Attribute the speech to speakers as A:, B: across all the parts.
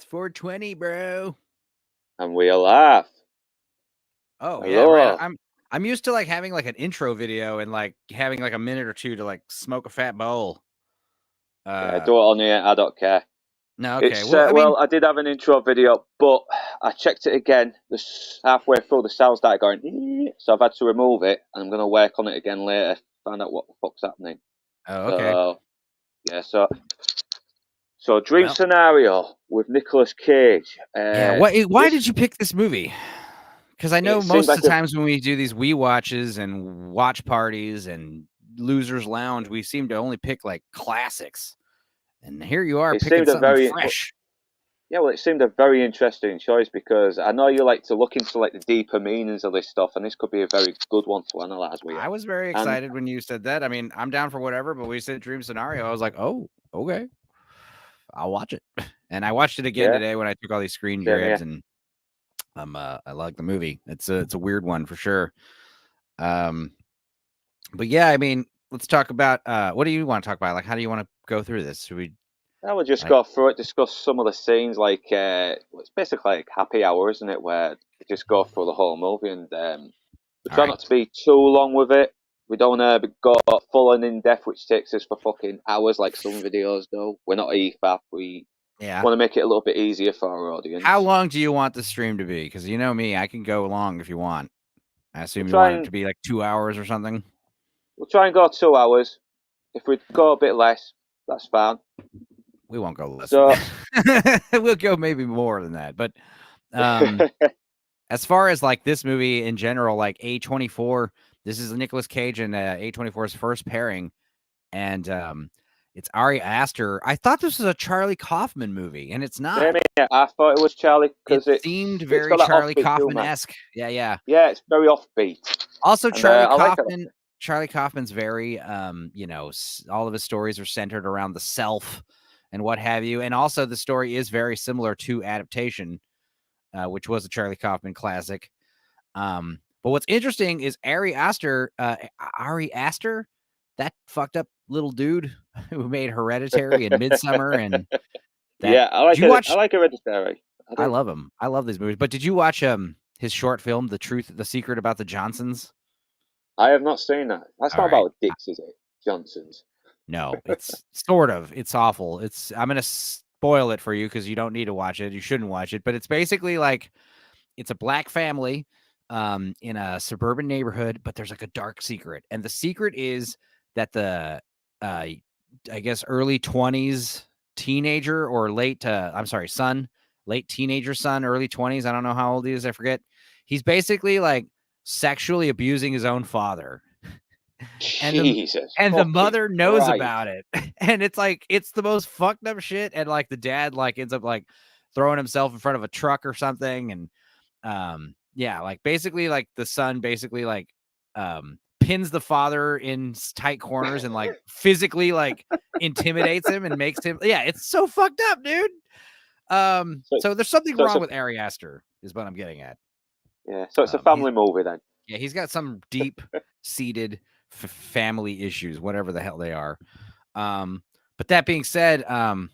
A: 420, bro.
B: And we'll laugh.
A: Oh yeah, right.
B: Hello.
A: I'm used to like having like an intro video and like having like a minute or two to like smoke a fat bowl.
B: Yeah, do it on here. I don't care.
A: No, okay.
B: It's
A: Well, I mean,
B: I did have an intro video, but I checked it again. This halfway through, the sound started going, so I've had to remove it, and I'm going to work on it again later. Find out what the fuck's happening.
A: oh, okay.
B: So yeah, so dream
A: Well,
B: scenario with Nicolas Cage.
A: yeah. Why did you pick this movie? Because I know
B: It seemed
A: most
B: like
A: of the times when we do these we watches and watch parties and losers lounge, we seem to only pick like classics. And here you are
B: it
A: picking
B: seemed a
A: something
B: very
A: fresh.
B: Yeah, well, it seemed a very interesting choice because I know you like to look into like the deeper meanings of this stuff, and this could be a very good one to analyze with you.
A: I was very
B: And
A: excited when you said that. I mean, I'm down for whatever, but we said dream scenario. I was like, oh, okay, I'll watch it. And I watched it again
B: yeah,
A: today when I took all these screen
B: same
A: grabs,
B: here.
A: and I like the movie. It's a weird one for sure. But yeah, I mean, let's talk about what do you want to talk about? Like, how do you want to go through this? Should we
B: I will just
A: like?
B: go through it, discuss some of the scenes. Like it's basically like happy hour, isn't it? Where we just go through the whole movie, and we
A: All
B: try
A: right,
B: not to be too long with it. We don't go full and in depth, which takes us for fucking hours, like some videos do. We're not EFAP. We
A: yeah.
B: want to make it a little bit easier for our
A: How
B: audience.
A: long do you want the stream to be? Because you know me, I can go long if you want. I
B: We'll
A: assume you
B: try
A: want it
B: and
A: to be like 2 hours or something.
B: we'll try and go 2 hours. If we go a bit less, that's fine.
A: We won't go less than
B: So,
A: that. We'll go maybe more than that. But as far as like this movie in general, like A24, this is Nicolas Cage and A24's first pairing, and it's Ari Aster. I thought this was a Charlie Kaufman movie, and it's
B: same
A: not.
B: here. I thought it was Charlie
A: It
B: because
A: seemed
B: it's
A: very
B: got that
A: Charlie
B: offbeat humour.
A: Kaufman-esque. Yeah, yeah.
B: Yeah, it's very offbeat,
A: Also,
B: and I like it.
A: Charlie Kaufman's very, all of his stories are centered around the self and what have you. And also, the story is very similar to Adaptation, which was a Charlie Kaufman classic. But what's interesting is Ari Aster, that fucked up little dude who made Hereditary and Midsummer, and that.
B: Yeah,
A: Did you
B: I
A: watch?
B: like Hereditary. I
A: I
B: do.
A: love him. I love these movies. But did you watch his short film, The Secret About the Johnsons?
B: I have not seen that. That's
A: All
B: not
A: right.
B: about dicks, is it? Johnson's.
A: No, it's sort of. It's awful. I'm gonna spoil it for you because you don't need to watch it. You shouldn't watch it. But it's basically like it's a black family in a suburban neighborhood, but there's like a dark secret. And the secret is that the I guess early 20s teenager or late teenager son, early 20s. I don't know how old he is, I forget. He's basically like sexually abusing his own father. and the
B: Jesus
A: and the
B: fucking
A: mother knows
B: Christ.
A: about it. And it's like it's the most fucked up shit. And like the dad like ends up like throwing himself in front of a truck or something. And yeah, like basically like the son basically like pins the father in tight corners and like physically like intimidates him and makes him, yeah, it's so fucked up, dude.
B: So,
A: So there's something
B: so it's
A: wrong
B: a
A: with Ari Aster is what I'm getting at.
B: yeah. So it's a
A: He's
B: family movie then.
A: Yeah, he's got some deep seated family issues, whatever the hell they are. But that being said, Ari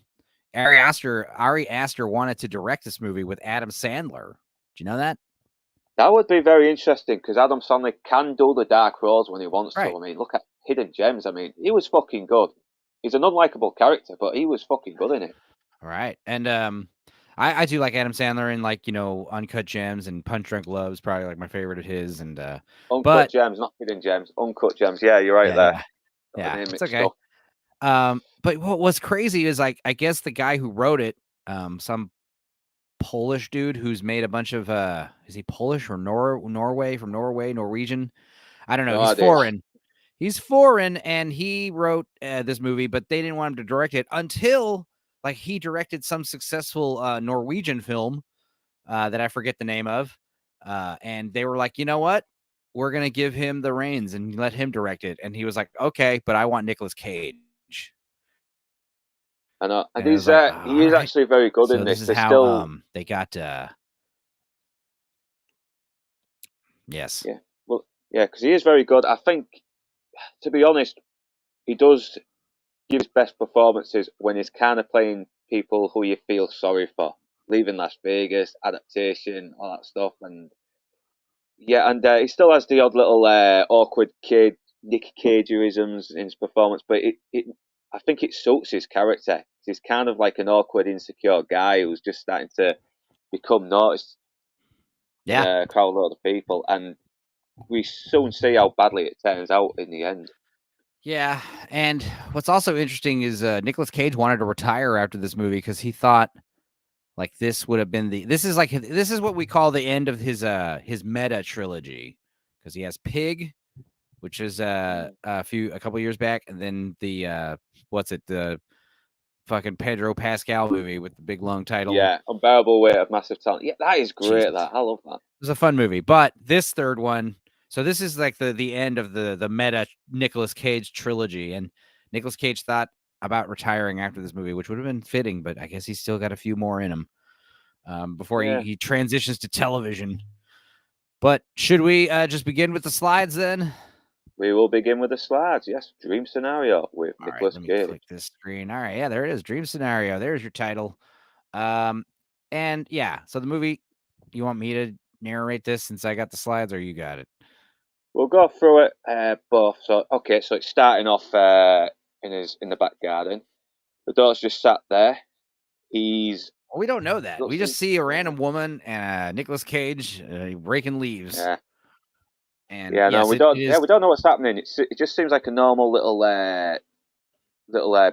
A: Aster wanted to direct this movie with Adam Sandler. Do you know that?
B: That would be very interesting because Adam Sandler can do the dark roles when he wants to.
A: Right.
B: I mean, look at Hidden Gems. I mean, he was fucking good. He's an unlikable character, but he was fucking good in it.
A: Right. And I do like Adam Sandler in like, Uncut Gems, and Punch Drunk Love is probably like my favorite of his. And
B: Uncut
A: but
B: Gems, not Hidden Gems. Uncut Gems. Yeah, you're right
A: yeah,
B: there.
A: yeah,
B: Got the
A: yeah,
B: name
A: it's
B: mixed
A: okay.
B: up.
A: But what was crazy is like I guess the guy who wrote it, some Polish dude who's made a bunch of is he Polish or Norwegian? I don't know.
B: No
A: He's
B: idea.
A: foreign. He's foreign, and he wrote this movie, but they didn't want him to direct it until like he directed some successful Norwegian film that I forget the name of. And they were like, you know what? We're going to give him the reins and let him direct it. And he was like, okay, but I want Nicolas Cage.
B: I know, and
A: And I was like, oh,
B: he
A: all
B: is
A: right.
B: actually very good
A: So
B: in
A: this
B: this.
A: is
B: There's
A: how
B: still
A: they got yes.
B: yeah, well, yeah, because he is very good. I think, to be honest, he does give his best performances when he's kind of playing people who you feel sorry for. Leaving Las Vegas, adaptation, all that stuff, and yeah, and he still has the odd little awkward kid Nick Cageisms in his performance, but I think it suits his character. He's kind of like an awkward, insecure guy who's just starting to become noticed in
A: Yeah.
B: a crowd load of people, and we soon see how badly it turns out in the end.
A: Yeah, and what's also interesting is Nicolas Cage wanted to retire after this movie because he thought like this would have been this is what we call the end of his meta trilogy, because he has Pig, which is a couple years back, and then the the fucking Pedro Pascal movie with the big long title.
B: Yeah, Unbearable Weight of Massive Talent. Yeah, that is great.
A: Jesus.
B: That I love that.
A: It was a fun movie, but this third one, so this is like the end of the meta Nicolas Cage trilogy, and Nicolas Cage thought about retiring after this movie, which would have been fitting, but I guess he's still got a few more in him before he transitions to television. But should we just begin with the slides then?
B: We will begin with the slides. Yes, Dream Scenario with
A: All right,
B: Nicolas
A: let me
B: Cage.
A: click this screen. All right, yeah, there it is. Dream Scenario. There's your title. And yeah, so the movie, you want me to narrate this since I got the slides, or you got it?
B: We'll go through it both. So okay, so it's starting off in the back garden. The daughter's just sat there. He's
A: Well, we don't know that. We just see a random woman and Nicolas Cage raking leaves.
B: Yeah.
A: And
B: yeah,
A: yes,
B: no, we don't. Yeah, we don't know what's happening. It just seems like a normal little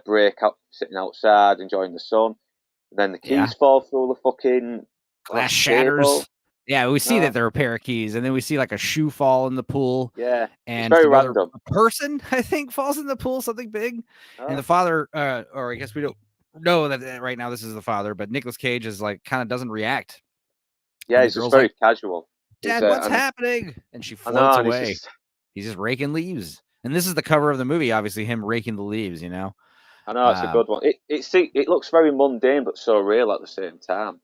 B: break up, sitting outside enjoying the sun. And then the keys fall through the fucking
A: glass
B: table.
A: shatters. Yeah, we see that there are a pair of keys, and then we see like a shoe fall in the pool.
B: Yeah,
A: and
B: it's very random.
A: A person, I think, falls in the pool, something big. And the father, or I guess we don't know that right now this is the father, but Nicolas Cage is like kind of doesn't react.
B: Yeah, he's just very casual.
A: Dad, what's happening? And she floats away. He's just raking leaves. And this is the cover of the movie, obviously, him raking the leaves, you know?
B: I know, it's a good one. It looks very mundane, but so real at the same time.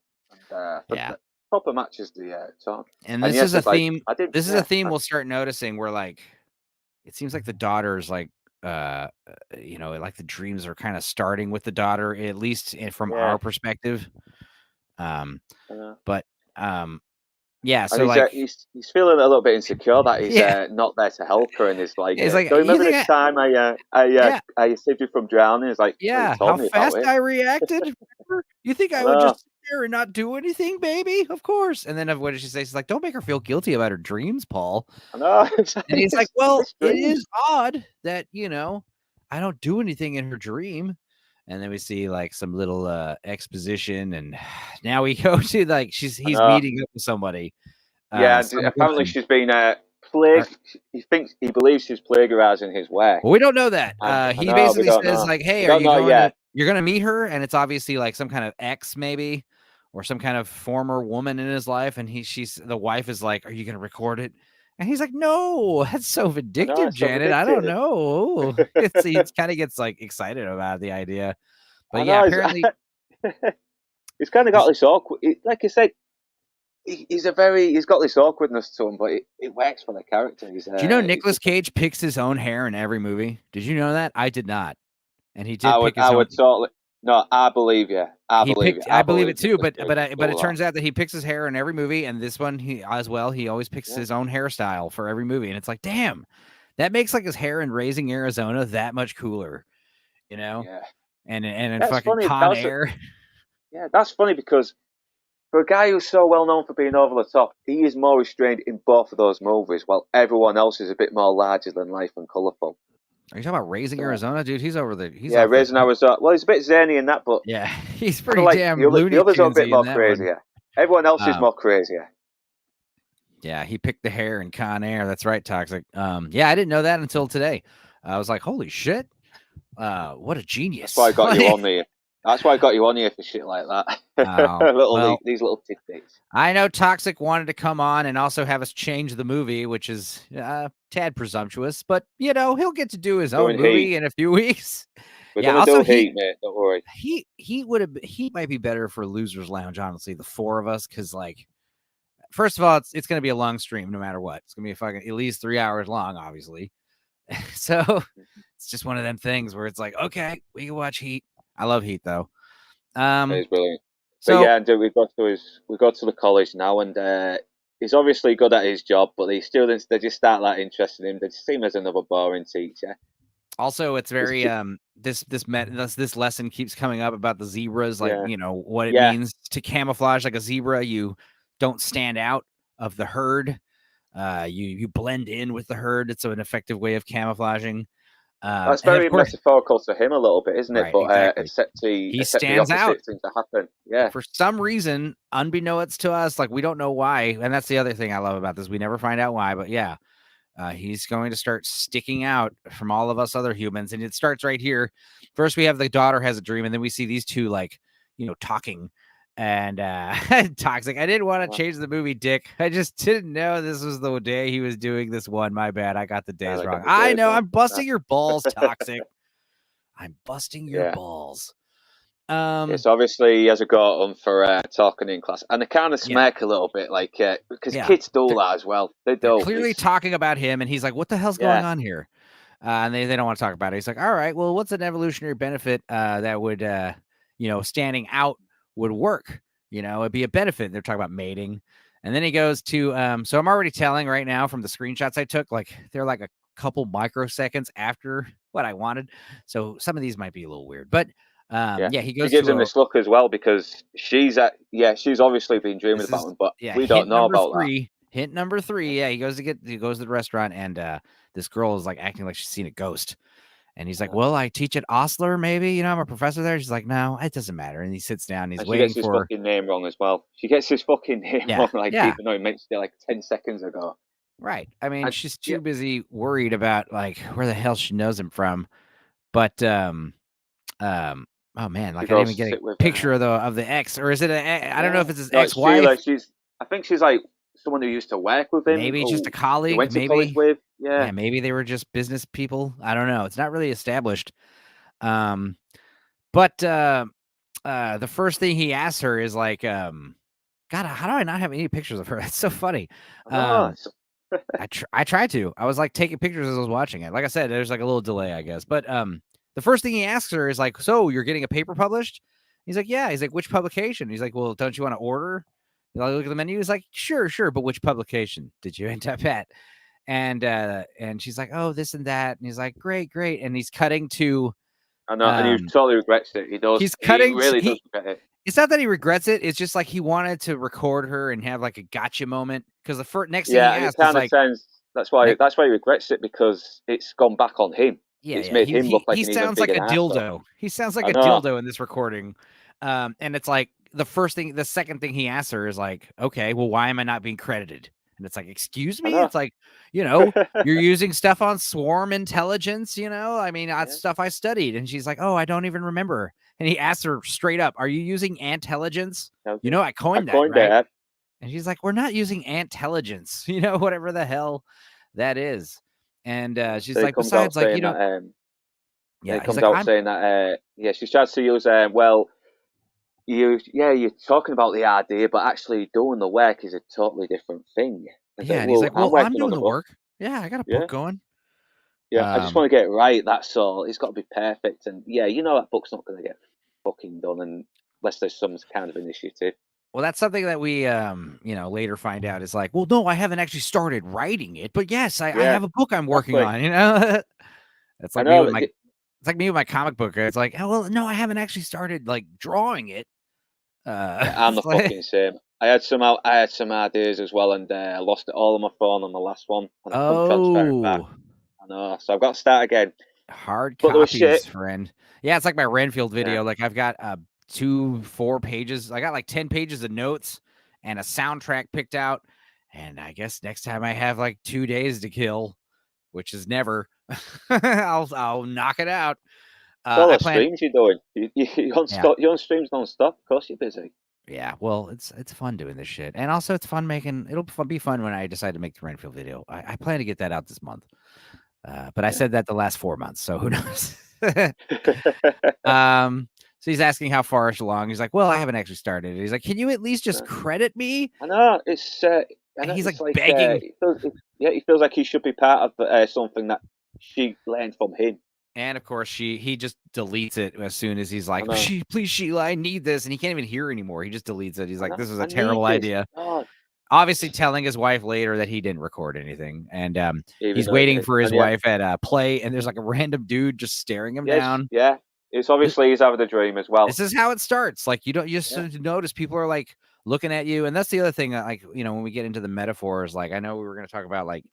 B: And, it proper matches the tone.
A: And this is a theme. This is a theme we'll start noticing where, like, it seems like the daughter's like, like the dreams are kind of starting with the daughter, at least from our perspective. Yeah, so
B: he's feeling a little bit insecure that he's not there to help her, and he's like, do you remember this time I saved you from drowning? It's like,
A: how fast I reacted. You think I would just sit there and not do anything, baby? Of course. And then what did she say? She's like, don't make her feel guilty about her dreams, Paul.
B: I know.
A: And he's like, well, it is odd that I don't do anything in her dream. And then we see like some little exposition, and now we go to like he's meeting up with somebody.
B: Apparently she's been he believes she's plagiarizing his work.
A: Well, we don't know that. He basically says like, "Hey, you're gonna meet her?" And it's obviously like some kind of ex, maybe, or some kind of former woman in his life. And the wife is like, "Are you gonna record it?" And he's like, "No, that's so vindictive, Janet. I don't know." He kind of gets like excited about the idea, but apparently
B: he's kind of got this awkward. Like I said, he's got this awkwardness to him, but it works for the character.
A: Do you know Nicolas Cage picks his own hair in every movie? Did you know that? I did not, and he did.
B: I would totally. No, I believe you. I believe
A: it too. But it turns out that he picks his hair in every movie, and this one he always picks his own hairstyle for every movie, and it's like, damn, that makes like his hair in Raising Arizona that much cooler, you know?
B: Yeah.
A: And in fucking Con Air.
B: Yeah, that's funny because for a guy who's so well known for being over the top, he is more restrained in both of those movies, while everyone else is a bit more larger than life and colourful.
A: Are you talking about Raising Arizona, dude? He's over there.
B: Raising Arizona. Well, he's a bit zany in that, but
A: yeah, he's pretty damn
B: the others are a bit more crazier. Everyone else is more crazier.
A: Yeah, he picked the hair in Con Air. That's right, Toxic. Yeah, I didn't know that until today. I was like, holy shit. What a genius.
B: That's why I got you on me. That's why I got you on here for shit like that. These little tidbits.
A: I know Toxic wanted to come on and also have us change the movie, which is tad presumptuous, but he'll get to do his own movie in a few weeks.
B: We're gonna do Heat, mate. Don't worry.
A: Heat might be better for Losers Lounge, honestly, the four of us, because like, first of all, it's gonna be a long stream no matter what. It's gonna be at least 3 hours long, obviously. So it's just one of them things where it's like, okay, we can watch Heat. I love Heat though.
B: It's brilliant. But
A: So
B: yeah, and we go to the college now, and he's obviously good at his job. But the students, they just start like interested in him. They just see him as another boring teacher.
A: also it's
B: It's
A: very
B: ju-
A: this lesson keeps coming up about the zebras, like,
B: yeah,
A: what it
B: yeah.
A: means to camouflage like a zebra. You don't stand out of the herd. You blend in with the herd. It's an effective way of camouflaging.
B: That's
A: And of
B: very
A: course,
B: metaphorical to him a little bit, isn't it?
A: right,
B: But
A: exactly. He
B: except the
A: stands out.
B: opposite seems to happen. Yeah,
A: For some reason, unbeknownst to us, like we don't know why. And that's the other thing I love about this. We never find out why, but yeah, he's going to start sticking out from all of us other humans. And it starts right here. First, we have the daughter has a dream, and then we see these two, like, talking. And toxic. I didn't want to change the movie, Dick. I just didn't know this was the day he was doing this one. My bad. I got the days
B: I got
A: wrong.
B: the
A: I
B: days
A: know.
B: wrong.
A: I'm busting your balls, toxic. I'm busting your
B: Yeah.
A: balls.
B: It's obviously he has a go at them for talking in class, and they kind of
A: Yeah.
B: smirk a little bit, like because
A: Yeah.
B: kids do that as well. They
A: They're
B: do.
A: clearly
B: It's
A: talking about him, and he's like, "What the hell's going
B: yeah,
A: on here?" And they don't want to talk about it. He's like, "All right, well, what's an evolutionary benefit that would, standing out would work? It'd be a benefit." They're talking about mating, and then he goes to, so I'm already telling right now from the screenshots I took, like they're like a couple microseconds after what I wanted, so some of these might be a little weird, but
B: yeah.
A: yeah, he
B: She
A: goes
B: gives
A: to
B: him
A: a.
B: this look as well because she's obviously been dreaming
A: This
B: about
A: is
B: him, but
A: yeah,
B: we don't
A: hint
B: know
A: number
B: about that.
A: 3. Hint number 3. Yeah, he goes to the restaurant, and this girl is like acting like she's seen a ghost. And he's like,
B: Yeah.
A: "Well, I teach at Osler, maybe. I'm a professor there." She's like, "No, it doesn't matter." And he sits down. He's
B: And she gets
A: waiting
B: his
A: for.
B: fucking name wrong as well. She gets his fucking name
A: Yeah,
B: wrong, like
A: yeah,
B: even though he mentioned it like 10 seconds ago.
A: right. I mean,
B: And
A: she's
B: yeah,
A: too busy worried about like where the hell she knows him from. But um, oh man,
B: she
A: like I didn't
B: goes
A: even
B: to
A: get a
B: sit with
A: picture of the ex, or is it I don't know
B: yeah.
A: if it's his
B: No, it's
A: ex-wife,
B: Sheila. I think she's like someone who used to work with him
A: maybe just
B: or
A: a
B: he
A: colleague,
B: went to college
A: maybe.
B: with. Yeah.
A: Yeah, maybe they were just business people. I don't know. It's not really established. Um, but the first thing he asks her is like, God, how do I not have any pictures of her? That's so funny.
B: I know.
A: Um, I tried to. I was like taking pictures as I was watching it. Like I said, there's like a little delay, I guess. But the first thing he asks her is like, "So you're getting a paper published?" He's like, "Yeah." He's like, "Which publication?" He's like, "Well, don't you want to order?" Look at the menu. He's like, "Sure, sure, but which publication did you end up at?" And she's like, "Oh, this and that." And he's like, "Great, great." And he's cutting to
B: I know, and he
A: um
B: totally regrets it. He does.
A: he's
B: He
A: cutting
B: really
A: he
B: does regret it.
A: it's not that he regrets it. It's just like he wanted to record her and have like a gotcha moment because the first next thing he
B: Yeah, and it
A: asked is
B: kind of
A: like,
B: turns.
A: next,
B: That's why he regrets it because it's gone back on him.
A: yeah,
B: It's
A: yeah.
B: made
A: He
B: him
A: he
B: look like
A: he
B: an even
A: sounds like
B: bigger
A: a
B: arsehole.
A: dildo. He sounds like
B: I
A: a
B: know.
A: dildo in this recording. And it's like the second thing he asks her is like, okay, well, why am I not being credited? And it's like, excuse
B: I
A: me?
B: know.
A: It's like, you're using stuff on swarm intelligence, I mean, that's
B: Yeah.
A: stuff I studied. And she's like, oh, I don't even remember. And he asks her straight up, are you using intelligence? I
B: I
A: coined that,
B: coined
A: right?
B: it.
A: And she's like, we're not using intelligence, whatever the hell that is. And she's
B: Then he
A: like,
B: comes out
A: besides, like,
B: saying that. Then he
A: yeah, he's
B: comes
A: like,
B: out saying that. Yeah, she tries to use. Well, you're talking about the idea, but actually doing the work is a totally different thing. It's like,
A: yeah. And he's
B: well,
A: like,
B: I'm
A: well, I'm
B: working on
A: doing
B: the
A: the
B: book.
A: work. Yeah, I got a book
B: Yeah.
A: going.
B: Yeah, I just
A: Um,
B: want to get it right. That's all. It's got to be perfect. And yeah, that book's not going to get fucking done unless there's some kind of initiative.
A: well, that's something that we, later find out is like, well, no, I haven't actually started writing it, but yes, I
B: Yeah,
A: have a book I'm working
B: exactly.
A: on, It's
B: I
A: like me
B: know.
A: with my, it's like me with my comic book. It's like, oh, well, no, I haven't actually started like drawing it.
B: Yeah, I'm the
A: It's like,
B: fucking same. I had some ideas as well, and I lost it all on my phone on the last one, and I couldn't transfer it back.
A: oh,
B: I know, so I've got to start again.
A: hard
B: But there was
A: copies,
B: shit.
A: friend. Yeah, it's like my Renfield
B: Yeah,
A: video. Like I've got 4 pages. I got like 10 pages of notes and a soundtrack picked out. And I guess next time I have like 2 days to kill, which is never, I'll knock it out.
B: it's all
A: I
B: the
A: plan.
B: streams you're doing. You're on
A: Yeah,
B: you're on streams non-stop. Of course, you're busy.
A: yeah. Well, it's fun doing this shit, and also it's fun making. Be fun when I decide to make the Renfield video. I plan to get that out this month. But I
B: Yeah.
A: said that the last 4 months, so who knows? Um, so he's asking how far along. He's like, well, I haven't actually started. He's like, can you at least just credit me?
B: I know it's. I
A: And
B: know
A: he's like
B: it's like.
A: begging.
B: Yeah, he feels like he should be part of something that she learned from him.
A: And of course, he just deletes it as soon as he's
B: I
A: like,
B: know.
A: Please, Sheila, I need this," and he can't even hear anymore. He just deletes it. He's
B: I
A: like,
B: know.
A: "This is a
B: I need
A: terrible
B: this.
A: idea."
B: God.
A: Obviously, telling his wife later that he didn't record anything, and
B: Even
A: he's
B: though he
A: waiting
B: did.
A: for his
B: And yeah,
A: wife at a play, and there's like a random dude just staring him
B: yes,
A: down.
B: yeah. It's obviously he's having a dream as well.
A: This is how it starts. Like, you don't you just
B: Yeah,
A: notice people are like looking at you, and that's the other thing. Like, when we get into the metaphors, like I know we were going to talk about like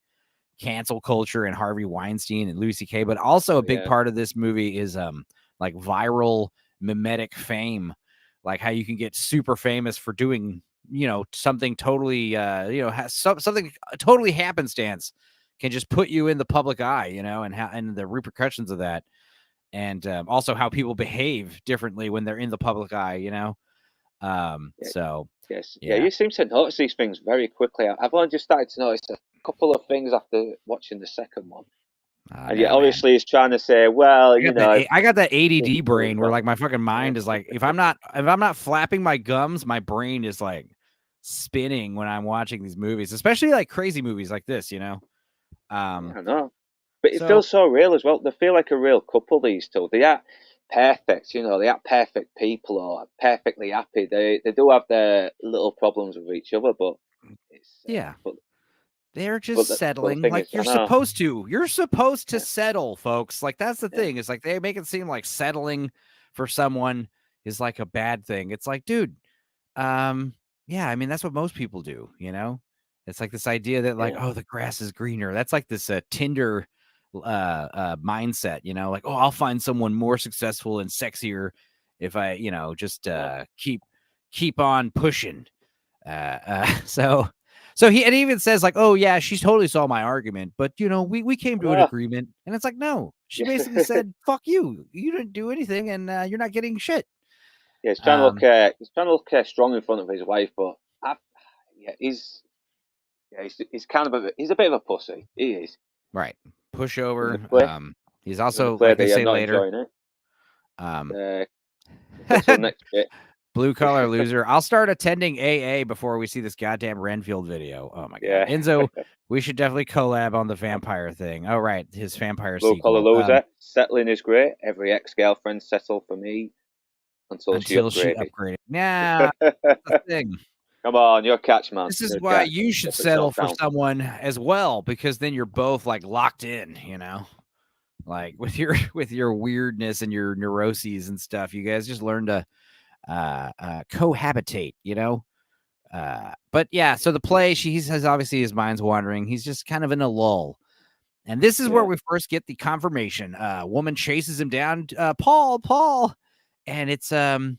A: cancel culture and Harvey Weinstein and Louis C.K., but also a big
B: yeah,
A: part of this movie is like viral mimetic fame, like how you can get super famous for doing something totally something totally happenstance can just put you in the public eye, and the repercussions of that, and also how people behave differently when they're in the public eye.
B: yeah,
A: So
B: yes, yeah.
A: yeah.
B: You seem to notice these things very quickly. I've only just started to notice a couple of things after watching the second one. And yeah,
A: No, man.
B: obviously he's trying to say, well,
A: I got that
B: this
A: ADD
B: doing
A: brain where
B: well.
A: like my fucking
B: Yeah,
A: mind is like if I'm not flapping my gums, my brain is like spinning when I'm watching these movies, especially like crazy movies like this.
B: yeah,
A: Um
B: I know. But it
A: so
B: feels so real as well. They feel like a real couple, these two. They are perfect, they are perfect people or perfectly happy. They do have their little problems with each other, but it's
A: yeah,
B: but
A: they're
B: but
A: just
B: the
A: settling
B: thing is,
A: like
B: I know,
A: you're supposed to
B: yeah,
A: settle, folks. Like that's the
B: yeah,
A: thing. It's like they make it seem like settling for someone is like a bad thing. It's like, dude, Um, yeah, I mean, that's what most people do. It's like this idea that like,
B: yeah,
A: oh, the grass is greener. That's like this Tinder mindset, like, oh, I'll find someone more successful and sexier if I, just
B: yeah.
A: keep on pushing. So he even says like, oh yeah, she totally saw my argument, but we came
B: I
A: to an
B: know.
A: agreement, and it's like, no, she
B: Yeah,
A: basically said, fuck you, you didn't do anything, and you're not getting shit.
B: yeah. He's trying to look,
A: Um,
B: strong in front of his wife, but I, yeah, he's kind of he's a bit of a pussy. He is
A: Right.
B: in the
A: Pushover.
B: play,
A: He's
B: in the
A: also,
B: play
A: like
B: that
A: they
B: you're
A: say
B: not
A: later,
B: enjoying it.
A: um,
B: We'll get to the next bit.
A: blue collar loser. I'll start attending AA before we see this goddamn Renfield video. Oh my god.
B: Yeah,
A: Enzo, we should definitely collab on the vampire thing. Oh, right. His vampire
B: blue collar
A: sequel.
B: loser. Settling is great. Every ex girlfriend settled for me until she
A: Until she
B: upgraded.
A: upgraded. Nah, that's the thing.
B: Come on, you're a catch, man.
A: This is
B: You're a
A: why
B: catch.
A: you should
B: Get yourself
A: settle for
B: down.
A: someone as well, because then you're both like locked in. Like with your with your weirdness and your neuroses and stuff. You guys just learn to cohabitate. But yeah, so the play, he says obviously his mind's wandering. He's just kind of in a lull. And this is where
B: Yeah,
A: we first get the confirmation. A woman chases him down, Paul, and it's an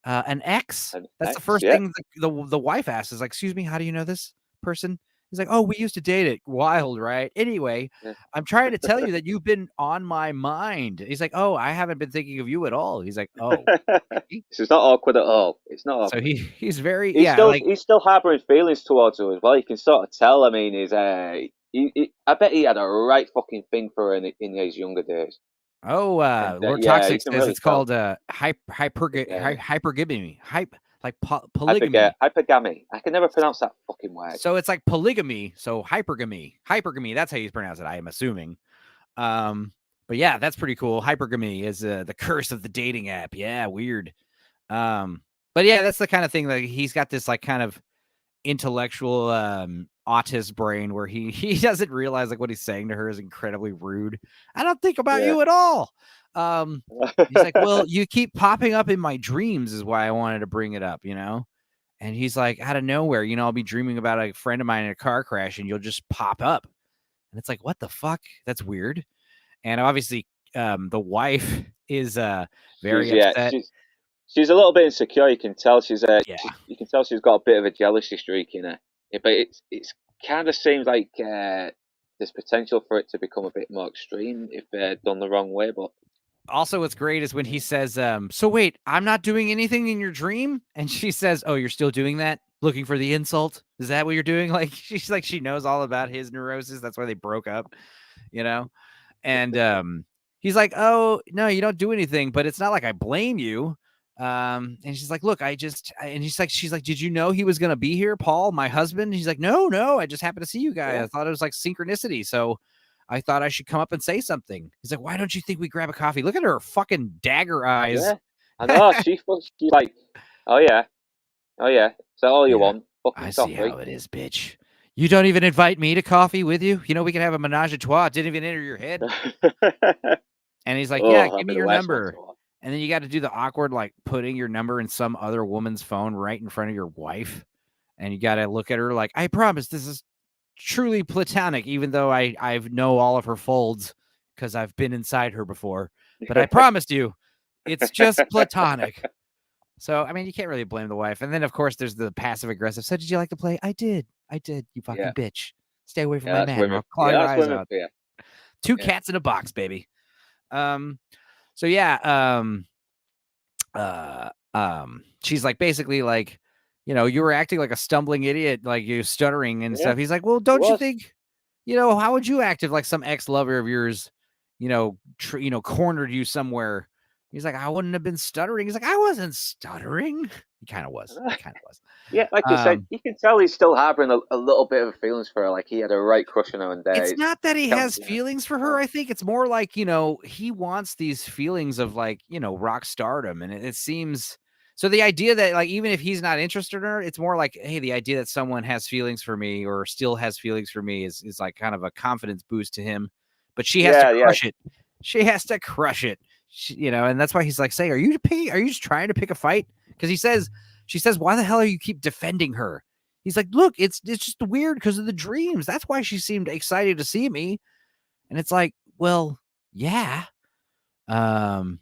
A: ex.
B: an
A: That's the
B: ex.
A: first
B: Yeah,
A: thing the wife asks is like, "Excuse me, how do you know this person?" He's like, "Oh, we used to date it." Wild, right? Anyway,
B: yeah.
A: I'm trying to tell you that you've been on my mind. He's like, "Oh, I haven't been thinking of you at all." He's like, "Oh, okay."
B: This is not awkward at all. It's not
A: So
B: awkward.
A: he's very, yeah, like,
B: He's still harboring feelings towards her as well. You can sort of tell. I mean, I bet he had a right fucking thing for her in his younger days.
A: oh,
B: And
A: Lord
B: yeah, you
A: Toxic
B: can
A: says
B: really
A: it's
B: tell.
A: called
B: Yeah,
A: hypergamy, polygamy.
B: hypergamy. I can never pronounce that fucking word.
A: So it's like polygamy, so hypergamy. That's how you pronounce it, I am assuming. Um, but yeah, that's pretty cool. Hypergamy is the curse of the dating app. Yeah, weird. Um, but yeah, that's the kind of thing that he's got this like kind of intellectual autist brain where he doesn't realize like what he's saying to her is incredibly rude. I don't think about
B: Yeah.
A: you at all. Um, he's like, well, you keep popping up in my dreams is why I wanted to bring it up. And he's like, out of nowhere, I'll be dreaming about a friend of mine in a car crash and you'll just pop up. And it's like, what the fuck? That's weird. And obviously, the wife is
B: she's
A: very
B: yeah,
A: upset.
B: she's a little bit insecure. You can tell
A: Yeah.
B: you can tell she's got a bit of a jealousy streak in her. Yeah, but it's kind of seems like there's potential for it to become a bit more extreme if done the wrong way. But
A: Also, what's great is when he says, so wait, I'm not doing anything in your dream? And she says, oh, you're still doing that? Looking for the insult? Is that what you're doing? Like, she's like, she knows all about his neurosis. That's why they broke up, you know? And he's like, oh, no, you don't do anything, but it's not like I blame you. And she's like, look, and she's like, did you know he was going to be here, Paul, my husband? And he's like, no, I just happened to see you guys.
B: yeah,
A: I thought it was like synchronicity. So I thought I should come up and say something. He's like, why don't you think we grab a coffee? Look at her fucking dagger eyes.
B: Yeah, I know. She's like, oh yeah, oh yeah. Is that all you
A: Yeah,
B: want?
A: I
B: Fucking
A: see
B: coffee.
A: how it is, bitch. You don't even invite me to coffee with you? You know, we can have a menage a trois. It didn't even enter your head. And he's like, yeah,
B: Oh,
A: give
B: that'd
A: me
B: be the
A: your
B: worst one
A: number.
B: to watch.
A: And then you got to do the awkward, like putting your number in some other woman's phone right in front of your wife. And you got to look at her like, I promise this is truly platonic, even though I know all of her folds because I've been inside her before. But I promised you, it's just platonic. So, I mean, you can't really blame the wife. And then, of course, there's the passive aggressive. So, did you like to play? I did. I did. You
B: Yeah,
A: fucking bitch. Stay away from
B: yeah,
A: my
B: that's
A: man, or
B: women.
A: I'll claw
B: Yeah,
A: your
B: that's
A: eyes
B: women
A: out.
B: for you.
A: Two
B: Yeah.
A: cats in a box, baby. So yeah, she's like basically like, you were acting like a stumbling idiot, like you stuttering and
B: Yeah,
A: stuff. He's like, well,
B: it
A: don't you
B: was.
A: think, how would you act if like some ex-lover of yours, cornered you somewhere? He's like, I wouldn't have been stuttering. He's like, I wasn't stuttering. He kind of was. He kind of was.
B: Yeah, like you said,
A: Um,
B: you can tell he's still harboring a little bit of feelings for her. Like he had a right crush on her, and
A: It's
B: it's
A: not that he
B: telling
A: has
B: you.
A: feelings for her.
B: Oh,
A: I think it's more like, he wants these feelings of like, rock stardom. And it seems so the idea that like, even if he's not interested in her, it's more like, hey, the idea that someone has feelings for me or still has feelings for me is like kind of a confidence boost to him. But she has to
B: yeah, yeah,
A: crush it. She has to crush it. And that's why he's like, say, are you just trying to pick a fight? Because she says, why the hell are you keep defending her? He's like, look, it's just weird because of the dreams. That's why she seemed excited to see me. And it's like, well, yeah. Um,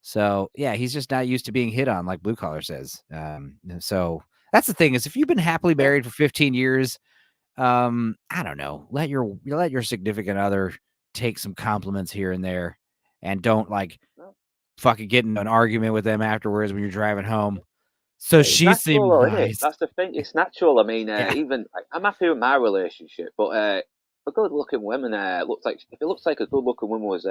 A: so yeah, he's just not used to being hit on, like Blue Collar says. So that's the thing is if you've been happily
B: yeah.
A: married for 15 years, I don't know, let your significant other take some compliments here and there and don't like
B: No.
A: fucking get in an argument with them afterwards when you're driving home. So
B: It's
A: she
B: natural,
A: seemed
B: though, isn't it?
A: nice.
B: That's the thing. It's natural. I mean,
A: Yeah.
B: even I'm happy with my relationship, but a good-looking woman looks like if it looks like a good-looking woman was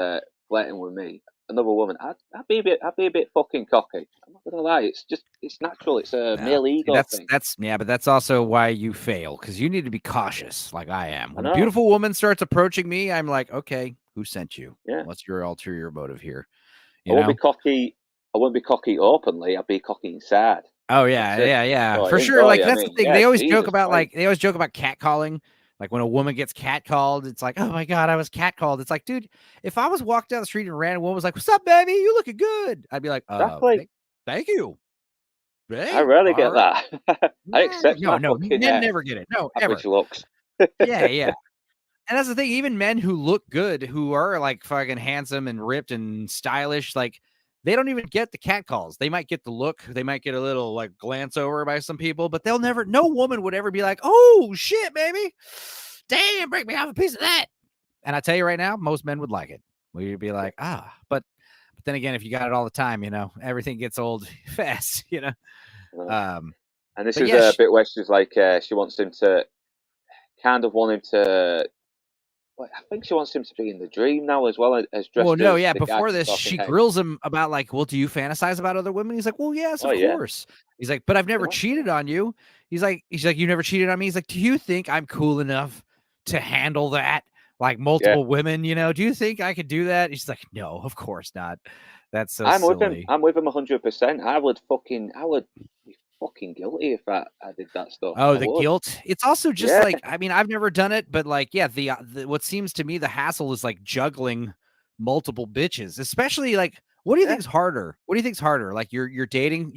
B: flirting with me, another woman, I'd be a bit fucking cocky. I'm not gonna lie. It's natural. It's a
A: Yeah.
B: male
A: See,
B: ego
A: that's
B: thing.
A: that's yeah, but that's also why you fail because you need to be cautious, like I am.
B: I
A: When a
B: know.
A: beautiful woman starts approaching me, I'm like, okay, who sent you?
B: Yeah.
A: What's your ulterior motive here?
B: I
A: You
B: won't be
A: know?
B: cocky. I won't be cocky openly. I'd be cocky inside.
A: Oh
B: That's
A: yeah,
B: it.
A: yeah, yeah,
B: Oh,
A: for
B: in
A: sure. Like
B: Dory, I
A: that's the
B: mean,
A: thing.
B: yeah,
A: They always joke
B: Jesus
A: about
B: Christ.
A: catcalling. Like when a woman gets catcalled, it's like, oh my god, I was catcalled. It's like, dude, if I was walking down the street and a random woman was like, "What's up, baby? You looking good?" I'd be like,
B: Exactly.
A: thank you.
B: I
A: Hey,
B: rarely
A: all
B: get
A: right.
B: that. I
A: Yeah,
B: accept
A: no,
B: my
A: no,
B: fucking
A: men never get it. No,
B: average
A: ever.
B: looks.
A: Yeah, yeah. And that's the thing, even men who look good, who are like fucking handsome and ripped and stylish, like they don't even get the cat calls. They might get the look, they might get a little like glance over by some people, but no woman would ever be like, oh shit, baby. Damn, break me off a piece of that. And I tell you right now, most men would like it. We'd be like, but then again, if you got it all the time, everything gets old fast.
B: Uh,
A: Um,
B: and this
A: but
B: is
A: yeah,
B: a bit where she's like, she wants him to kind of want him to. Well, I think she wants him to be in the dream now as well as
A: well,
B: dressed
A: no,
B: as
A: yeah.
B: the guy
A: Before
B: from
A: this,
B: Talking
A: she
B: Heads.
A: grills him about like, well, do you fantasize about other women? He's like, well, yes,
B: Oh
A: of
B: yeah,
A: course. He's like, but I've never
B: yeah,
A: cheated on you. He's like, you never cheated on me. He's like, do you think I'm cool enough to handle that? Like
B: yeah.
A: multiple women, do you think I could do that? He's like, no, of course not. That's so
B: I'm with him.
A: silly.
B: I'm with him 100%. I would be fucking guilty if I did that stuff.
A: Oh,
B: I
A: the
B: would.
A: guilt. It's also just
B: Yeah,
A: like, I mean, I've never done it, but like, yeah, the what seems to me the hassle is like juggling multiple bitches, especially like, what do you
B: yeah.
A: think's harder? What do you think's harder? Like you're dating,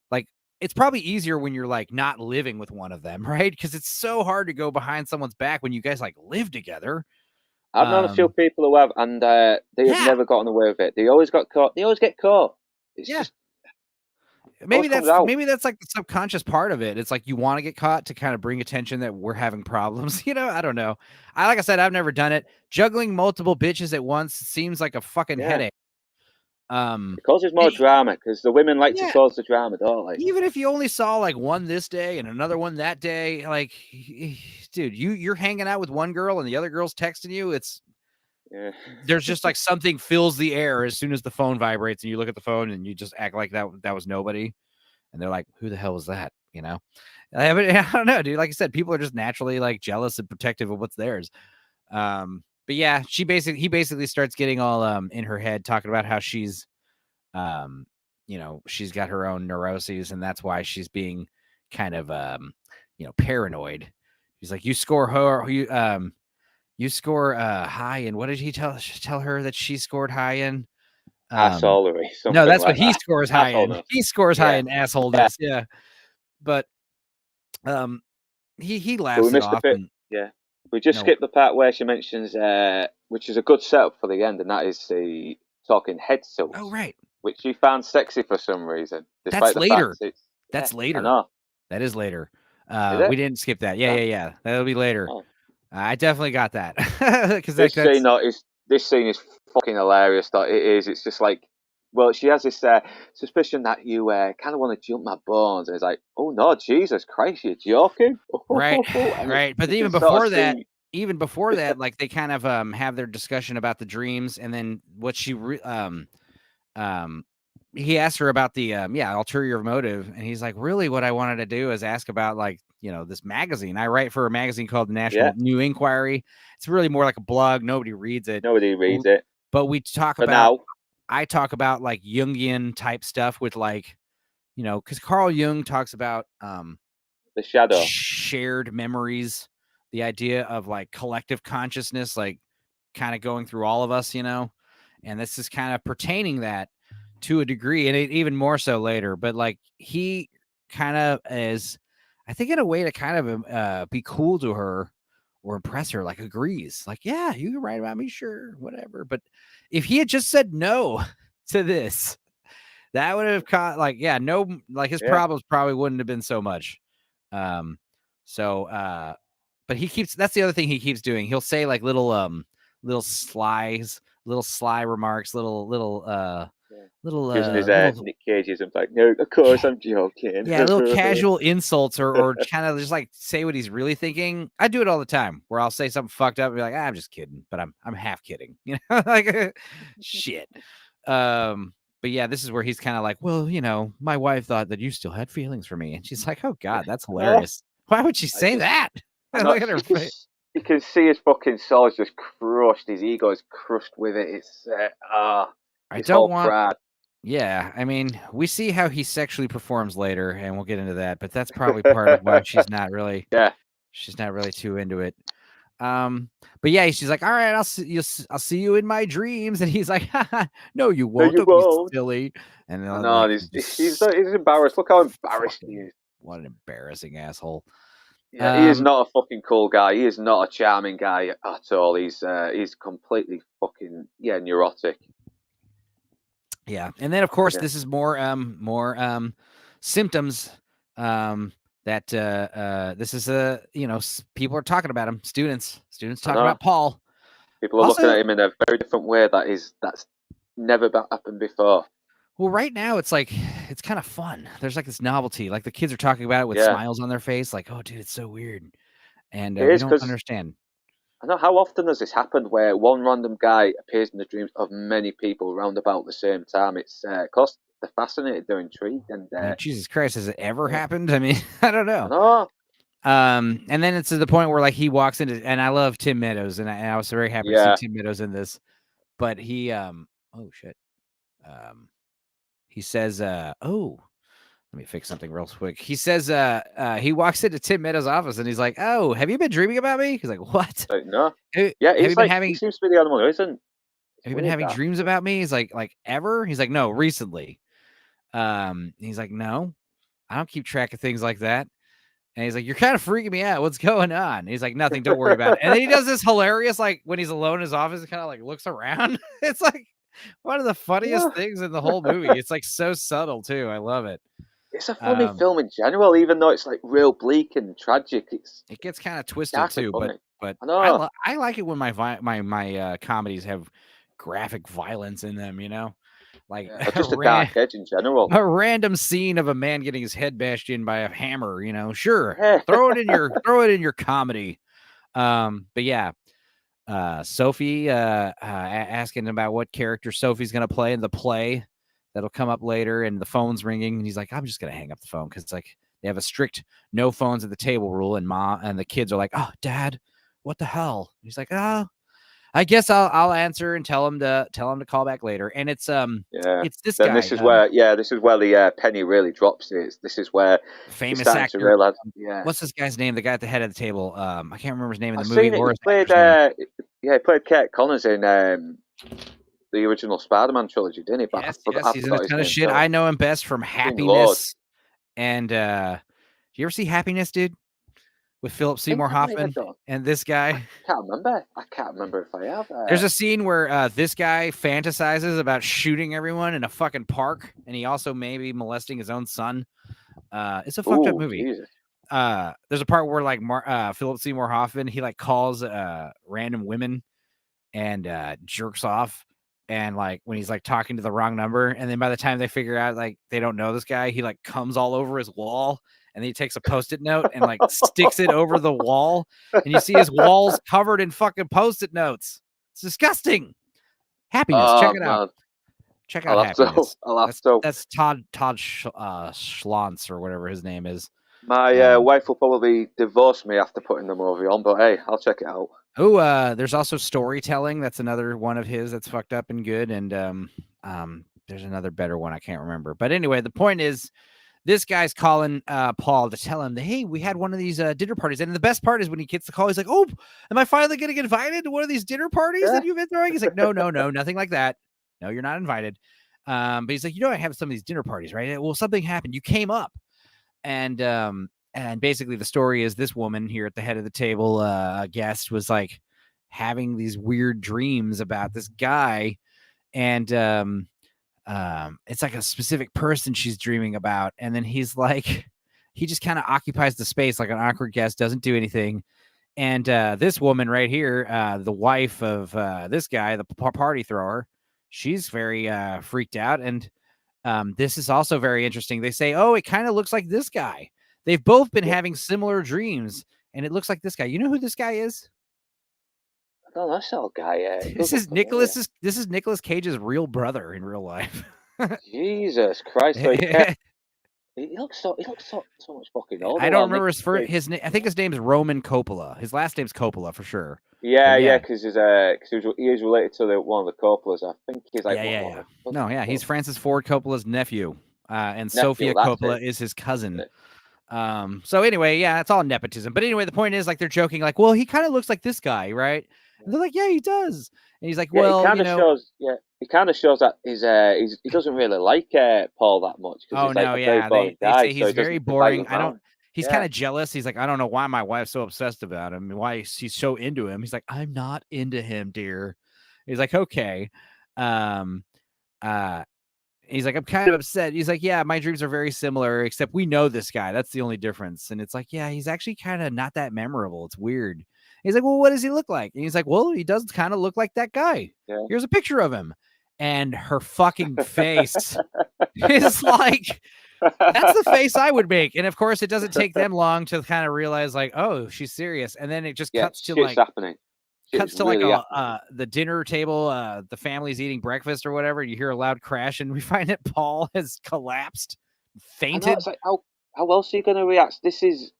A: like, it's probably easier when you're like not living with one of them, right? Because it's so hard to go behind someone's back when you guys like live together.
B: I've known a few
A: Um,
B: people who have, and they have
A: yeah,
B: never gotten away with it. They always got caught. They always get caught. It's
A: yeah.
B: just always comes out.
A: Maybe that's like the subconscious part of it. It's like you want to get caught to kind of bring attention that we're having problems. I don't know. Like I said, I've never done it. Juggling multiple bitches at once seems like a fucking
B: Yeah.
A: headache. Um,
B: It causes more
A: and
B: drama because the women like to
A: yeah,
B: cause the drama, don't they?
A: even if you only saw like one this day and another one that day, like, dude, you're hanging out with one girl and the other girl's texting you.
B: Yeah.
A: There's just like something fills the air as soon as the phone vibrates and you look at the phone and you just act like that was nobody. And they're like, who the hell was that? I don't know, dude. Like I said, people are just naturally like jealous and protective of what's theirs. But yeah, he basically starts getting all in her head, talking about how she's she's got her own neuroses, and that's why she's being kind of paranoid. He's like, you score her, you score high, and what did he tell her that she scored high in?
B: Assholery,
A: No,
B: something
A: that's what
B: like
A: he
B: that.
A: scores high in.
B: Assholeness.
A: He scores high
B: Yeah.
A: in
B: Yeah.
A: assholeness. Yeah, but um, he
B: But we
A: laughs it
B: missed a
A: off,
B: bit.
A: and
B: Yeah. We just
A: no,
B: skipped the part where she mentions, which is a good setup for the end, and that is the talking head
A: oh
B: tilts,
A: right,
B: which she found sexy for some reason,
A: that's
B: despite the fact
A: later.
B: it's, yeah,
A: That's
B: I
A: later.
B: know.
A: That is later.
B: Is
A: We
B: it?
A: didn't skip that. Yeah,
B: Yeah.
A: yeah, yeah. That'll be later.
B: Oh.
A: I definitely got that because
B: This scene,
A: that's
B: though, is this scene is fucking hilarious. That it is. It's just like, well, she has this suspicion that you kind of want to jump my bones, and it's like, oh no, Jesus Christ, you're joking,
A: right,
B: and
A: right. But
B: you can sort of see,
A: even before that, like they kind of have their discussion about the dreams, and then what um he asked her about the ulterior motive, and he's like, really, what I wanted to do is ask about like this magazine. I write for a magazine called the
B: yeah,
A: National New Inquiry. It's really more like a blog. Nobody reads it,
B: nobody reads it
A: but we talk
B: for
A: about.
B: now.
A: I talk about like Jungian type stuff with like because Carl Jung talks about
B: The shadow,
A: shared memories, the idea of like collective consciousness, like kind of going through all of us, and this is kind of pertaining that to a degree, and even more so later. But like he kind of is, I think, in a way to kind of be cool to her or impress her, like agrees, like, yeah, you can write about me, sure, whatever. But if he had just said no to this, that would have caught like, yeah, no, like his
B: yeah.
A: problems probably wouldn't have been so much. Um, so but that's the other thing he keeps doing. He'll say like little little sly remarks,
B: Yeah. Using his
A: little
B: Nick Cageism, like, no, of course I'm joking.
A: yeah, little casual insults or kind of just like say what he's really thinking. I do it all the time where I'll say something fucked up and be like, I'm just kidding, but I'm half kidding, like shit. Um, but yeah, this is where he's kind of like, well, my wife thought that you still had feelings for me. And she's like, oh God, that's
B: I know.
A: hilarious. Why would she
B: I
A: say
B: just,
A: that?
B: I know.
A: Look at her
B: You can,
A: face.
B: you can see his fucking soul's just crushed. His ego is crushed with it. It's
A: I
B: his
A: don't
B: whole
A: want,
B: pride.
A: yeah, I mean, we see how he sexually performs later, and we'll get into that, but that's probably part of why
B: Yeah.
A: she's not really too into it. But yeah, she's like, all right, I'll see you in my dreams. And he's like, no, you
B: No,
A: won't.
B: you
A: Don't be
B: won't.
A: silly. And
B: I
A: then
B: know.
A: like,
B: And
A: he
B: he's
A: just
B: embarrassed. Look how embarrassed he
A: fucking,
B: is.
A: what an embarrassing asshole.
B: Yeah, he is
A: Um,
B: not a fucking cool guy. He is not a charming guy at all. He's completely fucking neurotic.
A: Yeah, and then of course
B: Yeah,
A: this is more symptoms that this is people are talking about him. Students
B: I
A: talking
B: know.
A: about Paul.
B: People are looking
A: Also,
B: at him in a very different way. That's never happened before.
A: well, right now it's like it's kind of fun. There's like this novelty. Like the kids are talking about it with
B: Yeah,
A: smiles on their face. Like, oh, dude, it's so weird, and
B: it
A: we
B: is
A: don't
B: because
A: understand.
B: I know how often has this happened where one random guy appears in the dreams of many people around about the same time. It's of course they're fascinated, they're intrigued, and
A: I mean, Jesus Christ, has it ever
B: yeah,
A: happened? I mean, I don't
B: I
A: know.
B: know.
A: And then it's to the point where like he walks into, and I love Tim Meadows, and I was very happy to see
B: Yeah,
A: Tim Meadows in this. But he oh shit. He says oh, let me fix something real quick. He says he walks into Tim Meadows' office and he's like, "Oh, have you been dreaming about me?" He's like, "What?
B: like, no,
A: Have
B: yeah.
A: you
B: He's
A: been
B: like he
A: having
B: seems to be the animal who isn't. It's
A: have you been
B: weird
A: having
B: that.
A: dreams about me?" He's like ever? He's like, "No, recently." He's like, "No, I don't keep track of things like that." And he's like, "You're kind of freaking me out. What's going on?" And he's like, "Nothing. Don't worry about it." And then he does this hilarious, like when he's alone in his office, and kind of like looks around. It's like one of the
B: Yeah.
A: funniest things in the whole movie. It's like so subtle too. I love it.
B: It's a funny
A: Um,
B: film in general, even though it's like real bleak and tragic. It's
A: it gets kind of twisted
B: darkly
A: too, but
B: funny.
A: but
B: I know.
A: I like it when my comedies have graphic violence in them. Like
B: Yeah, or just a dark edge in general.
A: a random scene of a man getting his head bashed in by a hammer. Sure,
B: Yeah.
A: throw it in your comedy. But yeah, Sophie asking about what character Sophie's gonna play in the play that'll come up later, and the phone's ringing, and he's like, I'm just gonna hang up the phone because like they have a strict no phones at the table rule, and mom and the kids are like, oh, Dad, what the hell? And he's like, oh, I guess I'll answer and tell him to call back later. And
B: Yeah.
A: it's this
B: Then
A: guy,
B: this is where the penny really drops. This is where you're
A: famous
B: starting to
A: actor.
B: realize. Yeah,
A: What's this guy's name? The guy at the head of the table. I can't remember his name in the
B: I've
A: movie
B: seen it.
A: or
B: He
A: his
B: played.
A: actor's name.
B: Yeah, he played Kurt Connors in the original Spider-Man trilogy, didn't he? But
A: Yes,
B: I
A: he's in a
B: forgot his
A: ton of
B: name.
A: shit.
B: So
A: I know him best from
B: seen loads.
A: Happiness. And do you ever see Happiness, dude? With Philip
B: I think
A: Seymour
B: I might have
A: Hoffman
B: done.
A: and this guy.
B: Can't remember. I can't remember if I have.
A: There's a scene where this guy fantasizes about shooting everyone in a fucking park, and he also maybe molesting his own son. It's a fucked up
B: Oh,
A: movie.
B: Jesus.
A: There's a part where like Philip Seymour Hoffman, he like calls random women and jerks off, and like when he's like talking to the wrong number, and then by the time they figure out like they don't know this guy, he like comes all over his wall, and then he takes a post-it note and like sticks it over the wall, and you see his walls covered in fucking post-it notes. It's disgusting. Happiness, check
B: Oh
A: it out.
B: man,
A: Check out
B: I'll have to.
A: Happiness.
B: I'll have to.
A: That's Todd Schlantz or whatever his name is.
B: My wife will probably divorce me after putting the movie on, but hey, I'll check it out.
A: There's also Storytelling. That's another one of his that's fucked up and good. And there's another better one I can't remember. But anyway, the point is, this guy's calling Paul to tell him that, hey, we had one of these dinner parties. And the best part is when he gets the call, he's like, oh, am I finally going to get invited to one of these dinner parties
B: Yeah.
A: that you've been throwing? He's like, no, nothing like that. No, you're not invited. But he's like, I have some of these dinner parties, right? Well, something happened. You came up. And basically the story is this woman here at the head of the table, guest, was like having these weird dreams about this guy. And it's like a specific person she's dreaming about. And then he's like, he just kind of occupies the space like an awkward guest, doesn't do anything. And this woman right here, the wife of this guy, the party thrower, she's very freaked out. And this is also very interesting. They say, oh, it kind of looks like this guy. They've both been
B: Yeah.
A: having similar dreams, and it looks like this guy. You know who this guy is?
B: I don't know, that's old guy. Yeah,
A: This is Nicolas Cage's real brother in real life.
B: Jesus Christ! So yeah, he looks so much fucking older.
A: I don't
B: While
A: remember
B: Nick
A: his name. I think his name's Roman Coppola. His last name's Coppola for sure. But
B: Yeah,
A: yeah,
B: because he is related to one of the Coppolas. I think he's like
A: yeah.
B: one
A: No, yeah, he's Francis Ford Coppola's nephew, and
B: nephew.
A: Sofia
B: That's it.
A: Coppola is his cousin. So anyway, yeah, it's all nepotism. But anyway, the point is like they're joking, like, well, he kind of looks like this guy, right? And they're like, yeah, he does. And he's like,
B: Yeah,
A: well,
B: he kind of shows that he doesn't really like Paul that much because
A: oh
B: he's like
A: no,
B: a very
A: yeah,
B: boring
A: they
B: guy,
A: say
B: so
A: he's
B: he
A: very
B: doesn't invite
A: boring.
B: him
A: I don't.
B: around.
A: He's kind
B: Yeah,
A: of jealous. He's like, I don't know why my wife's so obsessed about him and why she's so into him. He's like, I'm not into him, dear. He's like, okay. Um, uh, he's like, I'm kind of upset. He's like, yeah, my dreams are very similar, except we know this guy. That's the only difference. And it's like, yeah, he's actually kind of not that memorable. It's weird. He's like, well, what does he look like? And he's like, well, he does kind of look like that guy.
B: yeah.
A: Here's a picture of him. And her fucking face is like, that's the face I would make. And of course, it doesn't take them long to kind of realize, like, oh, she's serious. And then it just
B: Yeah,
A: cuts to
B: shit's
A: like,
B: happening. Shit's really happening.
A: the dinner table, the family's eating breakfast or whatever. You hear a loud crash, and we find that Paul has collapsed,
B: I know.
A: fainted.
B: It's like how else are you going to react? This is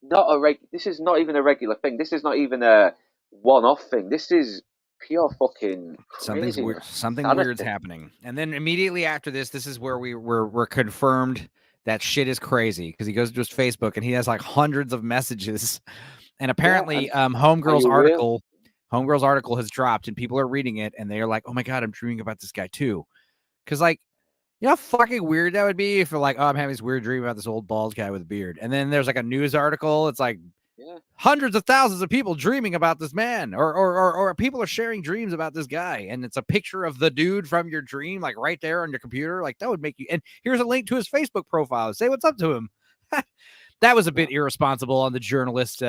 B: not even a regular thing. This is not even a one-off thing. This is pure fucking
A: Something's weird.
B: craziness,
A: Something weird's
B: insanity.
A: happening. And then immediately after this is where we're confirmed that shit is crazy because he goes to his Facebook and he has like hundreds of messages. And
B: Yeah,
A: apparently,
B: and are you real?
A: Homegirl's article has dropped and people are reading it and they're like, oh my God, I'm dreaming about this guy too. Cause like, you know how fucking weird that would be if you're like, oh, I'm having this weird dream about this old bald guy with a beard. And then there's like a news article. It's like
B: Yeah,
A: hundreds of thousands of people dreaming about this man, or people are sharing dreams about this guy. And it's a picture of the dude from your dream, like right there on your computer. Like that would make you, and here's a link to his Facebook profile. Say what's up to him. That was a bit irresponsible on the journalist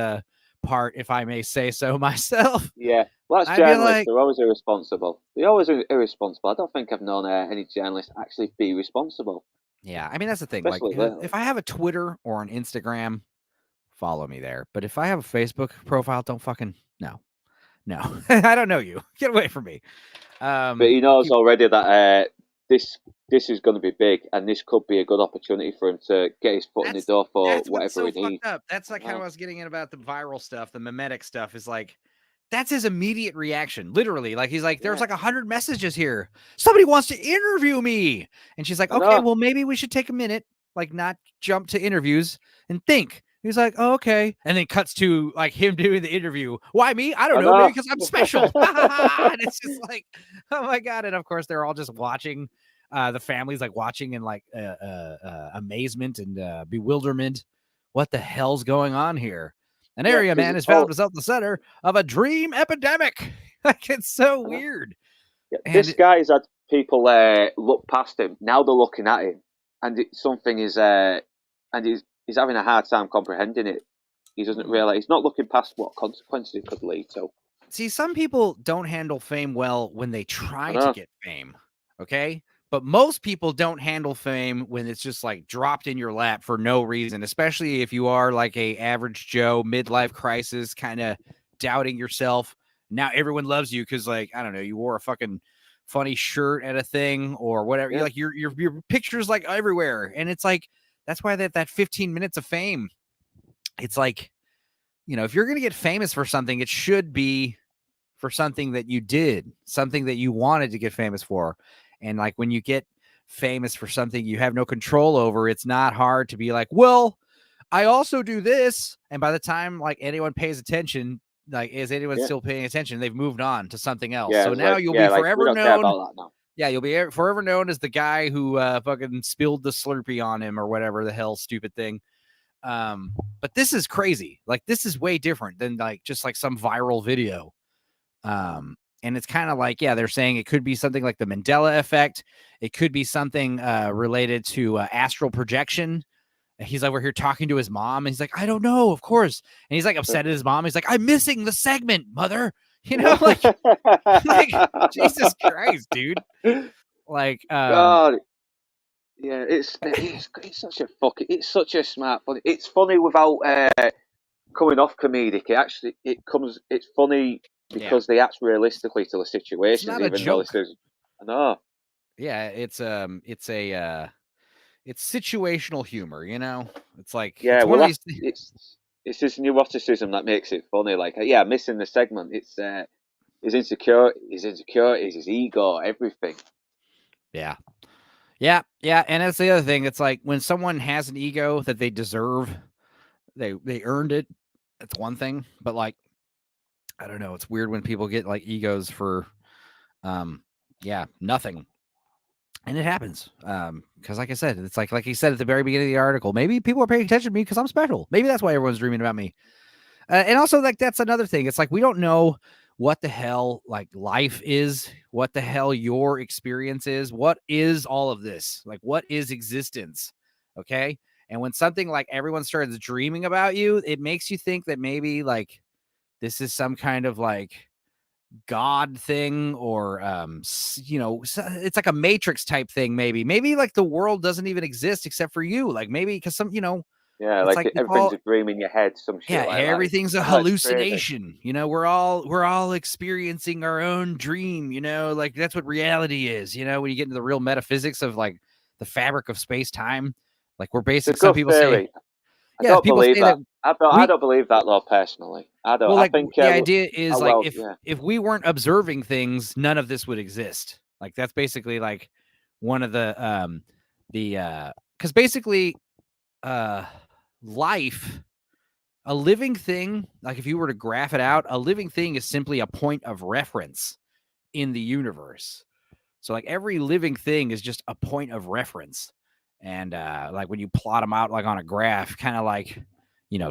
A: part, if I may say so myself.
B: yeah. Well, that's
A: I'd be
B: journalists.
A: like,
B: They're always irresponsible. They're always irresponsible. I don't think I've known any journalist actually be responsible,
A: yeah, I mean, that's the thing. Like,
B: especially lately.
A: if I have a Twitter or an Instagram, follow me there. But if I have a Facebook profile, don't fucking no. I don't know you. Get away from me.
B: But he
A: I'll
B: knows
A: keep
B: already that this is going to be big, and this could be a good opportunity for him to get his foot in the
A: that's
B: door for
A: that's what's
B: whatever
A: so
B: he needs.
A: fucked up. That's like kind of
B: Wow.
A: what I was getting at about the viral stuff, the mimetic stuff is like That's his immediate reaction. Literally, like he's like, "There's
B: Yeah,
A: like 100 messages here. Somebody wants to interview me." And she's like,
B: I
A: "Okay,
B: know.
A: well maybe we should take a minute, like not jump to interviews and think." He's like, "Oh, okay," and then cuts to like him doing the interview. Why me? I don't
B: I
A: know. Maybe
B: know.
A: because I'm special. And it's just like, oh my god! And of course, they're all just watching. The family's like watching in like amazement and bewilderment. What the hell's going on here? An
B: Yeah,
A: area
B: because
A: man has found himself the center of a dream epidemic. Like it's so
B: I know.
A: weird.
B: Yeah, this
A: And
B: guy's had people look past him. Now they're looking at him, and something is, and he's having a hard time comprehending it. He doesn't realize he's not looking past what consequences it could lead to.
A: see, some people don't handle fame well when they
B: I
A: try to
B: know.
A: get fame. Okay. But most people don't handle fame when it's just like dropped in your lap for no reason, especially if you are like a average Joe midlife crisis, kind of doubting yourself. Now everyone loves you because, like, I don't know, you wore a fucking funny shirt at a thing or whatever. You
B: Yeah,
A: like your pictures like everywhere. And it's like that's why that 15 minutes of fame, it's like, if you're gonna get famous for something, it should be for something that you did, something that you wanted to get famous for. And like when you get famous for something you have no control over, it's not hard to be like, well, I also do this. And by the time like anyone pays attention, like is anyone
B: yeah,
A: still paying attention, they've moved on to something else.
B: yeah.
A: So
B: It's
A: now
B: like,
A: you'll be
B: yeah, like we
A: forever
B: don't care
A: known.
B: about that now.
A: Yeah, you'll be forever known as the guy who fucking spilled the Slurpee on him or whatever the hell stupid thing. But this is crazy. Like this is way different than like just like some viral video. And it's kind of like, yeah, they're saying it could be something like the Mandela effect. It could be something related to astral projection. He's like, we're here talking to his mom. And he's like, I don't know, of course. And he's like upset at his mom. He's like, I'm missing the segment, mother. Like Jesus Christ, dude. Like,
B: God, yeah, it's such a it's such a smart funny. It's funny without coming off comedic. It's funny
A: yeah,
B: because they act realistically to the
A: it's
B: situations,
A: not a
B: even though this
A: joke.
B: is. I know.
A: Yeah, it's situational humor, It's like
B: Yeah,
A: it's one
B: well,
A: of these.
B: it's his neuroticism that makes it funny. Like, yeah, missing the segment. It's his insecurities, his ego, everything.
A: Yeah. Yeah, and that's the other thing. It's like when someone has an ego that they deserve, they earned it. That's one thing, but like I don't know, it's weird when people get like egos for yeah, nothing. And it happens. Because like I said, it's like he said at the very beginning of the article, maybe people are paying attention to me because I'm special. Maybe that's why everyone's dreaming about me. And also, like, that's another thing. It's like we don't know what the hell like life is, what the hell your experience is, what is all of this, like, what is existence? Okay. And when something like everyone starts dreaming about you, it makes you think that maybe like this is some kind of like God thing or, it's like a Matrix type thing. Maybe like the world doesn't even exist except for you. Like maybe because
B: Yeah,
A: it's
B: like
A: like it's
B: everything's
A: all
B: a dream in your head, some
A: yeah,
B: shit like that.
A: everything's a
B: I know it's crazy.
A: hallucination. We're all experiencing our own dream, like that's what reality is, when you get into the real metaphysics of like the fabric of space-time. Like we're
B: It's a
A: basic some
B: good
A: people say,
B: theory. I
A: yeah,
B: don't
A: people
B: believe
A: say that
B: that. I
A: we
B: don't believe that though personally. I don't.
A: well
B: I
A: like
B: think.
A: the idea
B: Oh
A: is like
B: well.
A: if
B: Yeah.
A: if we weren't observing things, none of this would exist. Like that's basically like one of the cuz basically uh life, a living thing, like if you were to graph it out, a living thing is simply a point of reference in the universe. So like every living thing is just a point of reference. And like when you plot them out like on a graph, kind of like,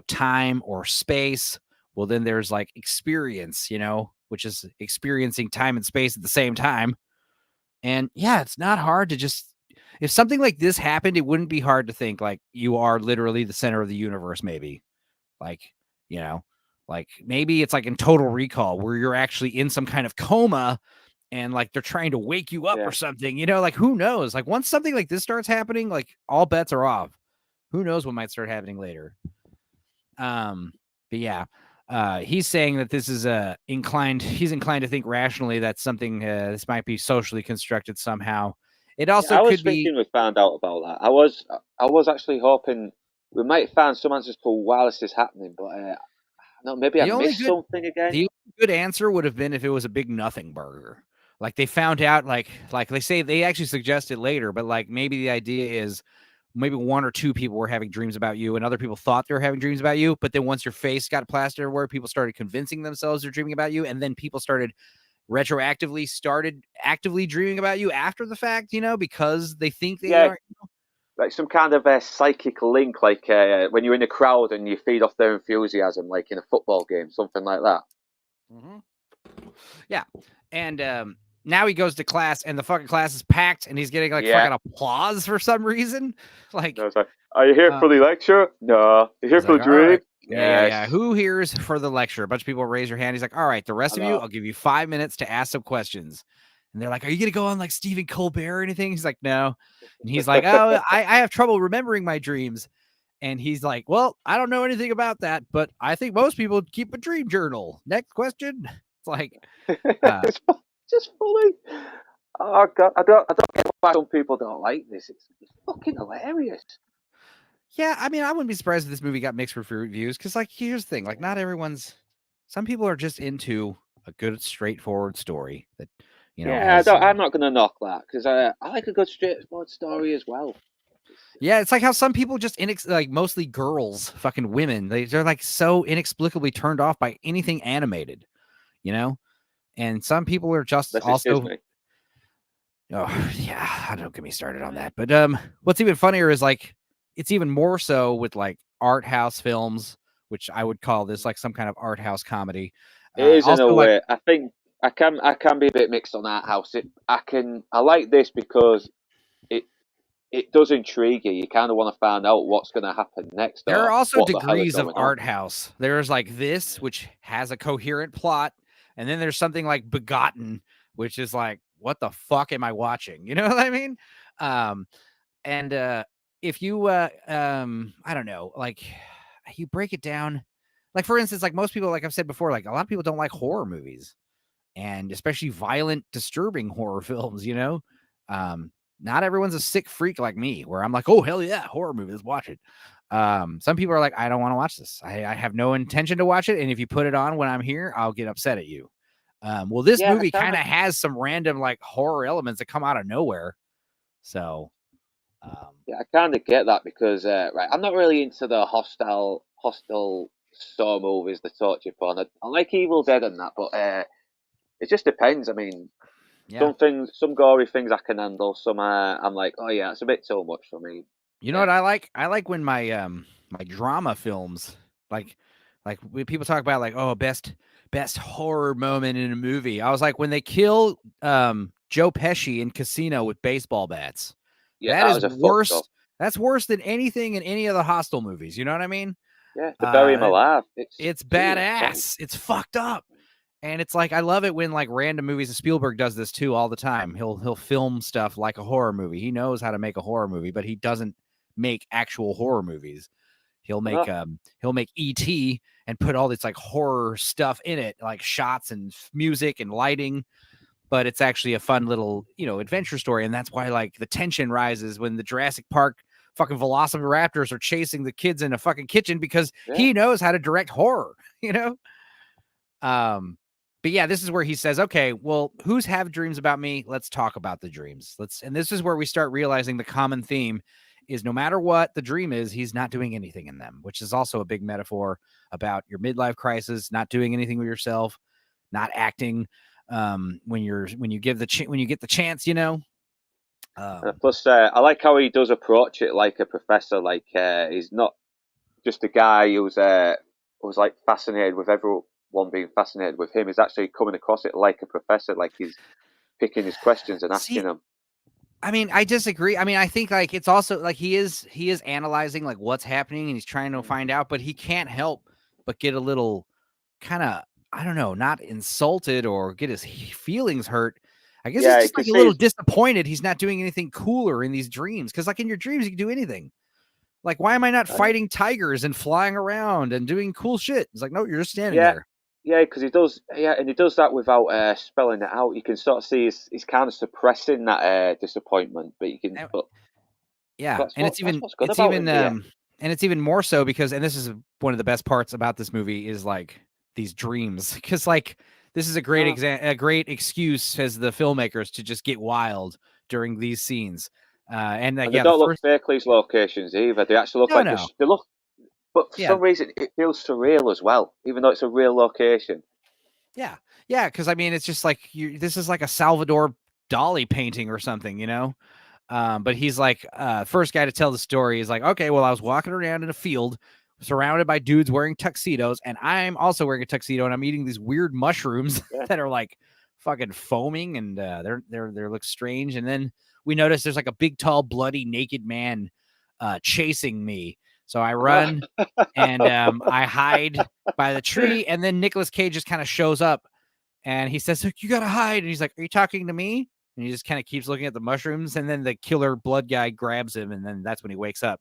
A: time or space, well then there's like experience, which is experiencing time and space at the same time. And yeah, it's not hard to just if something like this happened, it wouldn't be hard to think like you are literally the center of the universe maybe. Like, you know, like maybe it's like in Total Recall where you're actually in some kind of coma and like they're trying to wake you up or
B: Yeah.
A: something, like who knows? Like once something like this starts happening, like all bets are off. Who knows what might start happening later? But yeah, he's saying that this is he's inclined to think rationally that something this might be socially constructed somehow. It
B: Yeah.
A: also
B: I was
A: could be
B: thinking we found out about that. I was actually hoping we might find some answers for why this is happening, but no, maybe I
A: the only
B: missed
A: good
B: something again.
A: the good answer would have been if it was a big nothing burger. Like they found out, like they say they actually suggest it later, but like maybe the idea is maybe one or two people were having dreams about you, and other people thought they were having dreams about you. But then once your face got plastered everywhere, people started convincing themselves they're dreaming about you, and then people started actively dreaming about you after the fact, because they think they
B: Yeah,
A: are.
B: like some kind of a psychic link, like when you're in a crowd and you feed off their enthusiasm, like in a football game, something like that.
A: Mm-hmm. Yeah. And now he goes to class and the fucking class is packed and he's getting like
B: Yeah.
A: fucking applause for some reason.
B: I
A: Like,
B: was like, "Are you here
A: uh,
B: for the lecture? No. You here
A: he's
B: for
A: like,
B: the
A: all right.
B: dream?
A: Yeah.
B: Yes."
A: Who here's for the lecture? A bunch of people raise your hand. He's like, all right, the rest
B: I
A: of you,
B: know.
A: I'll give you 5 minutes to ask some questions. And they're like, are you going to go on like Stephen Colbert or anything? He's like, no. And he's like, oh, I have trouble remembering my dreams. And he's like, well, I don't know anything about that, but I think most people keep a dream journal. Next question. It's like, uh,
B: It's just funny. Oh god, I don't get why some people don't like this. It's fucking hilarious.
A: yeah, I mean, I wouldn't be surprised if this movie got mixed reviews because, like, here's the thing: like, not everyone's. Some people are just into a good, straightforward story that
B: Yeah,
A: has some.
B: I'm not gonna knock that because I like a good straightforward story as well.
A: Yeah, it's like how some people just like mostly girls, fucking women, they're like so inexplicably turned off by anything animated, you know. And some people are just
B: Unless it's
A: also.
B: Disney.
A: Oh yeah, don't get me started on that. But what's even funnier is like it's even more so with like art house films, which I would call this like some kind of art house comedy.
B: It is in a
A: Also, like
B: way. I think I can be a bit mixed on Art House. I like this because it it does intrigue you. You kind of want to find out what's going to happen next
A: there are
B: or
A: also
B: what the hell is
A: degrees of
B: going on.
A: art house. There's like this, which has a coherent plot, and then there's something like Begotten, which is like, what the fuck am I watching? You know what I mean? Um, and if you I don't know, like you break it down, like for instance, like most people, like I've said before, like a lot of people don't like horror movies, and especially violent, disturbing horror films, not everyone's a sick freak like me where I'm like, oh hell yeah, horror movie, let's watch it. Some people are like, I don't want to watch this. I have no intention to watch it, and if you put it on when I'm here, I'll get upset at you. Well, this
B: Yeah, I
A: movie
B: kind
A: kind
B: of
A: of has some random like horror elements that come out of nowhere. So um,
B: yeah, I kind of get that because right, I'm not really into the hostile Saw movies, the torture porn. I like Evil Dead and that, but it just depends. I mean,
A: yeah.
B: some gory things I can handle. Some I'm like, oh yeah, it's a bit too much for me.
A: You know
B: Yeah,
A: what I like? I like when my drama films like when people talk about like, oh, best horror moment in a movie. I was like, when they kill Joe Pesci in Casino with baseball bats.
B: yeah,
A: That
B: that
A: is
B: was a fucked up.
A: worse. That's worse than anything in any of the Hostel movies. You know what I mean?
B: Yeah, to bury him alive.
A: It's
B: It's insane.
A: badass. It's fucked up. And it's like I love it when like random movies, and Spielberg does this too all the time. He'll film stuff like a horror movie. He knows how to make a horror movie, but he doesn't make actual horror movies.
B: I know.
A: He'll make E.T. and put all this like horror stuff in it, like shots and music and lighting, but it's actually a fun little, adventure story. And that's why like the tension rises when the Jurassic Park fucking velociraptors are chasing the kids in a fucking kitchen because
B: Yeah,
A: he knows how to direct horror, you know? But yeah, this is where he says, okay, well, who's have dreams about me? Let's talk about the dreams. And this is where we start realizing the common theme is no matter what the dream is, he's not doing anything in them, which is also a big metaphor about your midlife crisis, not doing anything with yourself, not acting when you get the chance,
B: and
A: um,
B: plus I like how he does approach it like a professor. Like he's not just a guy who's like fascinated with everyone being fascinated with him. He's actually coming across it like a professor. Like he's picking his questions and asking
A: see,
B: them.
A: I mean, I disagree. I mean, I think like it's also like he is analyzing like what's happening and he's trying to find out, but he can't help but get a little kind of, I don't know, not insulted or get his feelings hurt. I guess he's
B: Yeah, you
A: just
B: can
A: like a
B: see
A: little
B: his
A: disappointed he's not doing anything cooler in these dreams. Cause like in your dreams, you can do anything. Like, why am I not
B: uh,
A: fighting tigers and flying around and doing cool shit? It's like, no, you're just standing
B: yeah.
A: there.
B: Yeah, because he does. Yeah, and he does that without spelling it out. You can sort of see he's kind of suppressing that disappointment, but you can.
A: And,
B: But
A: yeah. And
B: that's what's good about him. Yeah,
A: and it's even more so because, and this is one of the best parts about this movie is like these dreams, because like this is a great excuse as the filmmakers to just get wild during these scenes. And like
B: And they
A: yeah, the
B: don't look
A: first
B: fake, these locations either. They actually look
A: no
B: like
A: no
B: they look, but for
A: yeah
B: some reason it feels surreal as well, even though it's a real location.
A: yeah yeah because I mean it's just like this is like a Salvador Dali painting or something, you know. But he's like, first guy to tell the story is like, okay, well, I was walking around in a field surrounded by dudes wearing tuxedos, and I'm also wearing a tuxedo, and I'm eating these weird mushrooms
B: Yeah.
A: that are like fucking foaming, and they look strange. And then we notice there's like a big, tall, bloody, naked man chasing me. So I run and I hide by the tree, and then Nicolas Cage just kind of shows up and he says, "You gotta hide." And he's like, "Are you talking to me?" And he just kind of keeps looking at the mushrooms, and then the killer blood guy grabs him, and then that's when he wakes up,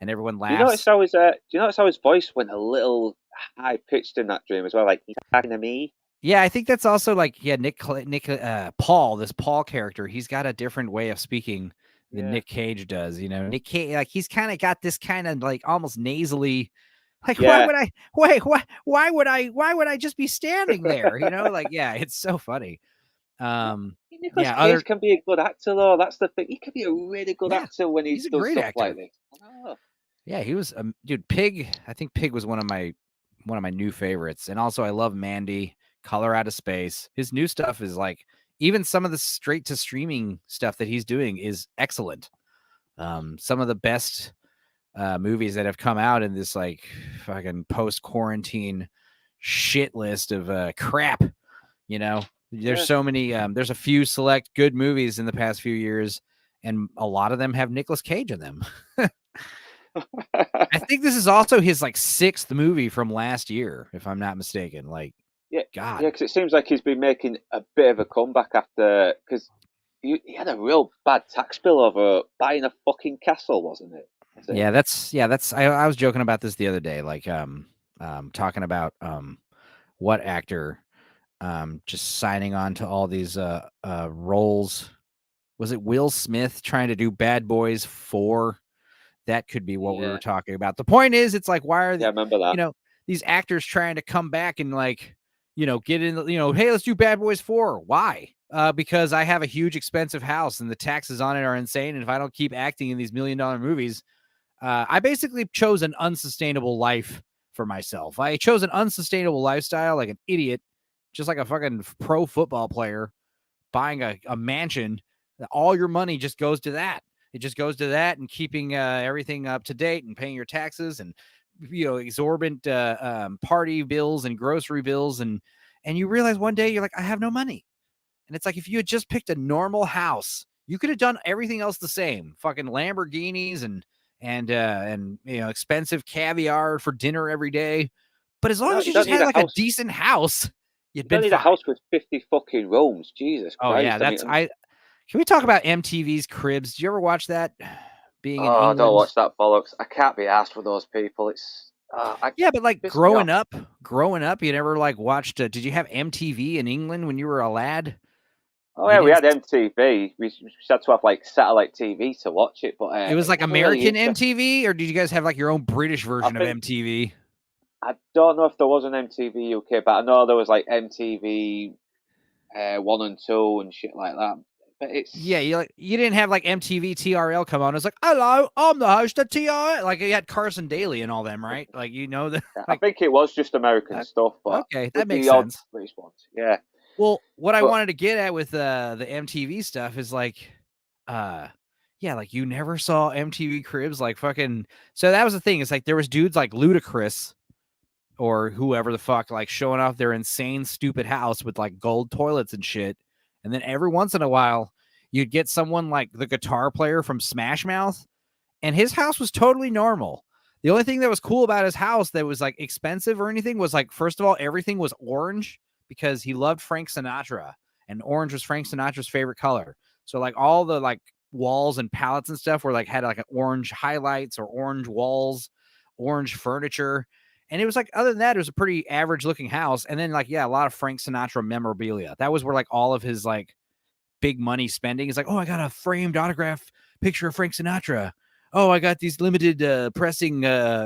A: and everyone
B: Do you notice
A: laughs.
B: how his do you notice how his voice went a little high pitched in that dream as well? Like he's talking to me.
A: Yeah, I think that's also like Paul, this Paul character. He's got a different way of speaking than
B: Yeah.
A: Nick Cage does. You know, Nick Cage, like he's kind of got this kind of like almost nasally. Like, why
B: Yeah.
A: would I why would I just be standing there? You know, like, yeah, it's so funny.
B: Nicolas
A: Yeah, other
B: Cage can be a good actor though. That's the thing. He can be a really good
A: yeah,
B: actor when he
A: he's a
B: does
A: great
B: stuff like
A: actor.
B: this. Oh,
A: Yeah, he was dude, Pig. I think Pig was one of my new favorites. And also I love Mandy, Color Out of Space. His new stuff is like even some of the straight to streaming stuff that he's doing is excellent. Some of the best movies that have come out in this like fucking post quarantine shit list of crap, you know. There's
B: yeah.
A: so many there's a few select good movies in the past few years, and a lot of them have Nicolas Cage in them. I think this is also his like sixth movie from last year, if I'm not mistaken. Like,
B: Yeah, yeah,
A: God,
B: because it seems like he's been making a bit of a comeback after because he had a real bad tax bill over buying a fucking castle, wasn't it? I think.
A: that's. I was joking about this the other day, like talking about what actor just signing on to all these roles. Was it Will Smith trying to do Bad Boys 4? That could be what we were
B: Yeah,
A: talking about. The point is, it's like, why are
B: yeah, I remember
A: you
B: that.
A: know, these actors trying to come back and like, get in, hey, let's do Bad Boys 4. Why? Because I have a huge expensive house and the taxes on it are insane. And if I don't keep acting in these $1 million movies, I basically chose an unsustainable life for myself. I chose an unsustainable lifestyle like an idiot, just like a fucking pro football player buying a mansion. All your money just goes to that. It just goes to that and keeping everything up to date and paying your taxes and exorbitant party bills and grocery bills, and you realize one day you're like, I have no money. And it's like, if you had just picked a normal house, you could have done everything else the same. Fucking Lamborghinis and expensive caviar for dinner every day. But as long as
B: You
A: you
B: don't
A: just
B: need
A: had
B: a
A: like a
B: house.
A: decent house, you'd
B: You
A: been
B: don't need a
A: fine.
B: house with 50 fucking rooms. Jesus
A: Oh yeah,
B: Christ! I
A: that's
B: mean,
A: I. Can we talk about MTV's Cribs? Did you ever watch that? Being in
B: oh, don't
A: England.
B: watch that bollocks. I can't be asked with those people. It's I
A: Yeah, but like
B: piss me off.
A: growing up, you never like watched. Did you have MTV in England when you were a lad?
B: Oh
A: You
B: yeah, we
A: didn't.
B: had MTV. We just had to have like satellite TV to watch it, but
A: It was
B: it
A: like
B: never really
A: American
B: interested.
A: MTV, or did you guys have like your own British
B: I
A: version of
B: think
A: MTV?
B: I don't know if there was an MTV UK, but I know there was like MTV one and two and shit like that. But
A: Yeah,
B: it's
A: you didn't have like MTV TRL come on. It's like, hello, I'm the host of TRL. Like you had Carson Daly and all them, right? Like that.
B: I
A: Like
B: think it was just American
A: uh,
B: stuff, but
A: okay, that
B: with
A: makes
B: the odd
A: sense.
B: British ones, yeah.
A: Well, what I
B: But
A: wanted to get at with the MTV stuff is like, uh, yeah, like you never saw MTV Cribs, like fucking. So that was the thing. It's like there was dudes like Ludacris or whoever the fuck, like showing off their insane, stupid house with like gold toilets and shit. And then every once in a while, you'd get someone like the guitar player from Smash Mouth, and his house was totally normal. The only thing that was cool about his house that was like expensive or anything was like, first of all, everything was orange because he loved Frank Sinatra, and orange was Frank Sinatra's favorite color. So like all the like walls and palettes and stuff were like had like an orange highlights or orange walls, orange furniture. And it was like, other than that, it was a pretty average looking house. And then like, yeah, a lot of Frank Sinatra memorabilia. That was where like all of his like big money spending is like, oh, I got a framed autograph picture of Frank Sinatra. Oh, I got these limited pressing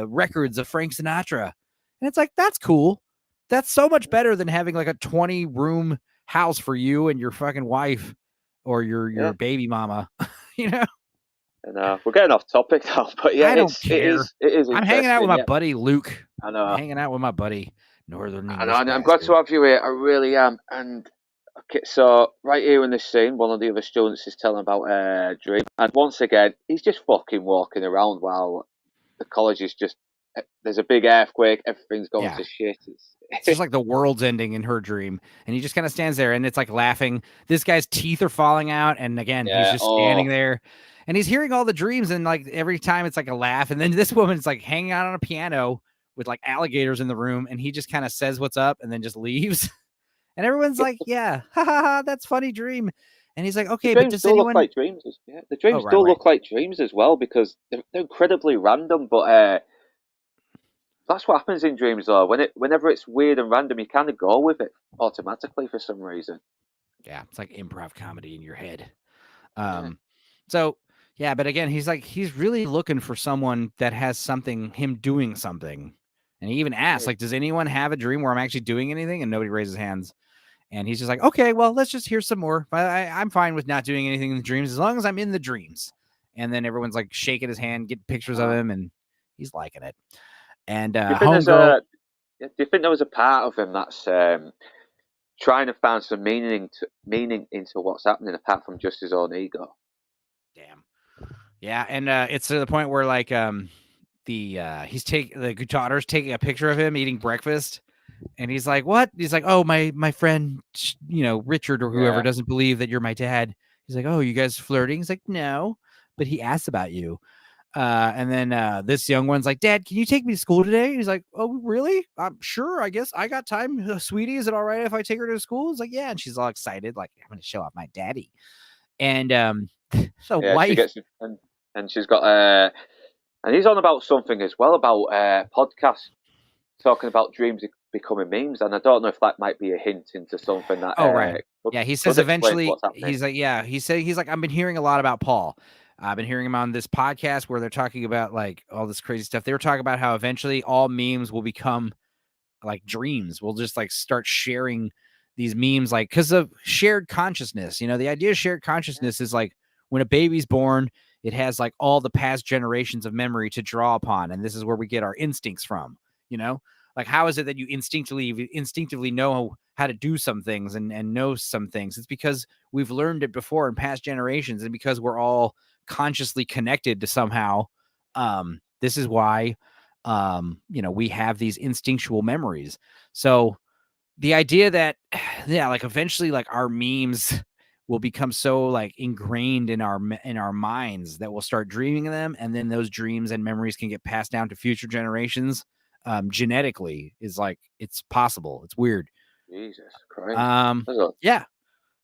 A: records of Frank Sinatra. And it's like, that's cool. That's so much better than having like a 20-room house for you and your fucking wife or your
B: Yeah,
A: baby mama. You know,
B: and we're getting off topic now, but yeah,
A: I don't
B: it
A: care.
B: is it is
A: I'm hanging out with
B: interesting.
A: my
B: Yeah,
A: buddy Luke.
B: I
A: I'm
B: know.
A: hanging out with my buddy, Northern
B: I know,
A: English
B: and I'm glad to
A: bastard.
B: have you here. I really am. And okay, so right here in this scene, one of the other students is telling about Dream, and once again, he's just fucking walking around while the college is just. There's a big earthquake. Everything's going
A: Yeah.
B: to shit.
A: It's just like the world's ending in her dream. And he just kind of stands there and it's like laughing. This guy's teeth are falling out. And again, he's
B: Yeah.
A: just standing
B: Oh,
A: there and he's hearing all the dreams. And like every time it's like a laugh. And then this woman's like hanging out on a piano with like alligators in the room. And he just kind of says what's up and then just leaves. And everyone's like, yeah, ha ha ha, that's funny dream. And he's like,
B: the
A: okay, but
B: dreams
A: does
B: do look
A: anyone?
B: like dreams. Yeah, the
A: Oh,
B: dreams
A: right,
B: do
A: right.
B: look like dreams as well because they're incredibly random. But that's what happens in dreams, though. Whenever it's weird and random, you kind of go with it automatically for some reason.
A: Yeah, it's like improv comedy in your head.
B: Yeah.
A: Um, so yeah, but again, he's really looking for someone that has something, him doing something. And he even asks,
B: Yeah.
A: like, does anyone have a dream where I'm actually doing anything? And nobody raises hands. And he's just like, okay, well, let's just hear some more. I'm fine with not doing anything in the dreams as long as I'm in the dreams. And then everyone's like shaking his hand, getting pictures of
B: Uh,
A: him, and he's liking it. And
B: do you think there's
A: homegirl,
B: a? Do you think there was a part of him that's trying to find some meaning into what's happening apart from just his own ego?
A: damn, yeah, and it's to the point where like the daughter's taking a picture of him eating breakfast. And he's like, what? He's like, oh, my friend, Richard or whoever
B: Yeah.
A: doesn't believe that you're my dad. He's like, oh, you guys flirting? He's like, no, but he asked about you. And then this young one's like, Dad, can you take me to school today? He's like, oh, really? I'm sure. I guess I got time. Sweetie, is it all right if I take her to school? He's like, yeah. And she's all excited, like, I'm going to show off my daddy. And the
B: Yeah, she
A: wife,
B: gets and she's got and he's on about something as well about podcasts talking about dreams becoming memes, and I don't know if that might be a hint into something that
A: oh, right.
B: could,
A: Yeah, he says
B: could explain
A: eventually,
B: what's happening.
A: he's like, yeah, he's like, I've been hearing a lot about Paul. I've been hearing him on this podcast where they're talking about like all this crazy stuff. They were talking about how eventually all memes will become like dreams. We'll just like start sharing these memes, like because of shared consciousness. The idea of shared
B: Yeah,
A: consciousness is like when a baby's born, it has like all the past generations of memory to draw upon, and this is where we get our instincts from. You know, like how is it that you instinctively know how to do some things and know some things? It's because we've learned it before in past generations, and because we're all consciously connected to somehow. This is why we have these instinctual memories. So the idea that yeah, like eventually like our memes will become so like ingrained in our minds that we'll start dreaming of them, and then those dreams and memories can get passed down to future generations genetically is like it's possible. It's weird.
B: Jesus Christ.
A: um
B: That's a,
A: yeah,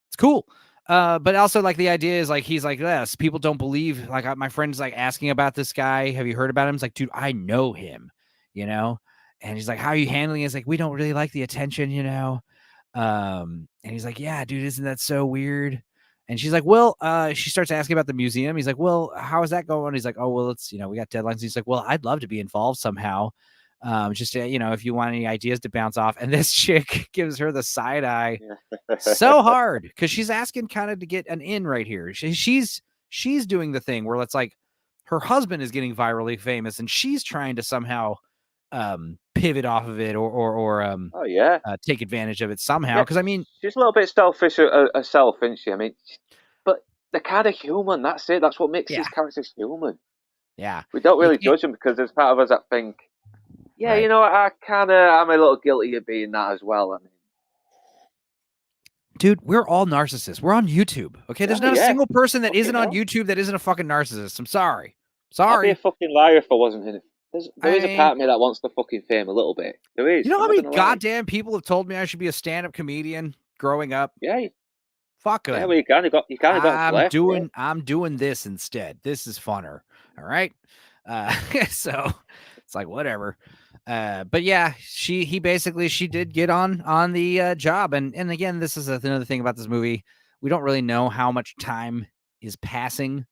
A: it's cool. But also like the idea is like he's like, yes, people don't believe. Like my friend's like asking about this guy. Have you heard about him? It's like, dude, I know him, you know. And he's like, how are you handling it? It's like, we don't really like the attention, you know. And he's like, yeah, dude, isn't that so weird? And she's like, well, she starts asking about the museum. He's like, well, how is that going? He's like, oh, well, it's, we got deadlines. He's like, well, I'd love to be involved somehow. Just, if you want any ideas to bounce off. And this chick gives her the side eye
B: yeah.
A: so hard because she's asking kind of to get an in right here. She's doing the thing where it's like her husband is getting virally famous and she's trying to somehow pivot off of it or
B: Oh yeah.
A: take advantage of it somehow.
B: Yeah,
A: Because I mean,
B: she's a little bit selfish herself, isn't she? I mean, but they're kind of human. That's it. That's what makes
A: yeah,
B: these characters human.
A: yeah,
B: We don't
A: you
B: really
A: can't,
B: judge them because there's part of us that think, yeah,
A: right,
B: I kind of, I'm a little guilty of being that as well. I mean,
A: dude. We're all narcissists. We're on YouTube. Okay, there's
B: oh
A: not a
B: yeah,
A: single person that isn't
B: fucking
A: on
B: hell.
A: YouTube that isn't a fucking narcissist. I'm sorry,
B: I'd be a
A: sorry.
B: fucking liar if I wasn't in it. There is a
A: I
B: part of me that wants the fucking fame a little bit. There
A: You
B: is.
A: know
B: I'm
A: how
B: not
A: many
B: gonna lie.
A: goddamn people have told me I should be a stand-up comedian growing up?
B: Yeah,
A: Fuck
B: yeah. Well,
A: them.
B: you kind of got a flair for it.
A: I'm doing this instead. This is funner. All right. Uh, so it's like whatever. But yeah, she did get on the job, and again, this is another thing about this movie. We don't really know how much time is passing.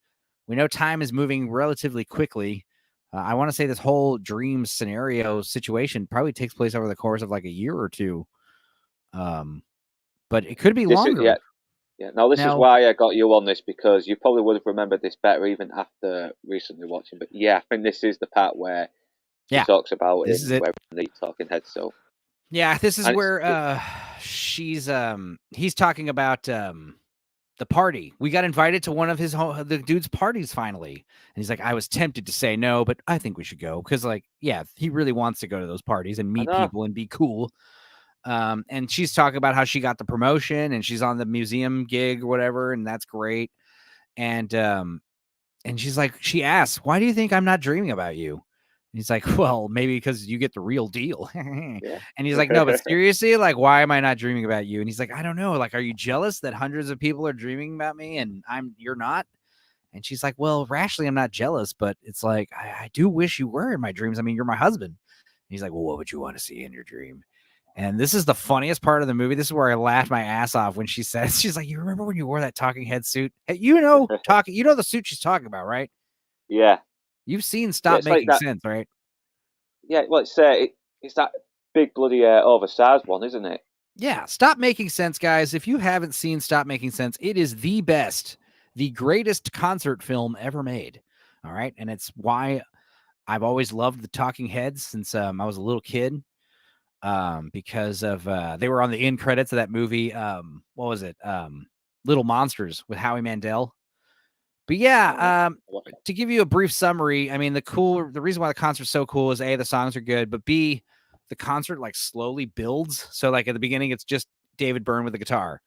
A: We know time is moving relatively quickly. I want to say this whole dream scenario situation probably takes place over the course of like a year or two. But it could be
B: This is
A: longer.
B: yeah. Now this is
A: Now,
B: why I got you on this, because you probably would have remembered this better even after recently watching. But yeah, I think this is the part where she
A: yeah,
B: talks about
A: this is
B: him
A: it.
B: wearing the talking head. So
A: Yeah, this is
B: and
A: where she's he's talking about the party. We got invited to one of the dude's parties finally. And he's like, I was tempted to say no, but I think we should go. Cause like, yeah, he really wants to go to those parties and
B: I
A: meet
B: know.
A: people and be cool. And she's talking about how she got the promotion and she's on the museum gig or whatever, and that's great. And she's like, she asks, why do you think I'm not dreaming about you? And he's like, well, maybe because you get the real deal. And
B: Yeah.
A: he's like, no, but seriously, like, why am I not dreaming about you? And he's like, I don't know. Like, are you jealous that hundreds of people are dreaming about me and you're not? And she's like, well, rationally, I'm not jealous, but it's like, I do wish you were in my dreams. I mean, you're my husband. And he's like, well, what would you want to see in your dream? And this is the funniest part of the movie. This is where I laughed my ass off when she says, she's like, you remember when you wore that talking head suit? Hey, you know the suit she's talking about, right?
B: Yeah.
A: You've seen
B: Yeah.
A: Stop
B: It's like
A: Making
B: that.
A: Sense, right?
B: Yeah. Well, it's that big bloody oversized one, isn't it?
A: Yeah, Stop Making Sense, guys. If you haven't seen Stop Making Sense, it is the best, the greatest concert film ever made. All right. And it's why I've always loved the Talking Heads since I was a little kid. Because of they were on the end credits of that movie. What was it? Little Monsters with Howie Mandel. But
B: All right.
A: yeah, to give you a brief summary, I mean, the reason why the concert's so cool is A, the songs are good, but B, the concert like slowly builds. So like at the beginning, it's just David Byrne with the guitar.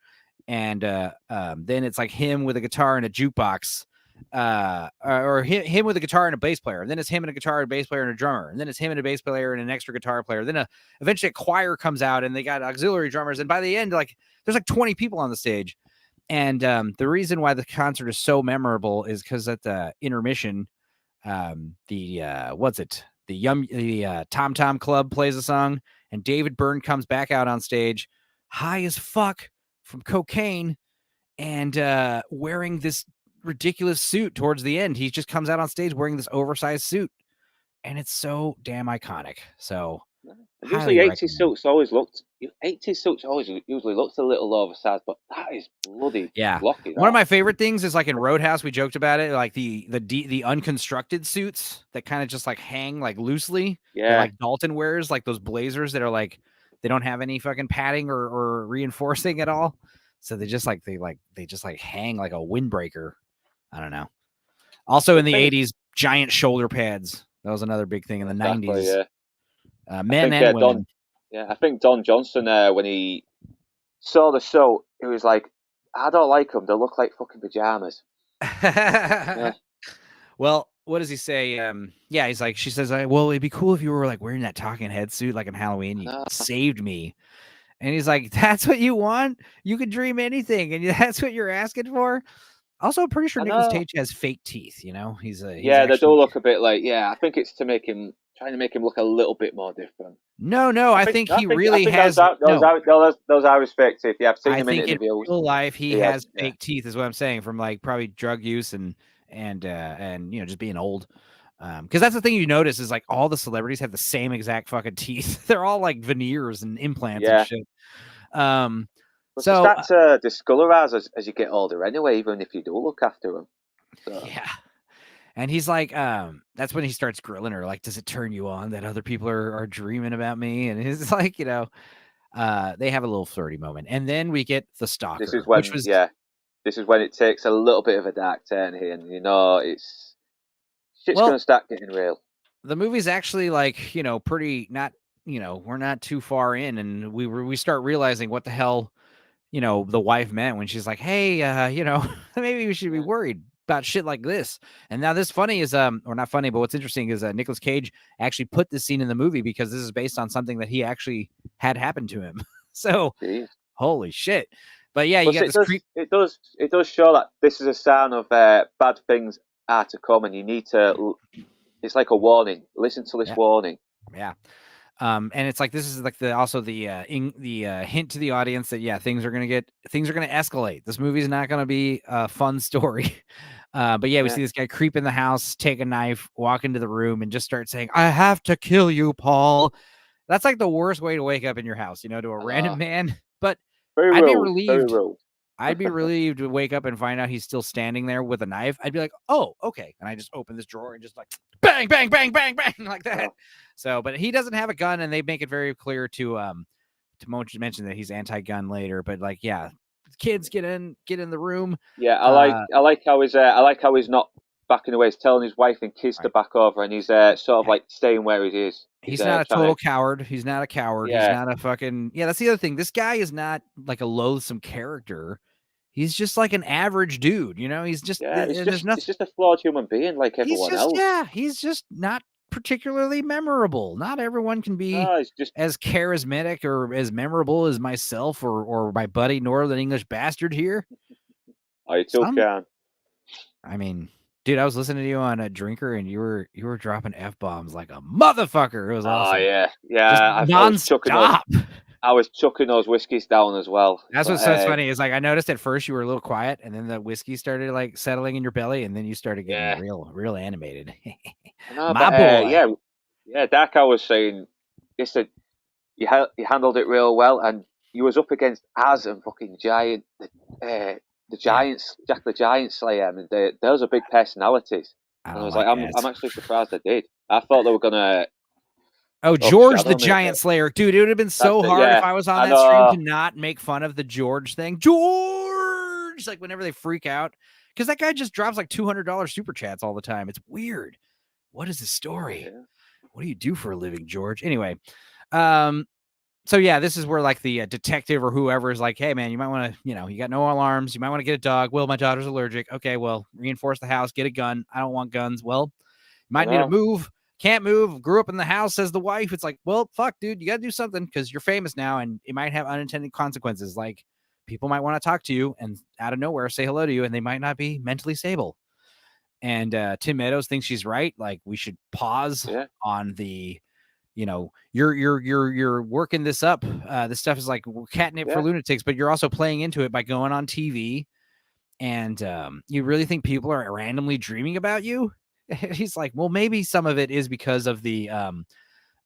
A: And then it's like him with a guitar and a jukebox, or him with a guitar and a bass player. And then it's him and a guitar and a bass player and a drummer. And then it's him and a bass player and an extra guitar player. Then eventually a choir comes out and they got auxiliary drummers. And by the end, like there's like 20 people on the stage. And the reason why the concert is so memorable is because at the intermission, the Tom Tom Club plays a song, and David Byrne comes back out on stage, high as fuck from cocaine, and wearing this ridiculous suit towards the end. He just comes out on stage wearing this oversized suit, and it's so damn iconic. So
B: And
A: highly
B: usually 80s
A: recommend.
B: suits always looked 80s suits always usually looked a little oversized, but that is bloody
A: Yeah.
B: blocky.
A: One of
B: That.
A: my favorite things is like in Roadhouse, we joked about it, like the unconstructed suits that kind of just like hang like loosely, that
B: Yeah.
A: like Dalton wears, like those blazers that are like they don't have any fucking padding or reinforcing at all. So they just hang like a windbreaker. I don't know. Also
B: The
A: in the
B: thing,
A: 80s, giant shoulder pads. That was another big thing in the
B: exactly.
A: 90s.
B: Yeah. I
A: Men
B: think
A: and
B: Don.
A: women.
B: Yeah, I think Don Johnson when he saw the show, he was like, "I don't like them. They look like fucking pajamas." Yeah.
A: Well, what does he say? Yeah, he's like, she says, well, it'd be cool if you were like wearing that talking head suit like in Halloween.
B: I
A: You
B: know.
A: saved me. And he's like, that's what you want? You can dream anything. And that's what you're asking for? Also, I'm pretty sure
B: I
A: Nicolas
B: know.
A: Cage has fake teeth. You know, he's
B: Yeah, they do
A: actually,
B: look a bit like. Yeah, I think it's to make him trying to make him look a little bit more different.
A: no, I think
B: I
A: he
B: think I
A: really
B: think
A: has, no,
B: those are his fake teeth. Yeah, I've seen
A: I
B: him in
A: think in
B: interviews.
A: real life, he
B: He has.
A: has
B: Yeah.
A: fake teeth is what I'm saying from like probably drug use and just being old. Because that's the thing you notice is like all the celebrities have the same exact fucking teeth. They're all like veneers and implants and
B: Yeah.
A: shit. Um,
B: But they
A: so
B: start to discolorize as you get older anyway, even if you do look after them. So
A: yeah. And he's like, that's when he starts grilling her. Like, does it turn you on that other people are dreaming about me? And he's like, they have a little flirty moment. And then we get the
B: this is
A: stalker, which
B: when,
A: was,
B: yeah, this is when it takes a little bit of a dark turn here, and it's shit's
A: well,
B: gonna start getting real.
A: the movie's actually like, pretty not, we're not too far in. And we start realizing what the hell, the wife meant when she's like, hey, maybe we should be
B: Yeah,
A: worried about shit like this. And now this funny is, or not funny, but what's interesting is Nicolas Cage actually put this scene in the movie because this is based on something that he actually had happened to him. So
B: jeez.
A: holy shit. But yeah, you
B: Plus,
A: got this creep.
B: it does show that this is a sign of bad things are to come, and you need to. It's like a warning. Listen to this
A: Yeah.
B: warning.
A: Yeah. And it's like this is like the hint to the audience that things are gonna escalate. This movie is not gonna be a fun story. But yeah, we see this guy creep in the house, take a knife, walk into the room, and just start saying, "I have to kill you, Paul." That's like the worst way to wake up in your house, to a
B: I
A: random
B: know.
A: man. But
B: Very
A: I'd be
B: rude. Very
A: relieved.
B: rude.
A: I'd be relieved to wake up and find out he's still standing there with a knife. I'd be like, "Oh, okay." And I just open this drawer and just like bang, bang, bang, bang, bang, like that.
B: Oh.
A: So, but he doesn't have a gun, and they make it very clear to mention that he's anti-gun later. But like, yeah, kids get in the room.
B: Yeah,
A: Uh,
B: I like how he's not backing away. He's telling his wife and kids to
A: right.
B: back over, and he's sort of like staying where he is. He's
A: He's not a
B: trying
A: total
B: to.
A: coward. He's not a coward. He's
B: Yeah,
A: not a fucking that's the other thing. This guy is not like a loathsome character. He's just like an average dude, He's just
B: yeah.
A: and there's nothing.
B: It's just a flawed human being like
A: He's
B: everyone
A: just
B: else.
A: he's just not particularly memorable. Not everyone can be
B: No, it's just.
A: as charismatic or as memorable as myself or my buddy Northern English bastard here.
B: Oh, you too
A: Some,
B: can.
A: I mean, dude, I was listening to you on a drinker and you were dropping F bombs like a motherfucker. It was
B: Oh
A: awesome.
B: yeah,
A: Just
B: yeah.
A: nonstop.
B: I was chucking those whiskeys down as well.
A: That's
B: But
A: what's so funny is like I noticed at first you were a little quiet, and then the whiskey started like settling in your belly, and then you started getting
B: yeah,
A: real animated.
B: I know.
A: My
B: But
A: boy.
B: yeah, yeah. Darko was saying, he said you handled it real well, and you was up against Az and fucking Giant, the
A: Yeah.
B: Giants, Jack the Giant Slayer. I mean, those are big personalities,
A: I
B: and I
A: don't
B: was like,
A: like
B: I'm
A: ads.
B: actually surprised I did. I thought they were gonna
A: Oh, George the
B: overshadow me a
A: Giant
B: bit.
A: Slayer. Dude, it would have been
B: That's
A: so
B: it.
A: hard if
B: Yeah,
A: I was on
B: I
A: that stream to
B: know.
A: not make fun of the George thing. George! Like whenever they freak out. Because that guy just drops like $200 super chats all the time. It's weird. What is the story?
B: Yeah,
A: What do you do for a living, George? Anyway, um, so yeah, this is where like the detective or whoever is like, hey man, you might want to, you got no alarms. You might want to get a dog. Well, my daughter's allergic. Okay, well, reinforce the house. Get a gun. I don't want guns. Well, you
B: I
A: might need to
B: know.
A: move. Can't move. Grew up in the house, says the wife. It's like, well, fuck, dude, you got to do something because you're famous now, and it might have unintended consequences. Like people might want to talk to you and out of nowhere say hello to you, and they might not be mentally stable. And Tim Meadows thinks she's right. Like we should pause
B: Yeah,
A: on the you're working this up. This stuff is like catnip for
B: yeah,
A: lunatics, but you're also playing into it by going on TV. And you really think people are randomly dreaming about you? He's like, well, maybe some of it is because of the um,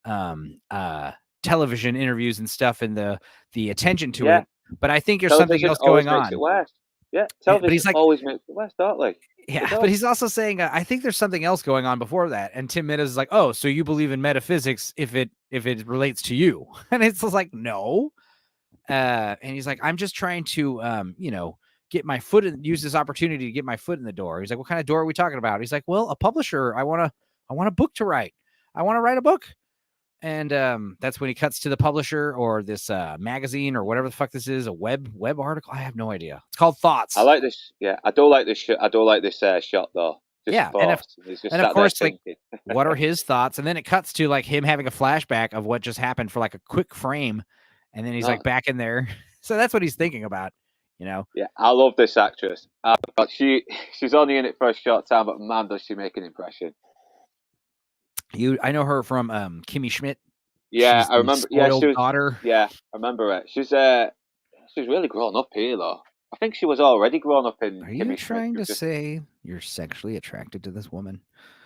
A: uh, television interviews and stuff and the attention to
B: yeah.
A: it. But I think there's something
B: Television
A: else
B: always
A: going
B: makes it
A: on.
B: worse. Yeah,
A: But
B: television
A: he's like,
B: always makes it worse, don't they? It
A: yeah, but
B: does.
A: he's also saying, I think there's something else going on before that. And Tim Meadows is like, oh, so you believe in metaphysics if it relates to you? And it's like, no. And he's like, I'm just trying to, get my foot in, use this opportunity to get my foot in the door. He's like, what kind of door are we talking about? He's like, well, a publisher. I want a book to write. I want to write a book. And that's when he cuts to the publisher or this magazine or whatever the fuck this is, a web article. I have no idea. It's called
B: I
A: Thoughts.
B: like this. Yeah, I don't like this. I don't like this shot though. Just
A: Yeah,
B: thoughts. He's just
A: and of
B: sat there
A: course, like,
B: thinking.
A: what are his thoughts? And then it cuts to like him having a flashback of what just happened for like a quick frame, and then he's like
B: No,
A: back in there. So that's what he's thinking about, you know.
B: yeah, I love this actress. But she's only in it for a short time, but man, does she make an impression.
A: I know her from Kimmy Schmidt.
B: Yeah,
A: She's
B: I
A: the
B: remember. Yeah, she
A: spoiled
B: was.
A: daughter.
B: Yeah, I remember it. She's really grown up here though. I think she was already grown up in
A: Are you
B: Kimmy Schmidt.
A: trying
B: She was
A: to
B: just.
A: say you're sexually attracted to this woman?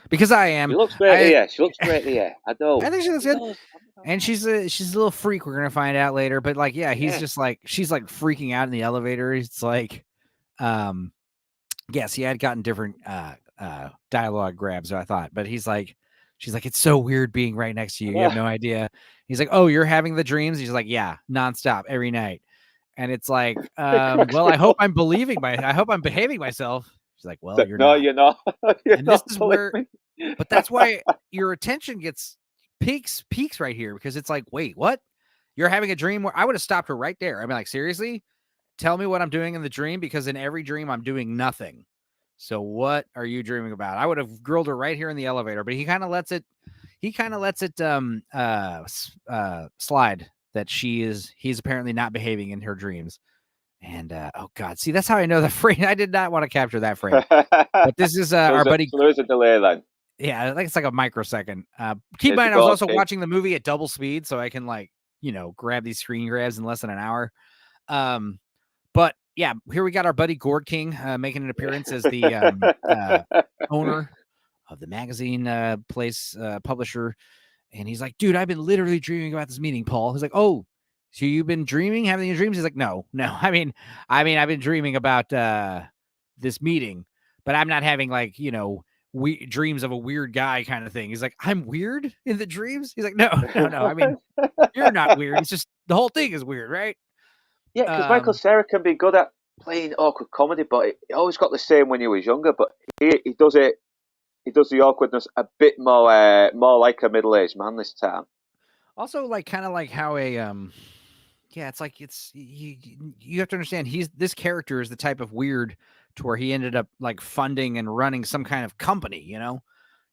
A: Because I
B: She
A: am.
B: looks great
A: I
B: here. She looks great here. I
A: I
B: know.
A: think she looks
B: She
A: good.
B: does.
A: And she's a little freak. We're gonna find out later. But like, yeah, he's
B: Yeah.
A: just like she's like freaking out in the elevator. It's like, um, yes, he had gotten different dialogue grabs, I thought, but she's like, it's so weird being right next to
B: I
A: you. You
B: know.
A: have no idea. He's like, oh, you're having the dreams. He's like, yeah, nonstop every night. And it's like,
B: It cracks
A: well,
B: me up.
A: I hope I'm behaving myself. She's like, well, you're
B: No,
A: not.
B: you're not. You're
A: And this
B: not.
A: is
B: Believe
A: where,
B: me.
A: but that's why your attention gets peaks right here because it's like, wait, what? You're having a dream where I would have stopped her right there. I mean, like, seriously, tell me what I'm doing in the dream because in every dream I'm doing nothing. So what are you dreaming about? I would have grilled her right here in the elevator, but he kind of lets it slide that he's apparently not behaving in her dreams. And oh god, see that's how I know the frame. I did not want to capture that frame. But this is our buddy.
B: So there is a delay then.
A: Yeah, I think it's like a microsecond. Keep in
B: There's the
A: mind, I was
B: gold
A: also
B: key.
A: watching the movie at double speed, so I can like grab these screen grabs in less than an hour. Um, but yeah, here we got our buddy Gord King making an appearance as the owner of the magazine place publisher. And he's like, dude, I've been literally dreaming about this meeting, Paul. He's like, oh, so you've been dreaming, having your dreams? He's like, no. I mean, I've been dreaming about this meeting, but I'm not having like, dreams of a weird guy kind of thing. He's like, I'm weird in the dreams. He's like, no. I mean, you're not weird. It's just the whole thing is weird, right?
B: Yeah, because Michael
A: Um,
B: Cera can be good at playing awkward comedy, but he always got the same when he was younger. But he does it. He does the awkwardness a bit more like a middle-aged man this time.
A: Also, like kind of like how yeah, it's like you have to understand this character is the type of weird to where he ended up like funding and running some kind of company.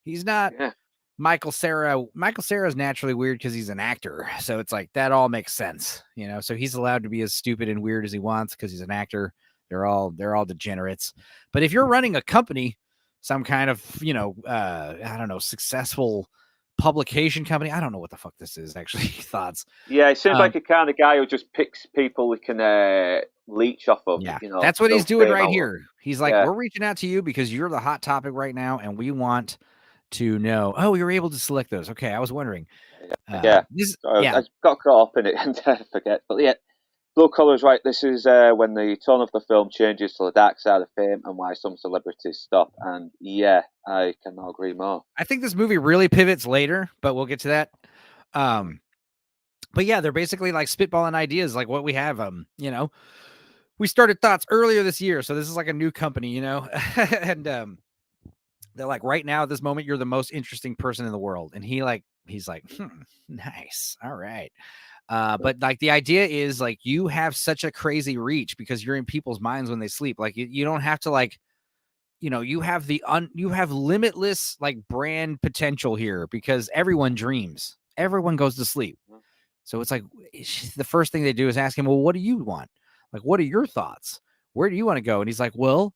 A: He's not
B: Yeah,
A: Michael Cera. Michael Cera is naturally weird because he's an actor, so it's like that all makes sense. So he's allowed to be as stupid and weird as he wants because he's an actor. They're all degenerates. But if you're running a company, some kind of I don't know, successful publication company. I don't know what the fuck this is actually. Thoughts.
B: yeah. He seems
A: Um,
B: like a kind of guy who just picks people he can leech off of.
A: Yeah,
B: You know,
A: that's what he's
B: build
A: doing
B: fame
A: right
B: out of.
A: here. He's like,
B: Yeah,
A: we're reaching out to you because you're the hot topic right now, and we want to know. Oh, you're able to select those. Okay, I was wondering.
B: yeah.
A: This,
B: So
A: yeah,
B: I got caught up in it and I forget. But yeah, Blue Collar's right. This is when the tone of the film changes to the dark side of fame and why some celebrities stop. And yeah, I cannot agree more.
A: I think this movie really pivots later, but we'll get to that. Um, but yeah, they're basically like spitballing ideas, like what we have. We started thoughts earlier this year, so this is like a new company, and they're like, right now at this moment, you're the most interesting person in the world, and he's like, nice, all right. But like the idea is like you have such a crazy reach because you're in people's minds when they sleep. Like you don't have to like, you have you have limitless like brand potential here because everyone dreams. Everyone goes to sleep. So it's like the first thing they do is ask him, well, what do you want? Like, what are your thoughts? Where do you want to go? And he's like, well,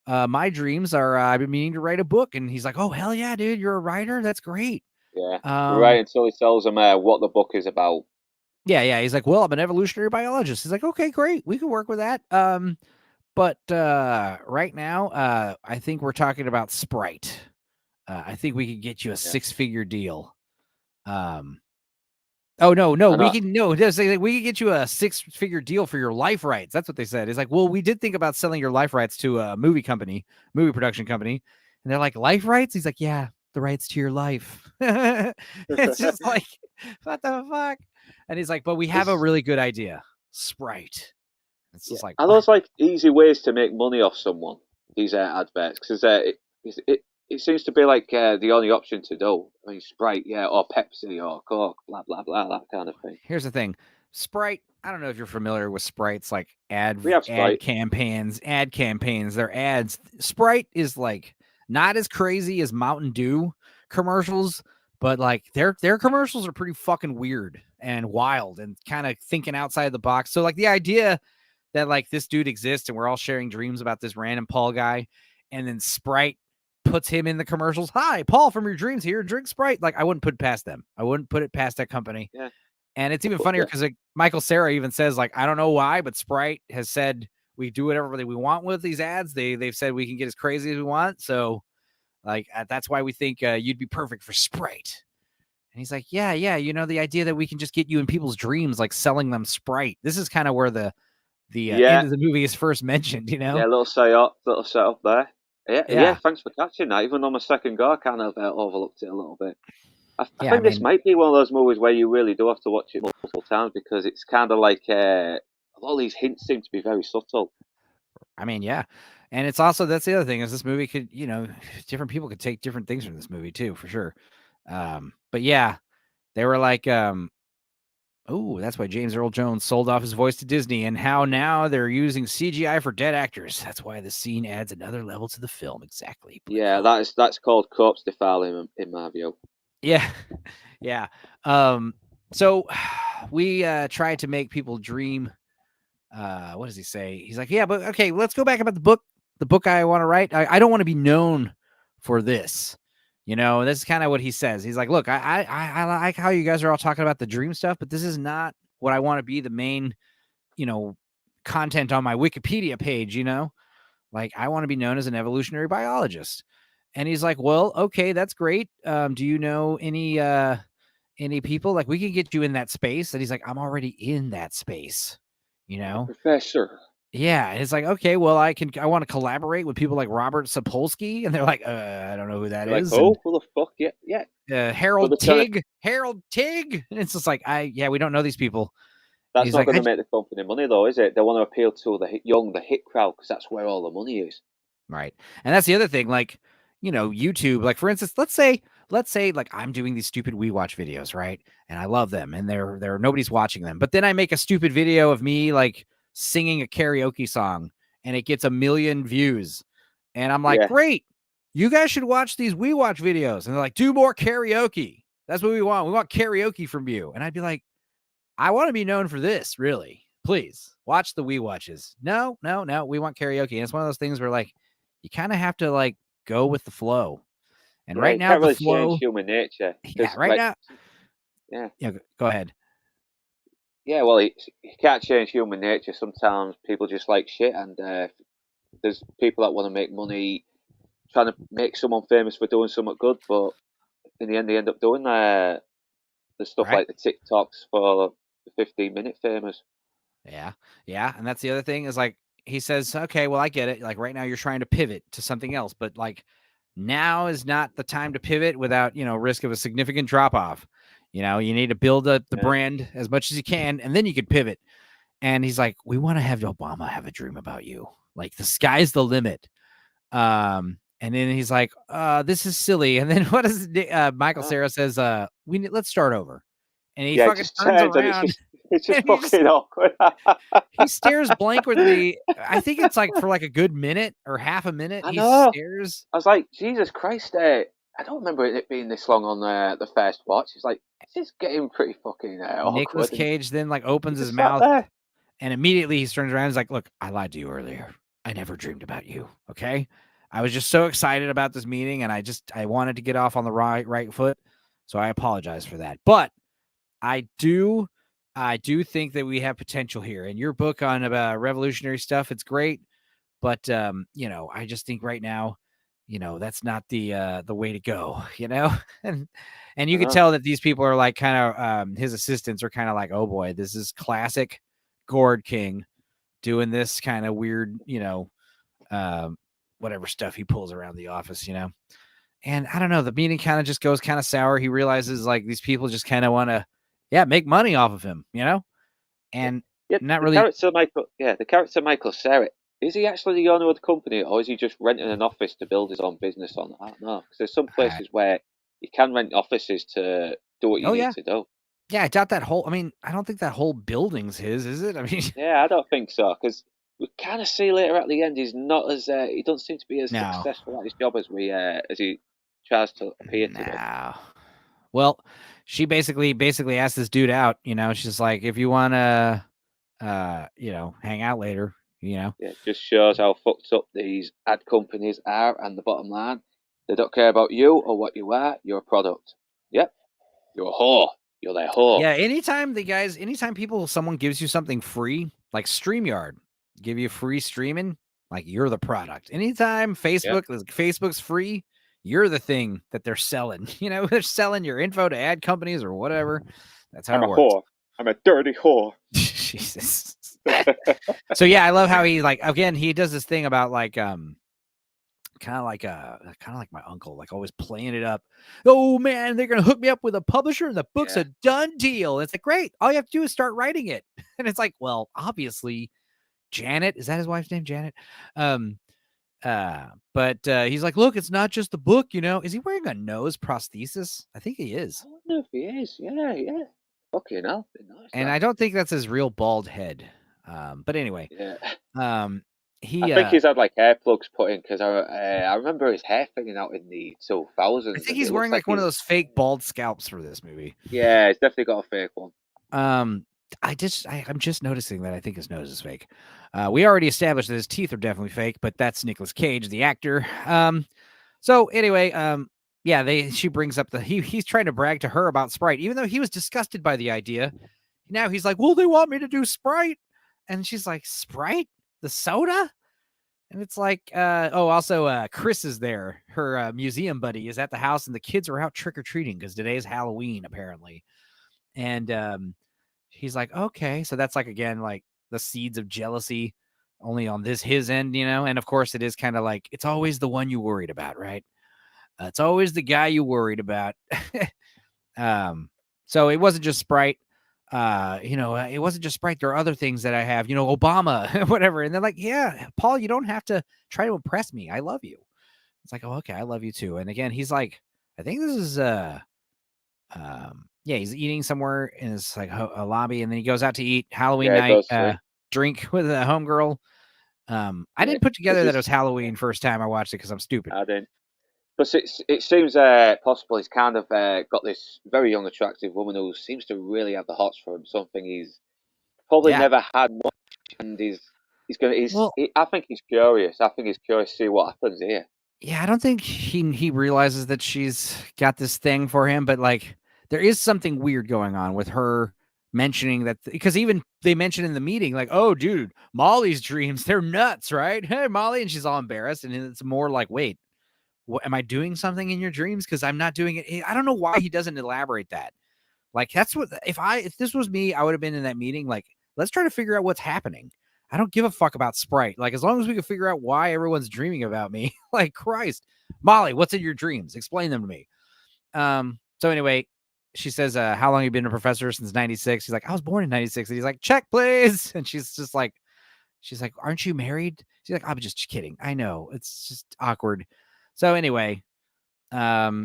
A: my dreams are I've been meaning to write a book. And he's like, oh, hell yeah, dude, you're a writer. That's great.
B: Yeah, right
A: Um,
B: until he tells them what the book is about.
A: yeah. He's like, well, I'm an evolutionary biologist. He's like, okay, great. We can work with that. But right now, I think we're talking about Sprite. I think we could get you a
B: Yeah,
A: 6-figure deal. Um, oh no,
B: I
A: we
B: know.
A: can no, we can get you a 6-figure deal for your life rights. That's what they said. It's like, well, we did think about selling your life rights to a movie production company, and they're like, life rights. He's like, yeah, the rights to your life. It's just like, what the fuck? And he's like, but we have a
B: It's
A: really good idea, Sprite. It's
B: yeah.
A: just like,
B: Are
A: what?
B: those like easy ways to make money off someone? These adverts, because it seems to be like the only option to do. I mean, Sprite, yeah, or Pepsi, or Coke, blah blah blah, that kind of thing.
A: Here's the thing. Sprite, I don't know if you're familiar with Sprite's like
B: We have
A: ad
B: Sprite.
A: campaigns, their ads. Sprite is like not as crazy as Mountain Dew commercials, but like their commercials are pretty fucking weird and wild and kind of thinking outside the box. So like the idea that like this dude exists and we're all sharing dreams about this random Paul guy, and then Sprite puts him in the commercials. Hi, Paul from your dreams here. Drink Sprite. Like I wouldn't put it past them. I wouldn't put it past that company.
B: Yeah,
A: And it's even
B: but
A: funnier because like, Michael Cera even says, like, I don't know why, but Sprite has said we do whatever we want with these ads. They've said we can get as crazy as we want. So like that's why we think you'd be perfect for Sprite. And he's like, yeah. The idea that we can just get you in people's dreams, like selling them Sprite. This is kind of where the end
B: yeah,
A: of the movie is first mentioned.
B: yeah, little setup there. Yeah, yeah.
A: Yeah,
B: Thanks for catching that. Even on my second go, I kind of overlooked it a little bit. I
A: yeah. I
B: think this
A: mean,
B: might be one of those movies where you really do have to watch it multiple times because it's kind of like a lot of these hints seem to be very subtle.
A: yeah. And it's also that's the other thing is this movie could, different people could take different things from this movie too, for sure. But yeah, they were like, oh, that's why James Earl Jones sold off his voice to Disney, and how now they're using CGI for dead actors. That's why the scene adds another level to the film. Exactly,
B: Yeah,
A: Blinko.
B: that's called corpse defiling in my view.
A: Yeah, yeah. So we tried to make people dream. What does he say? He's like, yeah, but okay, let's go back about the book. The book I want to write. I don't want to be known for this. This is kind of what he says. He's like, look, I like how you guys are all talking about the dream stuff, but this is not what I want to be the main, you know, content on my Wikipedia page, you know? Like, I want to be known as an evolutionary biologist. And he's like, well, okay, that's great. Do you know any people? Like, we can get you in that space. And he's like, I'm already in that space, you
B: Yeah,
A: know?
B: Professor.
A: Yeah. And it's like, okay, well, I want to collaborate with people like Robert Sapolsky. And they're like, I don't know who that
B: You're like,
A: is. And
B: oh, who the fuck? Yeah, yeah. But
A: Harold
B: they're trying to,
A: Tig. And it's just like, we don't know these people. And
B: that's
A: he's
B: not
A: like,
B: going to make the company money, though, is it? They want to appeal to the young, the hit crowd, because that's where all the money is.
A: right. And that's the other thing, like, you know, YouTube, like for instance, let's say like I'm doing these stupid We Watch videos, right? And I love them and they're nobody's watching them. But then I make a stupid video of me like singing a karaoke song and it gets 1 million views. And I'm like,
B: Yeah,
A: great. You guys should watch these We Watch videos. And they're like, do more karaoke. That's what we want. We want karaoke from you. And I'd be like, I want to be known for this, really. Please watch the We Watches. No, no, no. We want karaoke. And it's one of those things where like you kind of have to like go with the flow. And
B: yeah.
A: right
B: You
A: now,
B: can't
A: the
B: really change
A: flow,
B: human nature,
A: yeah,
B: because,
A: right
B: like,
A: now,
B: yeah,
A: yeah, go ahead.
B: yeah. Well, you can't change human nature. Sometimes people just like shit, and there's people that want to make money trying to make someone famous for doing something good, but in the end, they end up doing the stuff
A: Right.
B: like the TikToks for the 15-minute famous.
A: Yeah. Yeah. And that's the other thing is like, he says, okay, well, I get it. Like right now you're trying to pivot to something else, but like now is not the time to pivot without, you know, risk of a significant drop off. You know, you need to build up the
B: Yeah,
A: brand as much as you can, and then you could pivot. And he's like, we want to have Obama have a dream about you. Like the sky's the limit. And then he's like, this is silly. And then what does Michael
B: uh,
A: Cera says, let's start over. And he
B: yeah. It
A: fucking
B: just
A: turns
B: turns and
A: around
B: it's just
A: and
B: fucking awkward.
A: he stares blankly. I think it's like for like a good minute or half a minute.
B: I
A: He
B: know.
A: stares.
B: I was like, Jesus Christ! I don't remember it being this long on the first watch. It's like this is getting pretty fucking
A: Nicolas
B: awkward, and
A: Cage then like
B: he
A: opens his
B: just sat
A: mouth
B: there.
A: and immediately he turns around and is like, look, I lied to you earlier. I never dreamed about you. Okay. I was just so excited about this meeting and I wanted to get off on the right foot. So I apologize for that. But I do think that we have potential here. And your book on revolutionary stuff, it's great. But you know, I just think right now, you know, that's not the way to go, you know? And
B: I
A: you could
B: know.
A: tell that these people are like kind of his assistants are kind of like, oh boy, this is classic Gourd King doing this kind of weird, you know, um, whatever stuff he pulls around the office, you know. And I don't know, the meeting kind of just goes kind of sour. He realizes like these people just kind of want to, yeah, make money off of him, you know,
B: Yeah,
A: and
B: yeah.
A: not
B: The
A: really.
B: character Michael, yeah, the character Michael Cera. Is he actually the owner of the company, or is he just renting an office to build his own business on? I don't know. Because there's some
A: Uh,
B: places where you can rent offices to do what you
A: oh
B: need
A: yeah,
B: to do.
A: yeah. I doubt that whole. I mean, I don't think that whole building's his, is it? I mean,
B: Yeah, I don't think so. Because we kind of see later at the end he's not as he doesn't seem to be as
A: no,
B: successful at his job as he tries to appear to be.
A: no. Well, she basically asked this dude out. You know, she's like, if you want to, you know, hang out later, you know.
B: Yeah, it just shows how fucked up these ad companies are, and the bottom line, they don't care about you or what you are. You're a product. Yep, you're a whore. You're their whore.
A: Yeah, anytime someone gives you something free, like StreamYard, give you free streaming, like you're the product. Anytime
B: Yep,
A: Facebook's free, you're the thing that they're selling. You know, they're selling your info to ad companies or whatever. That's how
B: I'm
A: it
B: a
A: works.
B: whore. I'm a dirty whore.
A: Jesus. So yeah, I love how he like again, he does this thing about like kind of like my uncle, like always playing it up. Oh man, they're gonna hook me up with a publisher and the book's
B: Yeah,
A: a done deal. It's like great. All you have to do is start writing it. And it's like, well, obviously, Janet, is that his wife's name? Janet. Um, but he's like, look, it's not just the book, you know. Is he wearing a nose prosthesis? I think he is.
B: I wonder if he is. Yeah, yeah. Fucking hell, be nice
A: And
B: that.
A: I don't think that's his real bald head. But anyway,
B: Yeah,
A: um
B: I
A: he
B: think he's had like hair plugs put in because I remember his hair thinning out in the
A: I
B: 2000s,
A: think
B: and
A: he's
B: it looks
A: wearing
B: like
A: like one of
B: he's
A: those fake bald scalps for this movie.
B: yeah, he's definitely got a fake one.
A: Um, I'm just noticing that I think his nose is fake. We already established that his teeth are definitely fake, but that's Nicolas Cage, the actor. So anyway, yeah, she brings up he's trying to brag to her about Sprite, even though he was disgusted by the idea. Now he's like, well, they want me to do Sprite. And she's like, Sprite? The soda? And it's like, also Chris is there. Her museum buddy is at the house, and the kids are out trick-or-treating because today's Halloween, apparently. And he's like, okay. So that's like, again, like the seeds of jealousy only on his end, and of course it is kind of like, it's always the one you worried about, right? It's always the guy you worried about. So it wasn't just Sprite. It wasn't just Sprite. There are other things that I have, Obama, whatever. And they're like, yeah, Paul, you don't have to try to impress me. I love you. It's like, oh, okay, I love you too. And again, he's like, I think this is he's eating somewhere in his like a lobby, and then he goes out to eat Halloween
B: Yeah, it
A: night,
B: does. See.
A: drink with a homegirl. I
B: Yeah,
A: didn't put
B: because
A: together that it was Halloween first time I watched it because I'm stupid.
B: I didn't. Because it seems possible he's kind of got this very young, attractive woman who seems to really have the hots for him. Something he's probably
A: Yeah.
B: never had much, and he's gonna.
A: Well,
B: I think he's curious. I think he's curious to see what happens here.
A: yeah, I don't think he realizes that she's got this thing for him, but like there is something weird going on with her mentioning that, because even they mentioned in the meeting, like, oh, dude, Molly's dreams, they're nuts, right? Hey, Molly, and she's all embarrassed, and it's more like, wait, what, am I doing something in your dreams? Because I'm not doing it. I don't know why he doesn't elaborate that. Like, that's what, if this was me, I would have been in that meeting. Like, let's try to figure out what's happening. I don't give a fuck about Sprite. Like, as long as we can figure out why everyone's dreaming about me, like, Christ, Molly, what's in your dreams? Explain them to me. So anyway, she says, how long have you been a professor? Since 96. He's like, I was born in 96. And he's like, check, please. And she's like, aren't you married? She's like, I'm just kidding. I know. It's just awkward. So anyway,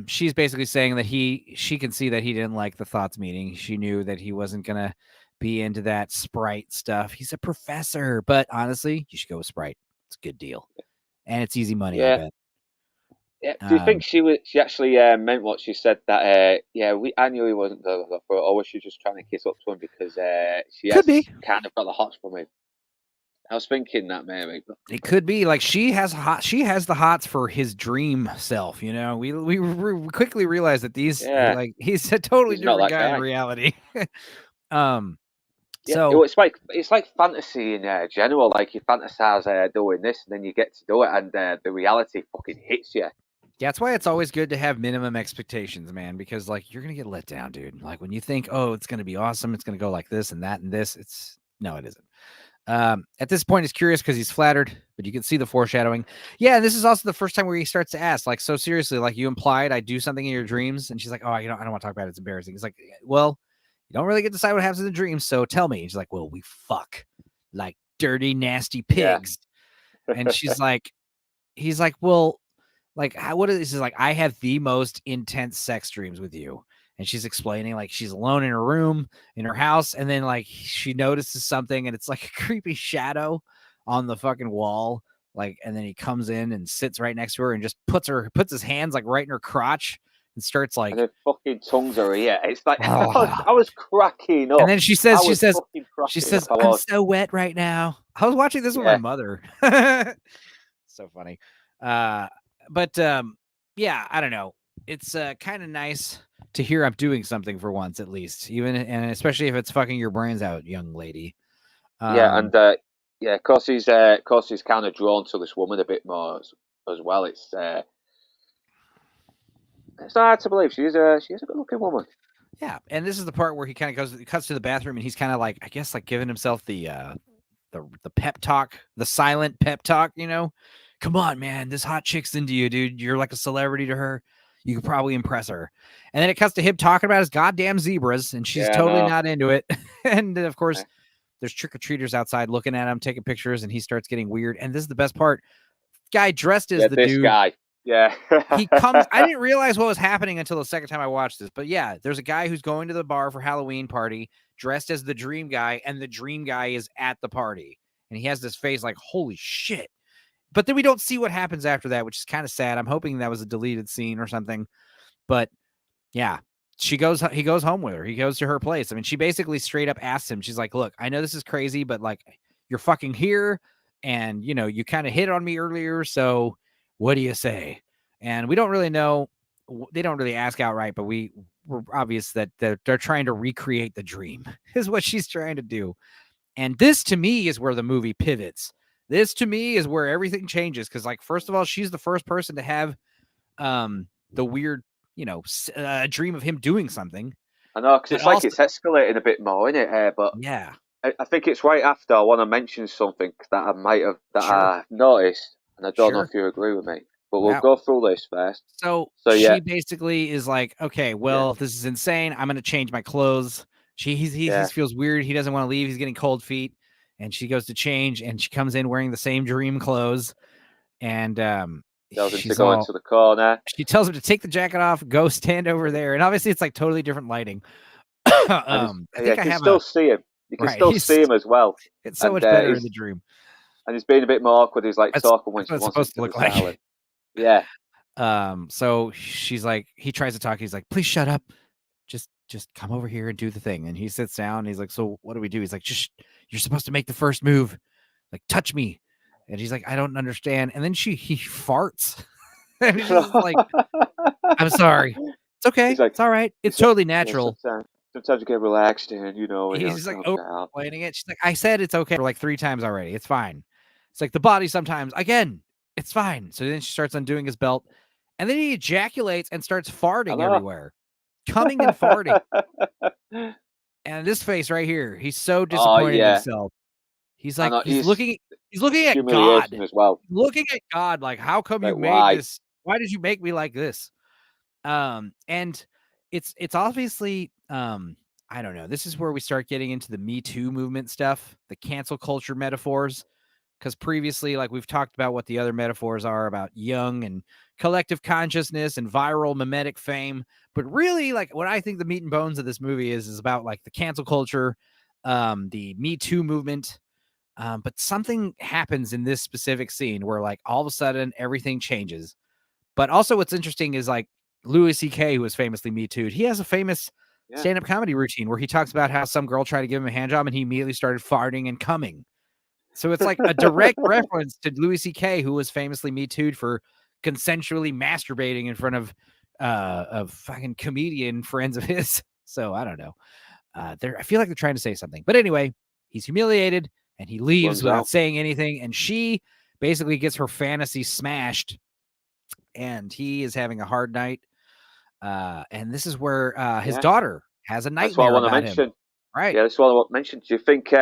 A: she's basically saying that she can see that he didn't like the thoughts meeting. She knew that he wasn't gonna be into that Sprite stuff. He's a professor, but honestly, you should go with Sprite. It's a good deal, and it's easy money, I
B: Yeah.
A: bet.
B: Yeah. Do you think she actually meant what she said, that I knew he wasn't going to go for it, or was she just trying to kiss up to him because she
A: Could be.
B: has kind of got the hots from him? I was thinking that maybe.
A: It could be like she has the hots for his dream self. We quickly realized that
B: Yeah,
A: he's a totally
B: he's not
A: different
B: that
A: guy in
B: guy.
A: reality. um,
B: Yeah,
A: so
B: it's like fantasy in general. Like you fantasize doing this, and then you get to do it, and the reality fucking hits you.
A: yeah, that's why it's always good to have minimum expectations, man, because like you're gonna get let down, dude. Like when you think, oh, it's gonna be awesome, it's gonna go like this and that and this, it's no, it isn't. At this point, he's curious because he's flattered, but you can see the foreshadowing. Yeah, and this is also the first time where he starts to ask, like, so seriously, like you implied I do something in your dreams, and she's like, oh, I don't want to talk about it. It's embarrassing. He's like, well, you don't really get to decide what happens in the dreams, so tell me. And she's like, well, we fuck like dirty, nasty
B: Yeah,
A: pigs, and he's like, well, like, what is this? Is like, I have the most intense sex dreams with you. And she's explaining, like, she's alone in her room in her house, and then like she notices something, and it's like a creepy shadow on the fucking wall. Like, and then he comes in and sits right next to her and just puts his hands like right in her crotch and starts
B: and
A: like,
B: her fucking tongues are here. It's like
A: oh.
B: I was cracking
A: And
B: up.
A: then she
B: I
A: says,
B: was fucking cracking up. I
A: I'm
B: was.
A: so wet right now. I was watching this with my
B: Yeah,
A: mother. So funny. Uh, but yeah, I don't know. It's kind of nice to hear I'm doing something for once, at least, even, and especially if it's fucking your brains out, young lady.
B: yeah, and
A: Um,
B: yeah, of course he's kind of drawn to this woman a bit more as well. It's hard to believe she's a good looking woman.
A: yeah, and this is the part where he kind of cuts to the bathroom, and he's kind of like, I guess, like giving himself the pep talk, the silent pep talk. Come on, man, this hot chick's into you, dude. You're like a celebrity to her. You could probably impress her. And then it cuts to him talking about his goddamn zebras, and she's
B: Yeah,
A: totally
B: no,
A: not into it. And of course,
B: yeah,
A: there's trick-or-treaters outside looking at him, taking pictures, and he starts getting weird. And this is the best part. Guy dressed as
B: yeah,
A: the
B: this
A: dude,
B: guy, yeah,
A: he comes. I didn't realize what was happening until the second time I watched this. But yeah, there's a guy who's going to the bar for Halloween party dressed as the dream guy, and the dream guy is at the party. And he has this face like, holy shit. But then we don't see what happens after that, which is kind of sad. I'm hoping that was a deleted scene or something. But yeah, he goes home with her. He goes to her place. I mean, she basically straight up asks him, she's like, look, I know this is crazy, but like, you're fucking here, and you kind of hit on me earlier, so what do you say? And we don't really know. They don't really ask outright, but we're obvious that they're trying to recreate the dream is what she's trying to do. And this to me is where the movie pivots. This to me is where everything changes because, like, first of all, she's the first person to have the weird, dream of him doing something.
B: I know, because
A: But
B: it's like
A: also,
B: it's escalating a bit more, isn't it? But
A: yeah,
B: I think it's right after I want to mention something that
A: sure,
B: I noticed, and I don't know
A: sure,
B: if you agree with me. But we'll
A: yeah.
B: go through this first.
A: So
B: So yeah,
A: she basically is like, okay,
B: yeah,
A: well, this is insane. I'm gonna change my clothes. He
B: yeah.
A: feels weird. He doesn't want to leave. He's getting cold feet, and she goes to change, and she comes in wearing the same dream clothes, and
B: Tells him to
A: she's
B: go
A: all.
B: into the corner,
A: She tells him to take the jacket off, go stand over there, and obviously it's like totally different lighting.
B: and he's,
A: I
B: yeah,
A: think
B: you
A: I
B: can
A: have
B: still
A: a
B: see him. You can
A: right.
B: still see him as well,
A: It's so
B: and
A: much better in the dream.
B: he's being a bit more awkward. He's like talking when
A: That's what
B: she
A: it's
B: wants him
A: supposed to
B: to be
A: look like.
B: silent. Yeah,
A: So she's like, he tries to talk. He's like, please shut up. Just come over here and do the thing. And he sits down. And he's like, so what do we do? He's like, just you're supposed to make the first move. Like, touch me. And he's like, I don't understand. And then he farts. And he's just like, I'm sorry. It's okay.
B: he's like,
A: It's all right. It's
B: he's like,
A: totally
B: yeah.
A: natural.
B: Sometimes you get relaxed, and
A: He's just like
B: calm
A: over
B: down.
A: explaining it. She's like, I said it's okay for like 3 times already. It's fine. It's like the body sometimes. Again, it's fine. So then she starts undoing his belt. And then he ejaculates and starts
B: I
A: farting
B: know.
A: everywhere. Coming and farting. And this face right here, he's so
B: Oh
A: disappointed in
B: yeah,
A: himself. He's
B: I
A: like,
B: know.
A: he's looking
B: The
A: at God.
B: humiliation as well.
A: Looking at God like, how come you
B: Like
A: made
B: why?
A: this? Why did you make me like this? And it's obviously I don't know. This is where we start getting into the Me Too movement stuff, the cancel culture metaphors. Because previously, like we've talked about what the other metaphors are about young and collective consciousness and viral mimetic fame. But really, like what I think the meat and bones of this movie is about like the cancel culture, the Me Too movement. But something happens in this specific scene where like all of a sudden everything changes. But also what's interesting is like Louis C.K., who was famously Me Too'd, he has a famous
B: Yeah.
A: stand-up comedy routine where he talks about how some girl tried to give him a hand job and he immediately started farting and coming. So it's like a direct reference to Louis C.K., who was famously Me Too'd for consensually masturbating in front of fucking comedian friends of his. So I don't know. I feel like they're trying to say something. But anyway, he's humiliated and he leaves
B: Runs
A: without
B: out.
A: saying anything. And she basically gets her fantasy smashed and he is having a hard night. And this is where his
B: Yeah,
A: daughter has a
B: that's what I
A: nightmare
B: want to
A: about him.
B: mention.
A: Right.
B: Yeah, that's what I want to mention. Do you think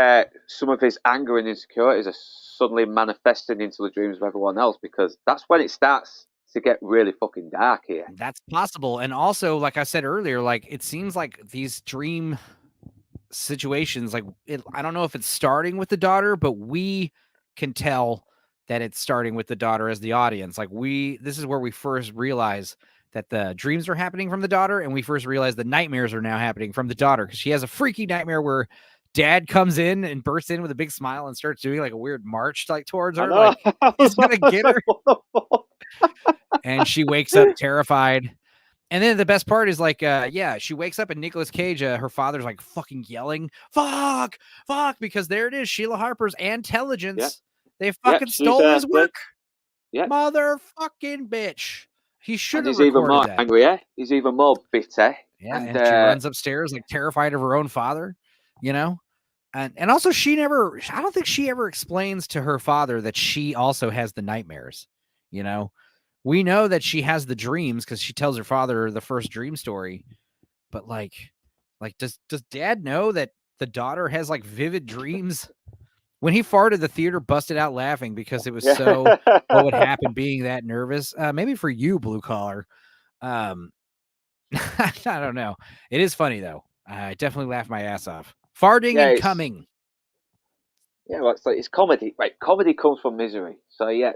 B: some of his anger and insecurities are suddenly manifesting into the dreams of everyone else? Because that's when it starts to get really fucking dark here.
A: That's possible. And also, like I said earlier, like it seems like these dream situations, like I don't know if it's starting with the daughter, but we can tell that it's starting with the daughter as the audience. Like this is where we first realize that the dreams are happening from the daughter, and we first realize the nightmares are now happening from the daughter because she has a freaky nightmare where dad comes in and bursts in with a big smile and starts doing like a weird march like towards
B: I
A: her,
B: know.
A: like he's gonna get her,
B: What the fuck?
A: and she wakes up terrified. And then the best part is like, yeah, she wakes up and Nicolas Cage, her father's like fucking yelling, fuck, fuck, because there it is, Sheila Harper's
B: Yeah,
A: intelligence. They
B: yeah,
A: fucking
B: she's
A: stole his
B: yeah,
A: work.
B: yeah.
A: Motherfucking bitch. He should
B: And
A: have
B: he's even
A: recorded
B: more
A: that.
B: angry, eh? He's even more bitter.
A: Yeah,
B: And
A: and she runs upstairs like terrified of her own father, you know? And also I don't think she ever explains to her father that she also has the nightmares, you know? We know that she has the dreams because she tells her father the first dream story, but like does dad know that the daughter has like vivid dreams? When he farted, the theater busted out laughing because it was
B: yeah,
A: so what would happen being that nervous. Maybe for you, blue collar. Um, I don't know. It is funny though. I definitely laughed my ass off. Farting
B: yeah,
A: and
B: it's
A: coming.
B: yeah, well, it's like it's comedy, right? Comedy comes from misery. So yeah,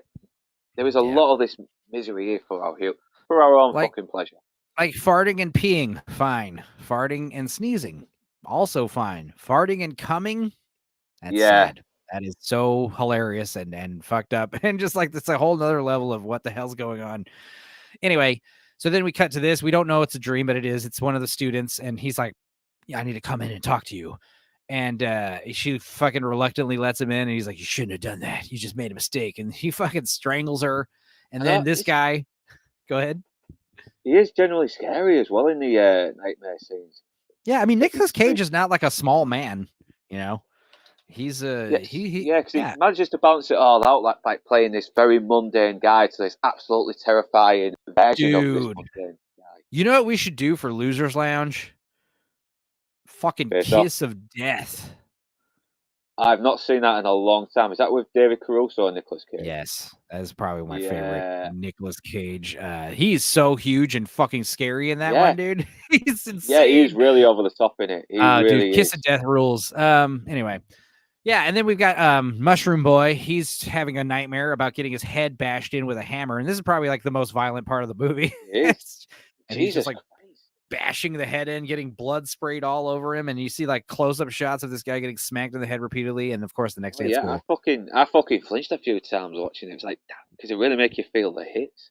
B: there is a
A: Yeah.
B: lot of this misery here for our own
A: Like
B: fucking pleasure.
A: farting and peeing, fine. Farting and sneezing, also fine. Farting and coming, that's
B: Yeah,
A: sad. That is so hilarious and fucked up. And just like that's a whole nother level of what the hell's going on. Anyway, so then we cut to this. We don't know it's a dream, but it is. It's one of the students, and he's like, yeah, I need to come in and talk to you. And she fucking reluctantly lets him in, and he's like, you shouldn't have done that. You just made a mistake. And he fucking strangles her. And
B: I
A: then
B: know
A: this guy, go ahead.
B: he is generally scary as well in the nightmare scenes.
A: Yeah, I mean,
B: Like
A: Nicolas Cage is not like a small man, you know? He's
B: Yes,
A: he
B: yeah, because he
A: yeah,
B: manages to balance it all out, like playing this very mundane guy to this absolutely terrifying version of this
A: dude.
B: mundane guy.
A: You know what we should do for Losers Lounge? Fucking
B: Face off.
A: Kiss of Death.
B: I've not seen that in a long time. Is that with David Caruso and Nicolas Cage?
A: Yes, that is probably my favorite
B: Yeah,
A: Nicolas Cage. He's so huge and fucking scary in that one,
B: yeah,
A: dude. He's
B: yeah. He is
A: insane.
B: really over the top in it. He
A: Dude,
B: really
A: Kiss of
B: is.
A: Death rules. Anyway. Yeah, and then we've got Mushroom Boy. He's having a nightmare about getting his head bashed in with a hammer, and this is probably like the most violent part of the movie.
B: He is.
A: And he's just
B: Jesus
A: like
B: Christ.
A: bashing the head in, getting blood sprayed all over him, and you see like close-up shots of this guy getting smacked in the head repeatedly, and of course the next
B: Oh
A: day at
B: yeah, I
A: school.
B: fucking, I fucking flinched a few times watching it. It's like, because it really make you feel the hits.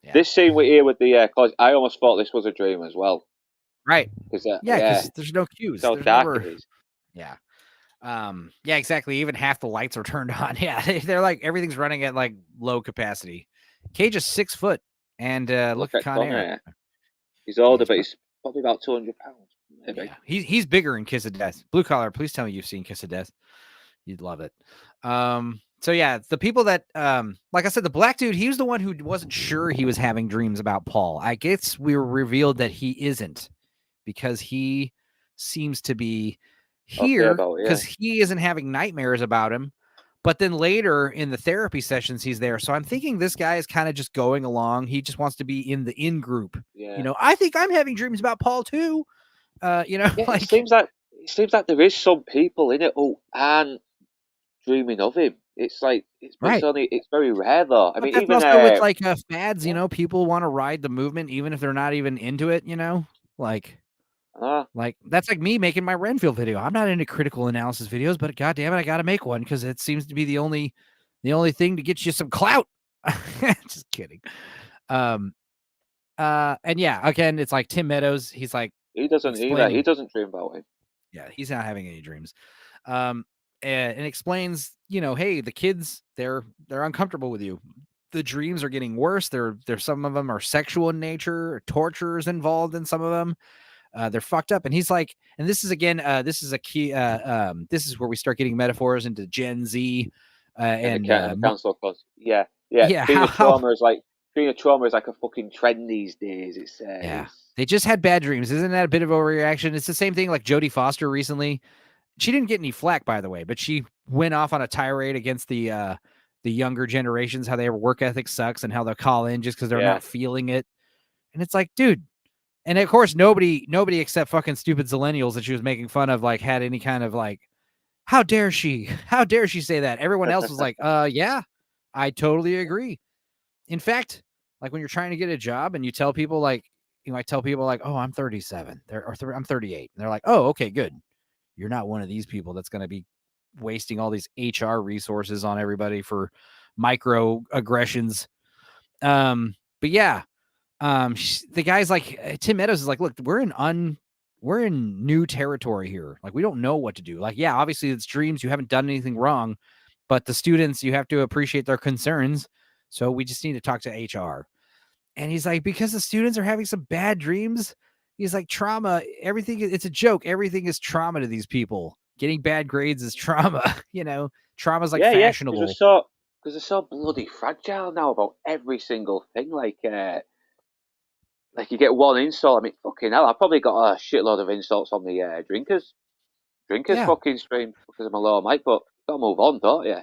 A: Yeah.
B: This scene we here with the college, I almost thought this was a dream as well.
A: Right.
B: Because
A: Yeah,
B: yeah,
A: because there's no cues.
B: so
A: There's
B: dark it
A: never.
B: is.
A: Yeah. Yeah, exactly. Even half the lights are turned on. Yeah, they're like everything's running at like low capacity. Cage is 6 foot, and look
B: Look
A: at
B: at
A: Con Air.
B: Connor. He's
A: Yeah,
B: older, but he's probably about 200 pounds, maybe.
A: yeah, he's bigger in Kiss of Death. Blue Collar, please tell me you've seen Kiss of Death. You'd love it. So yeah, the people that like I said, the black dude, he was the one who wasn't sure he was having dreams about Paul. I guess we were revealed that he isn't because he seems to be
B: Okay,
A: here
B: about
A: because
B: yeah,
A: he isn't having nightmares about him. But then later in the therapy sessions, he's there. So I'm thinking this guy is kind of just going along. He just wants to be in the in group.
B: yeah,
A: I think I'm having dreams about Paul too.
B: yeah.
A: like
B: It seems like there is some people in it who aren't dreaming of him. It's like
A: right.
B: it's very rare though. I
A: But
B: mean,
A: that's
B: even
A: also with like fads,
B: yeah,
A: people want to ride the movement even if they're not even into it, like
B: ah,
A: that's like me making my Renfield video. I'm not into critical analysis videos, but god damn it, I got to make one because it seems to be the only thing to get you some clout. Just kidding. Um and yeah, again, it's like Tim Meadows, he's like
B: he doesn't either. He
A: explaining,
B: doesn't dream about him.
A: yeah, he's not having any dreams. And explains, hey, the kids, they're uncomfortable with you. The dreams are getting worse. They're some of them are sexual in nature. Torture is involved in some of them. They're fucked up. And he's like, and this is again, this is a key. This is where we start getting metaphors into Gen Z,
B: And
A: and
B: the cancel culture. Yeah, yeah.
A: yeah, how
B: Being a trauma is like a fucking trend these days.
A: yeah,
B: It's
A: they just had bad dreams. Isn't that a bit of overreaction? It's the same thing like Jodie Foster recently. She didn't get any flack, by the way, but she went off on a tirade against the younger generations, how their work ethic sucks and how they'll call in just because they're
B: yeah.
A: not feeling it. And it's like, dude. And of course, nobody except fucking stupid zillennials that she was making fun of, like, had any kind of like, how dare she? How dare she say that? Everyone else was like, yeah, I totally agree. In fact, like when you're trying to get a job and you tell people like, I tell people like, oh, I'm 37, I'm 38. And they're like, oh, okay, good. You're not one of these people that's going to be wasting all these HR resources on everybody for microaggressions. But yeah, the guy's like Tim Meadows is like, look, we're in new territory here. Like we don't know what to do. Like, yeah, obviously it's dreams. You haven't done anything wrong, but the students, you have to appreciate their concerns. So we just need to talk to HR. And he's like, because the students are having some bad dreams. He's like, trauma, everything, it's a joke. Everything is trauma to these people. Getting bad grades is trauma. Trauma's like
B: Yeah, yeah. Because
A: fashionable.
B: they're so bloody fragile now about every single thing. Like you get one insult. I mean, fucking hell. I probably got a shitload of insults on the drinkers
A: Yeah.
B: fucking stream because of my low mic. But gotta move on, don't you?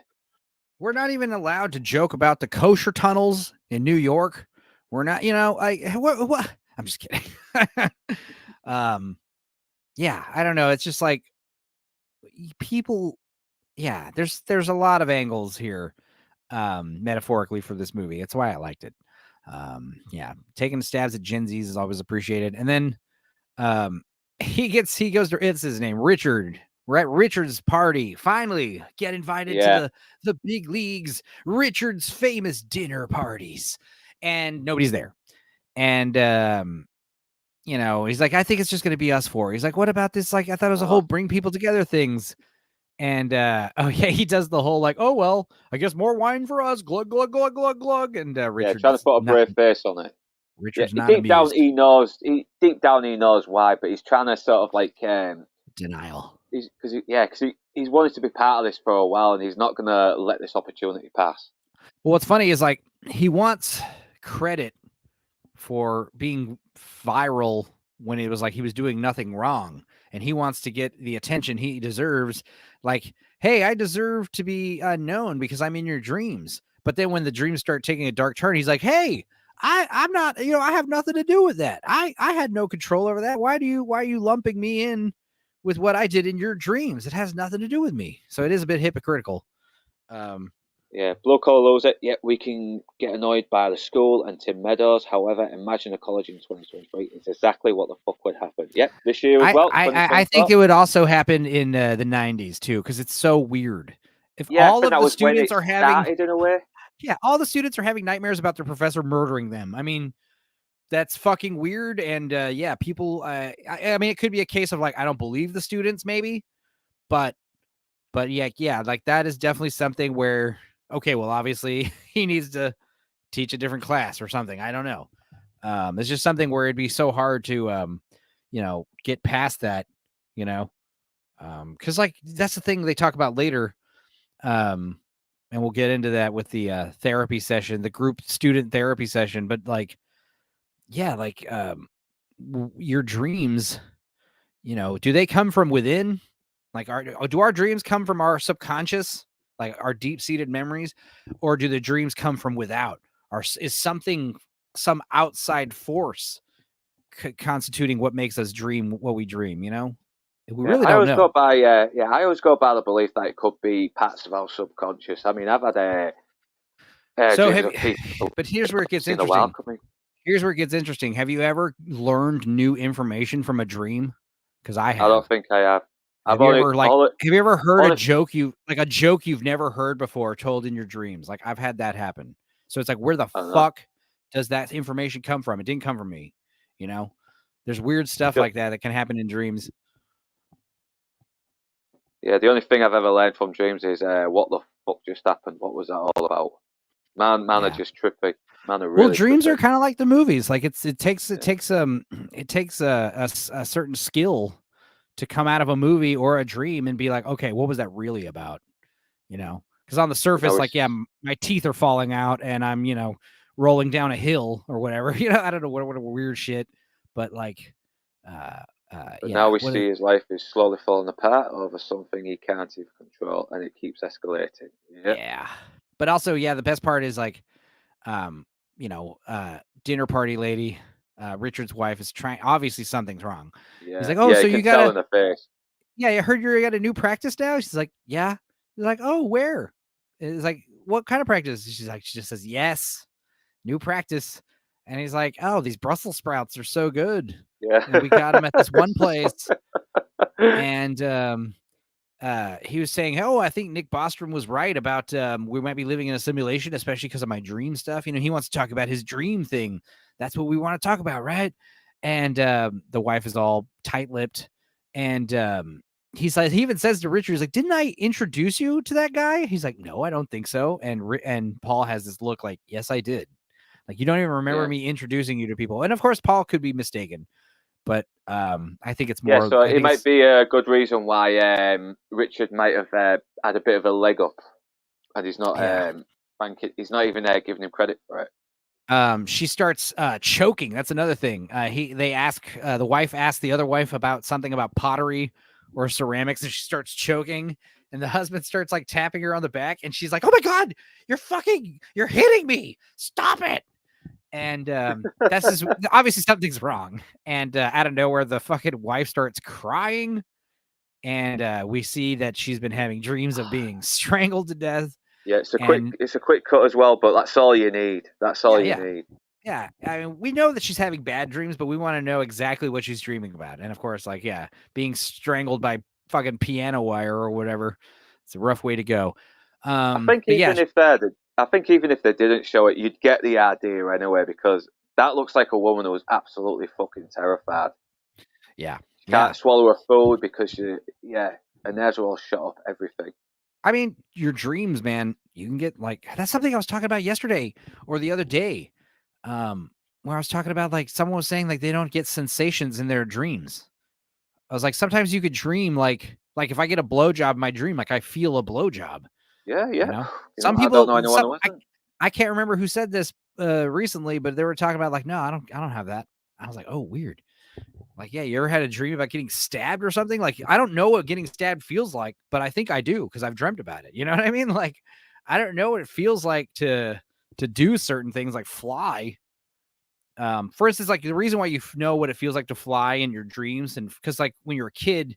A: We're not even allowed to joke about the kosher tunnels in New York. We're not, like what? I'm just kidding. Yeah, I don't know. It's just like people. Yeah, there's a lot of angles here, metaphorically for this movie. That's why I liked it. Yeah, taking stabs at Gen Zs is always appreciated. And then, he goes to, it's his name, Richard. We're at Richard's party. Finally, get invited to
B: Yeah,
A: the big leagues, Richard's famous dinner parties, and nobody's there. And he's like, I think it's just going to be us four. He's like, what about this? Like, I thought it was a whole
B: uh,
A: bring people together things. And oh yeah, he does the whole like, oh well, I guess more wine for us. Glug glug glug glug glug. And
B: yeah. Trying to put a brave face on it. Yeah,
A: Richard's not amused.
B: deep down he knows why, but he's trying to sort of like
A: Denial.
B: he's wanted to be part of this for a while, and he's not gonna let this opportunity pass.
A: Well, what's funny is like he wants credit for being viral when it was like he was doing nothing wrong, and he wants to get the attention he deserves. Like, hey, I deserve to be known because I'm in your dreams. But then when the dreams start taking a dark turn, he's like, hey, I'm not, I have nothing to do with that. I had no control over that. Why are you lumping me in with what I did in your dreams? It has nothing to do with me. So it is a bit hypocritical.
B: Yeah, bloke all knows it. Yet we can get annoyed by the school and Tim Meadows. However, imagine a college in 2023. It's exactly what the fuck would happen. Yep, this year as well,
A: I think
B: 2024.
A: it would also happen in the 90s too, because it's so weird. If
B: Yeah, I
A: all
B: think
A: of
B: that
A: the
B: was when
A: students
B: it
A: are having,
B: started in a way.
A: yeah, all the students are having nightmares about their professor murdering them. I mean, that's fucking weird. And yeah, people, I mean, it could be a case of like, I don't believe the students maybe, but yeah, like that is definitely something where, okay, well, obviously he needs to teach a different class or something. I don't know. It's just something where it'd be so hard to, get past that, you know, because like that's the thing they talk about later. Um, and we'll get into that with the therapy session, the group student therapy session. But like, yeah, like your dreams, do they come from within? Like, do our dreams come from our subconscious, like our deep seated memories, or do the dreams come from without? Or is something, some outside force constituting what makes us dream what we dream? We
B: Yeah,
A: really don't know.
B: I always go by the belief that it could be parts of our subconscious. I mean, I've had
A: So
B: dreams
A: have,
B: of people
A: but here's where it gets
B: seeing the wild
A: interesting.
B: coming.
A: Here's where it gets interesting. Have you ever learned new information from a dream? Because I
B: I don't
A: have.
B: think I have. I've
A: Have you
B: only
A: ever like?
B: all it
A: Have you ever heard a
B: only
A: joke a joke you've never heard before told in your dreams? Like I've had that happen. So it's like, where the
B: I don't know.
A: fuck does that information come from? It didn't come from me. You know, there's weird stuff
B: The,
A: like that that can happen in dreams.
B: yeah, the only thing I've ever learned from dreams is what the fuck just happened. What was that all about? Man are
A: Yeah.
B: just trippy. Man are
A: Well,
B: really
A: dreams are
B: trippy.
A: kind of like the movies. Like it takes
B: Yeah,
A: it takes a certain skill to come out of a movie or a dream and be like, okay, what was that really about? Because on the
B: you know
A: surface, like,
B: it's
A: yeah, my teeth are falling out and I'm, rolling down a hill or whatever. I don't know what weird shit, but like, uh,
B: but now
A: yeah,
B: we see his life is slowly falling apart over something he can't even control, and it keeps escalating. Yeah,
A: yeah, but also, yeah, the best part is like, dinner party lady, Richard's wife is trying. Obviously, something's wrong. He's
B: yeah,
A: like, oh,
B: yeah.
A: so
B: You
A: you
B: can tell
A: gotta,
B: in the face.
A: yeah, I heard you got a new practice now. She's like, yeah. He's like, oh, where? It's like, what kind of practice? She's like, she just says, yes, new practice. And he's like, oh, these Brussels sprouts are so good.
B: Yeah.
A: And we got them at this one place. And he was saying, oh, I think Nick Bostrom was right about we might be living in a simulation, especially because of my dream stuff. He wants to talk about his dream thing. That's what we want to talk about, right? And the wife is all tight-lipped. And he's like, he even says to Richard, he's like, didn't I introduce you to that guy? He's like, no, I don't think so. And Paul has this look like, yes, I did. Like, you don't even remember
B: Yeah.
A: me introducing you to people. And of course, Paul could be mistaken, but I think it's
B: Yeah,
A: more,
B: so
A: I
B: it
A: think
B: might
A: it's,
B: be a good reason why Richard might have had a bit of a leg up, and he's not
A: yeah.
B: he's not even giving him credit for it.
A: She starts choking. That's another thing. The wife asks the other wife about something about pottery or ceramics, and she starts choking. And the husband starts like tapping her on the back, and she's like, "Oh my god, you're hitting me! Stop it!" And that's just obviously something's wrong. And out of nowhere, the fucking wife starts crying, and we see that she's been having dreams of being strangled to death.
B: Yeah,
A: And
B: it's a quick cut as well, but that's all you need. That's all
A: yeah,
B: you
A: yeah.
B: need.
A: Yeah, I mean, we know that she's having bad dreams, but we want to know exactly what she's dreaming about. And of course, like, yeah, being strangled by fucking piano wire or whatever. It's a rough way to go.
B: I think
A: But yeah,
B: even if they I think even if they didn't show it, you'd get the idea anyway because that looks like a woman who was absolutely fucking terrified.
A: yeah,
B: She
A: yeah.
B: can't swallow her food because her nerves are all shut up. Everything.
A: I mean, your dreams, man, you can get like that's something I was talking about yesterday or the other day. Where I was talking about like someone was saying like they don't get sensations in their dreams. I was like, sometimes you could dream like Like if I get a blowjob in my dream, like I feel a blowjob,
B: Yeah,
A: you
B: yeah.
A: know?
B: You know,
A: Some
B: I don't
A: people,
B: know anyone who hasn't.
A: I can't remember who said this recently, but they were talking about like, no, I don't have that. I was like, oh, weird. Like, yeah, you ever had a dream about getting stabbed or something? Like, I don't know what getting stabbed feels like, but I think I do because I've dreamt about it. You know what I mean? Like, I don't know what it feels like to do certain things like fly. For instance, like the reason why you know what it feels like to fly in your dreams, and because like when you're a kid,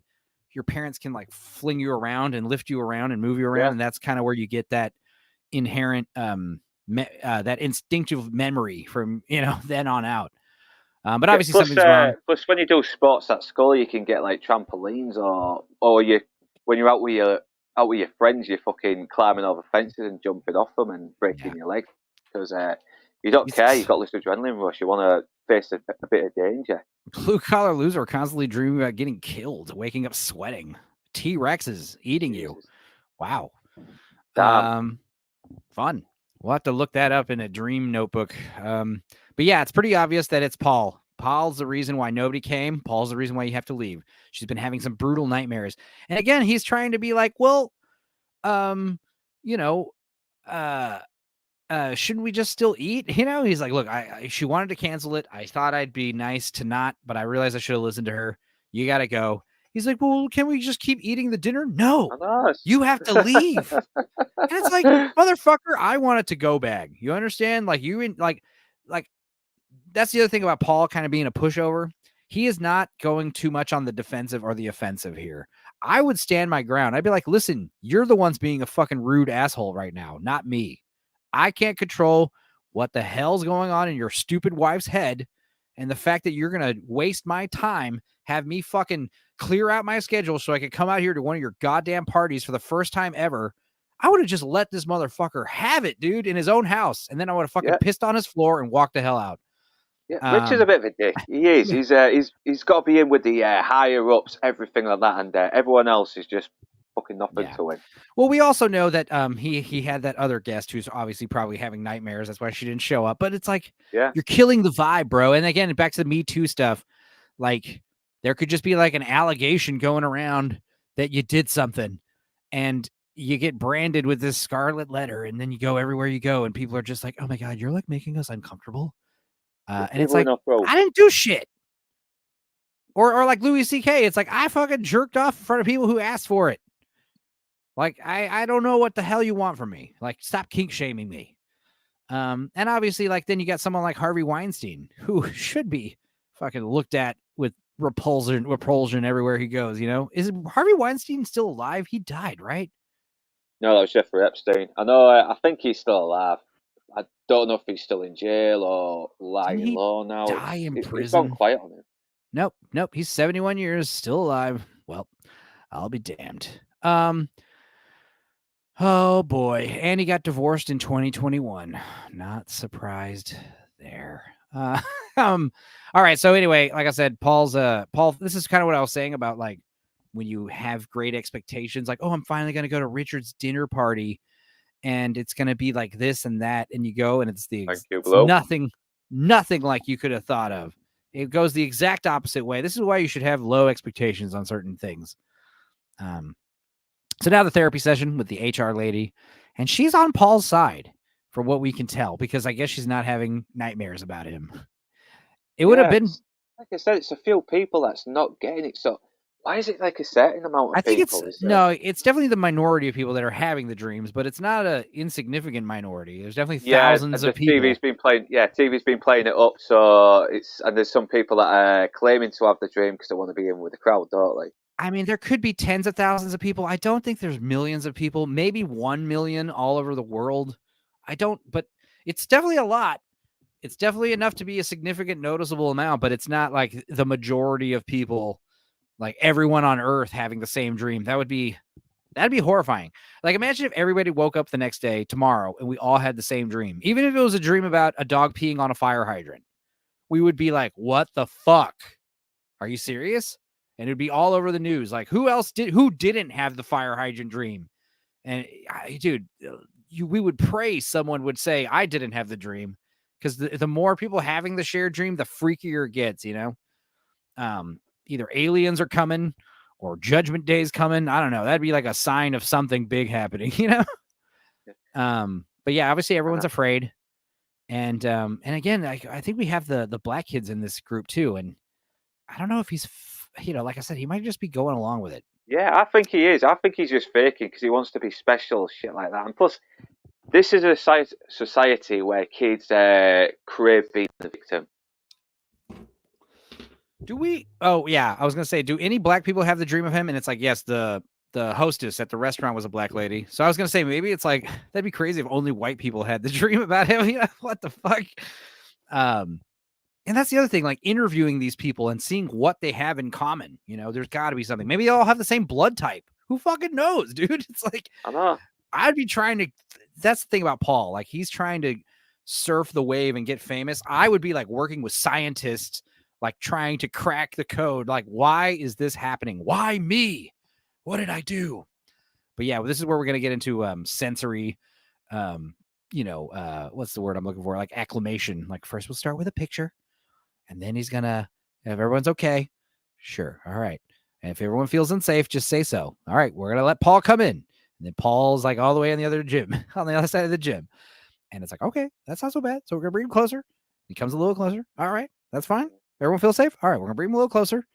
A: your parents can like fling you around and lift you around and move you around,
B: Yeah.
A: and that's kind of where you get that inherent that instinctive memory from then on out. But
B: Yeah,
A: obviously something's wrong.
B: plus when you do sports at school, you can get like trampolines, or you when you're out with your friends, you're fucking climbing over fences and jumping off them and
A: Yeah.
B: breaking your leg because you don't care. You've got this adrenaline rush. You want to face a bit of danger.
A: Blue collar loser constantly dreaming about getting killed, waking up sweating. T Rexes eating you.
B: Jesus,
A: Wow.
B: damn.
A: Fun. We'll have to look that up in a dream notebook. But yeah, it's pretty obvious that it's Paul. Paul's the reason why nobody came. Paul's the reason why you have to leave. She's been having some brutal nightmares. And again, he's trying to be like, well, um, you know, uh, shouldn't we just still eat? He's like, look, she wanted to cancel it. I thought I'd be nice to not, but I realized I should have listened to her. You got to go. He's like, well, can we just keep eating the dinner? No,
B: I know.
A: you have to leave. And it's like, motherfucker, I want it to go bag. You understand? Like like that's the other thing about Paul kind of being a pushover. He is not going too much on the defensive or the offensive here. I would stand my ground. I'd be like, listen, you're the ones being a fucking rude asshole right now, not me. I can't control what the hell's going on in your stupid wife's head. And the fact that you're going to waste my time, have me fucking clear out my schedule so I could come out here to one of your goddamn parties for the first time ever. I would have just let this motherfucker have it, dude, in his own house. And then I would have fucking
B: Yeah,
A: pissed on his floor and walked the hell out.
B: yeah. Rich is a bit of a dick. He is.
A: Yeah.
B: He's got to be in with the higher ups, everything like that, and everyone else is just fucking nothing
A: Yeah.
B: to him.
A: Well, we also know that he had that other guest who's obviously probably having nightmares. That's why she didn't show up. But it's like
B: Yeah,
A: you're killing the vibe, bro. And again, back to the Me Too stuff. Like there could just be like an allegation going around that you did something, and you get branded with this scarlet letter, and then you go everywhere you go, and people are just like, "Oh my god, you're like making us uncomfortable."
B: yeah.
A: And it's
B: People with
A: like,
B: no proof.
A: I didn't do shit. Or like Louis C.K. It's like I fucking jerked off in front of people who asked for it. Like, I don't know what the hell you want from me. Like, stop kink shaming me. And obviously, like, then you got someone like Harvey Weinstein, who should be fucking looked at with repulsion everywhere he goes, Is Harvey Weinstein still alive? He died, right?
B: No, that was Jeffrey Epstein. I know. I think he's still alive. I don't know if he's still in jail or
A: Didn't
B: lying
A: he
B: low now.
A: die in
B: It's gone
A: prison?
B: quiet on him.
A: Nope. He's 71 years, still alive. Well, I'll be damned. Oh boy. And he got divorced in 2021. Not surprised there. All right. So anyway, like I said, Paul, this is kind of what I was saying about like when you have great expectations, like, oh, I'm finally gonna go to Richard's dinner party and it's gonna be like this and that, and you go and it's
B: Thank you,
A: it's
B: Blue.
A: nothing like you could have thought of. It goes the exact opposite way. This is why you should have low expectations on certain things. So now the therapy session with the HR lady, and she's on Paul's side for what we can tell, because I guess she's not having nightmares about him. It would have
B: Yeah,
A: been,
B: like I said, it's a few people that's not getting it. So why is it like a certain amount
A: I
B: of
A: think it's,
B: people? Is
A: no, it's definitely the minority of people that are having the dreams, but it's not an insignificant minority. There's definitely
B: Yeah,
A: thousands
B: and
A: of
B: the TV's
A: people.
B: been playing. Yeah, TV's been playing it up. So and there's some people that are claiming to have the dream because they want to be in with the crowd, don't they?
A: I mean, there could be tens of thousands of people. I don't think there's millions of people, maybe 1 million all over the world. But it's definitely a lot. It's definitely enough to be a significant, noticeable amount, but it's not like the majority of people, like everyone on earth having the same dream. That'd be horrifying. Like imagine if everybody woke up the next day tomorrow and we all had the same dream. Even if it was a dream about a dog peeing on a fire hydrant, we would be like, what the fuck? Are you serious? And it'd be all over the news. Like who didn't have the fire hydrant dream? And dude, we would pray someone would say, I didn't have the dream. Because the more people having the shared dream, the freakier it gets, Either aliens are coming or Judgment Day's coming. I don't know. That'd be like a sign of something big happening, you know? But yeah, obviously everyone's afraid. And again, I think we have the black kids in this group too. And I don't know if he's, like I said, he might just be going along with it.
B: Yeah, I think he is. I think he's just faking because he wants to be special, shit like that. And plus, this is a society where kids crave being the victim.
A: Do we? Oh yeah, I was gonna say, do any black people have the dream of him? And it's like, yes, the hostess at the restaurant was a black lady. So I was gonna say maybe it's like that'd be crazy if only white people had the dream about him. You know, what the fuck? And that's the other thing, like interviewing these people and seeing what they have in common. You know, there's got to be something. Maybe they all have the same blood type. Who fucking knows, dude? It's like
B: I know.
A: I'd be trying to. That's the thing about Paul. Like he's trying to surf the wave and get famous. I would be like working with scientists, like trying to crack the code. Like, why is this happening? Why me? What did I do? But yeah, this is where we're gonna get into sensory. What's the word I'm looking for? Like acclimation. Like first we'll start with a picture, and then he's gonna. If everyone's okay, sure, all right. And if everyone feels unsafe, just say so. All right, we're gonna let Paul come in. And then Paul's like all the way on the other gym, on the other side of the gym. And it's like, okay, that's not so bad. So we're gonna bring him closer. He comes a little closer. All right, that's fine. Everyone feels safe. All right, we're gonna bring him a little closer.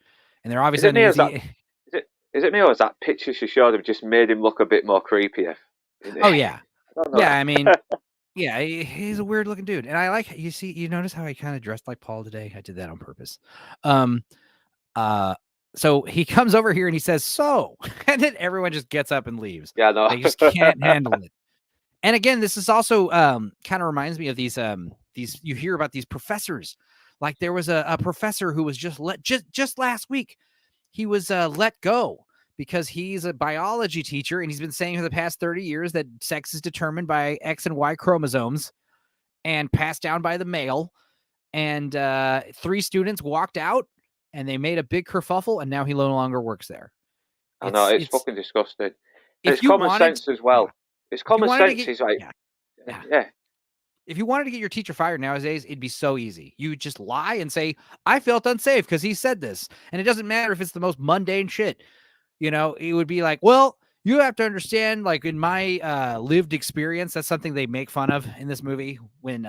A: And they're obviously
B: Is it me or is that picture she showed him just made him look a bit more creepier?
A: Oh yeah,
B: I don't know.
A: yeah. I mean, yeah, he's a weird looking dude, and I like. You notice how he kind of dressed like Paul today. I did that on purpose. So he comes over here and he says, "So," and then everyone just gets up and leaves.
B: Yeah, no.
A: They just can't handle it. And again, this is also kind of reminds me of these you hear about these professors. Like there was a professor who was just last week, he was let go because he's a biology teacher and he's been saying for the past 30 years that sex is determined by X and Y chromosomes and passed down by the male. And 3 students walked out and they made a big kerfuffle, and now he no longer works there.
B: I know, it's fucking disgusting.
A: If
B: It's
A: you
B: common
A: wanted,
B: sense as well. It's common sense.
A: get,
B: He's like,
A: yeah.
B: yeah.
A: If you wanted to get your teacher fired nowadays, it'd be so easy. You would just lie and say, I felt unsafe because he said this. And it doesn't matter if it's the most mundane shit. You know, it would be like, well, you have to understand, like in my lived experience, that's something they make fun of in this movie when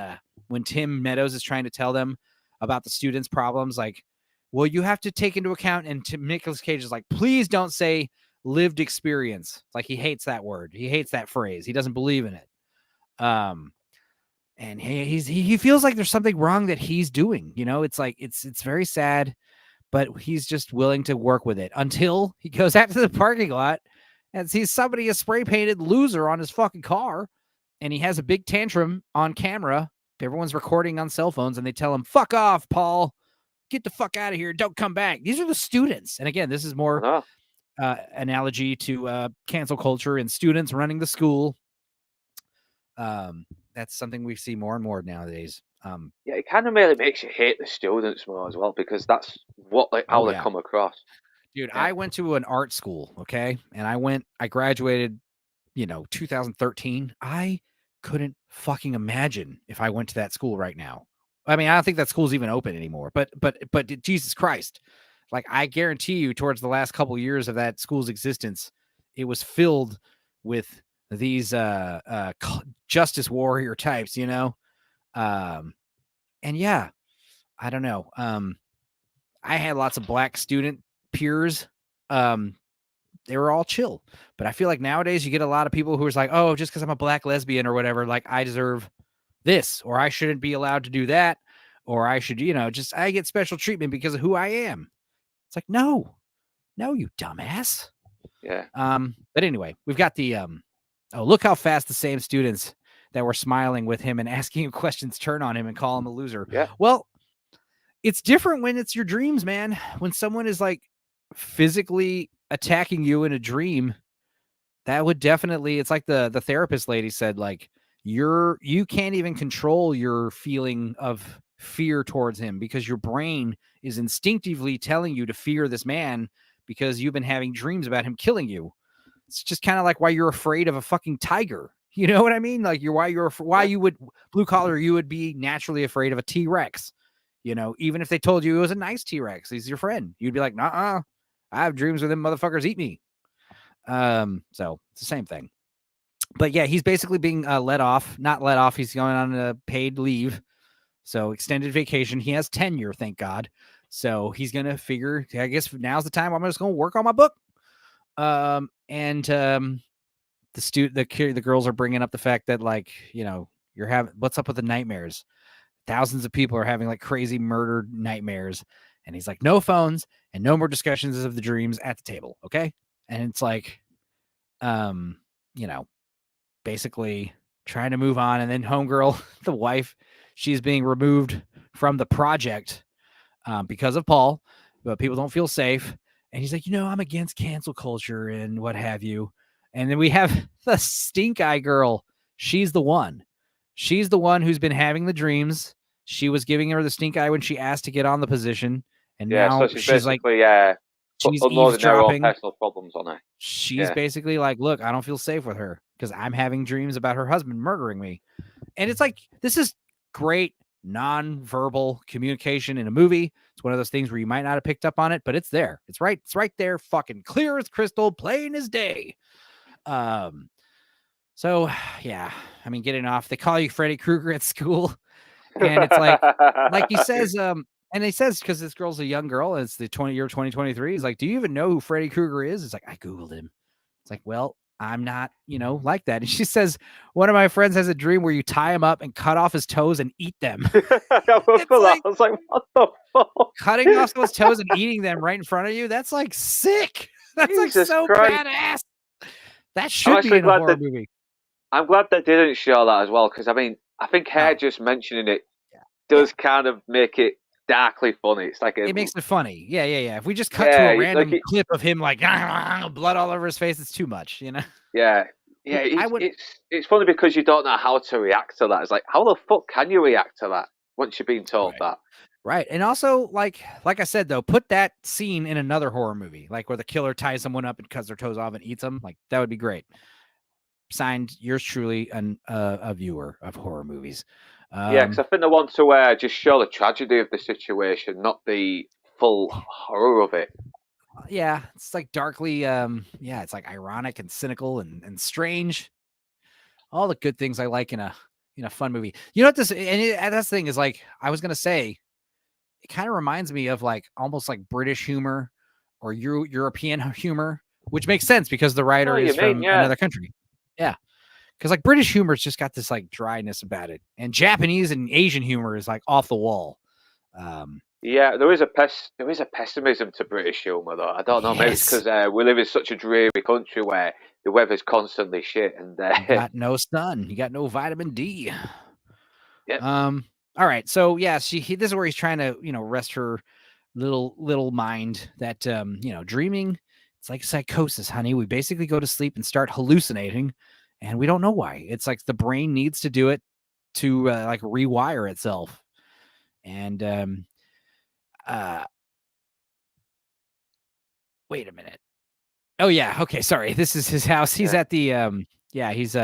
A: Tim Meadows is trying to tell them about the students' problems. Like, well, you have to take into account, and Nicolas Cage is like, please don't say lived experience. Like he hates that word. He hates that phrase. He doesn't believe in it. And he feels like there's something wrong that he's doing. You know, it's like it's very sad, but he's just willing to work with it until he goes out to the parking lot and sees somebody a spray painted loser on his fucking car, and he has a big tantrum on camera. Everyone's recording on cell phones, and they tell him, "Fuck off, Paul. Get the fuck out of here. Don't come back." These are the students. And again, this is more analogy to cancel culture and students running the school. That's something we see more and more nowadays.
B: Yeah, it kind of really makes you hate the students more as well, because that's how they come across.
A: Dude, yeah. I went to an art school, okay? And I graduated, 2013. I couldn't fucking imagine if I went to that school right now. I mean, I don't think that school's even open anymore, but Jesus Christ. Like, I guarantee you, towards the last couple of years of that school's existence, it was filled with these justice warrior types, you know? And yeah, I don't know. I had lots of black student peers. They were all chill, but I feel like nowadays you get a lot of people who are like, oh, just because I'm a black lesbian or whatever, like I deserve this, or I shouldn't be allowed to do that, or I should, I get special treatment because of who I am. It's like, no, you dumbass.
B: Yeah.
A: But anyway, we've got the, look how fast the same students that were smiling with him and asking him questions turn on him and call him a loser.
B: Yeah.
A: Well, it's different when it's your dreams, man. When someone is like physically attacking you in a dream, that would definitely, it's like the therapist lady said, like you can't even control your feeling of fear towards him because your brain is instinctively telling you to fear this man because you've been having dreams about him killing you. It's just kind of like why you're afraid of a fucking tiger. You know what I mean? Like why you would blue collar, you would be naturally afraid of a T-Rex. Even if they told you it was a nice T-Rex, he's your friend, you'd be like, nah, I have dreams where them motherfuckers eat me. So it's the same thing. But yeah, he's basically being let off. Not let off. He's going on a paid leave. So extended vacation. He has tenure, thank God. So he's gonna figure. I guess now's the time. I'm just gonna work on my book. The girls are bringing up the fact that, like, you're having, what's up with the nightmares? Thousands of people are having like crazy murder nightmares, and he's like, no phones and no more discussions of the dreams at the table, okay? And it's like, um, you know, basically trying to move on. And then homegirl, the wife, she's being removed from the project because of Paul, but people don't feel safe. And he's like, I'm against cancel culture and what have you. And then we have the stink eye girl. She's the one. She's the one who's been having the dreams. She was giving her the stink eye when she asked to get on the position. And
B: Yeah, so
A: now
B: she's
A: she's like,
B: basically
A: she's
B: unloading their own
A: eavesdropping.
B: personal problems on her.
A: She's
B: Yeah.
A: basically like, look, I don't feel safe with her because I'm having dreams about her husband murdering me. And it's like, this is great non-verbal communication in a movie. It's one of those things where you might not have picked up on it, but it's there. It's right there, fucking clear as crystal, plain as day. So yeah, I mean, getting off, they call you Freddy Krueger at school, and it's like he says, and he says, because this girl's a young girl, and it's the 2023. He's like, do you even know who Freddy Krueger is? It's like, I Googled him. It's like, well, I'm not, like that. And she says, one of my friends has a dream where you tie him up and cut off his toes and eat them.
B: I was like, what the fuck?
A: Cutting off those toes and eating them right in front of you, that's like sick. That's
B: Jesus
A: like so
B: Christ.
A: badass. That should be in a horror movie.
B: I'm glad they didn't show that as well, because I mean, I think her just mentioning it does kind of make it darkly funny. It's like
A: it makes it funny. Yeah. If we just cut to a random clip of him like blood all over his face, it's too much,
B: Yeah. Yeah, it's funny because you don't know how to react to that. It's like, how the fuck can you react to that once you've been told that?
A: Right. And also, like I said, though, put that scene in another horror movie, like where the killer ties someone up and cuts their toes off and eats them. Like, that would be great. Signed, yours truly, a viewer of horror movies.
B: Yeah, because I think they want to just show the tragedy of the situation, not the full horror of it.
A: Yeah, it's like darkly, it's like ironic and cynical and strange. All the good things I like in a fun movie. You know what this, and that's the thing is, like, I was gonna say, it kind of reminds me of like almost like British humor or European humor, which makes sense because the writer is from another country. Yeah. Because like British humor's just got this like dryness about it, and Japanese and Asian humor is like off the wall.
B: Yeah, there is a pessimism to British humour, though. I don't know, maybe it's because we live in such a dreary country where the weather's constantly shit, and
A: you got no sun, you got no vitamin D.
B: Yep.
A: All right, so yeah, this is where he's trying to rest her little mind that dreaming, it's like psychosis, honey. We basically go to sleep and start hallucinating, and we don't know why. It's like the brain needs to do it to like rewire itself. And wait a minute. Oh yeah, okay, sorry. This is his house. He's at the he's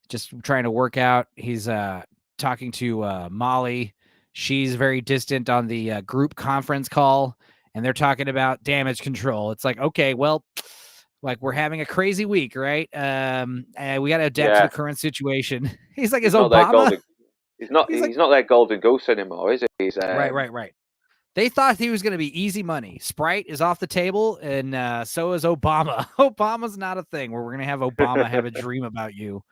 A: just trying to work out. He's talking to Molly. She's very distant on the group conference call, and they're talking about damage control. It's like, okay, well, like, we're having a crazy week, right? We got to adapt to the current situation. He's like, is Obama?
B: He's not that golden goose anymore, is he? He's
A: right. They thought he was going to be easy money. Sprite is off the table, and so is Obama. Obama's not a thing where we're going to have Obama have a dream about you.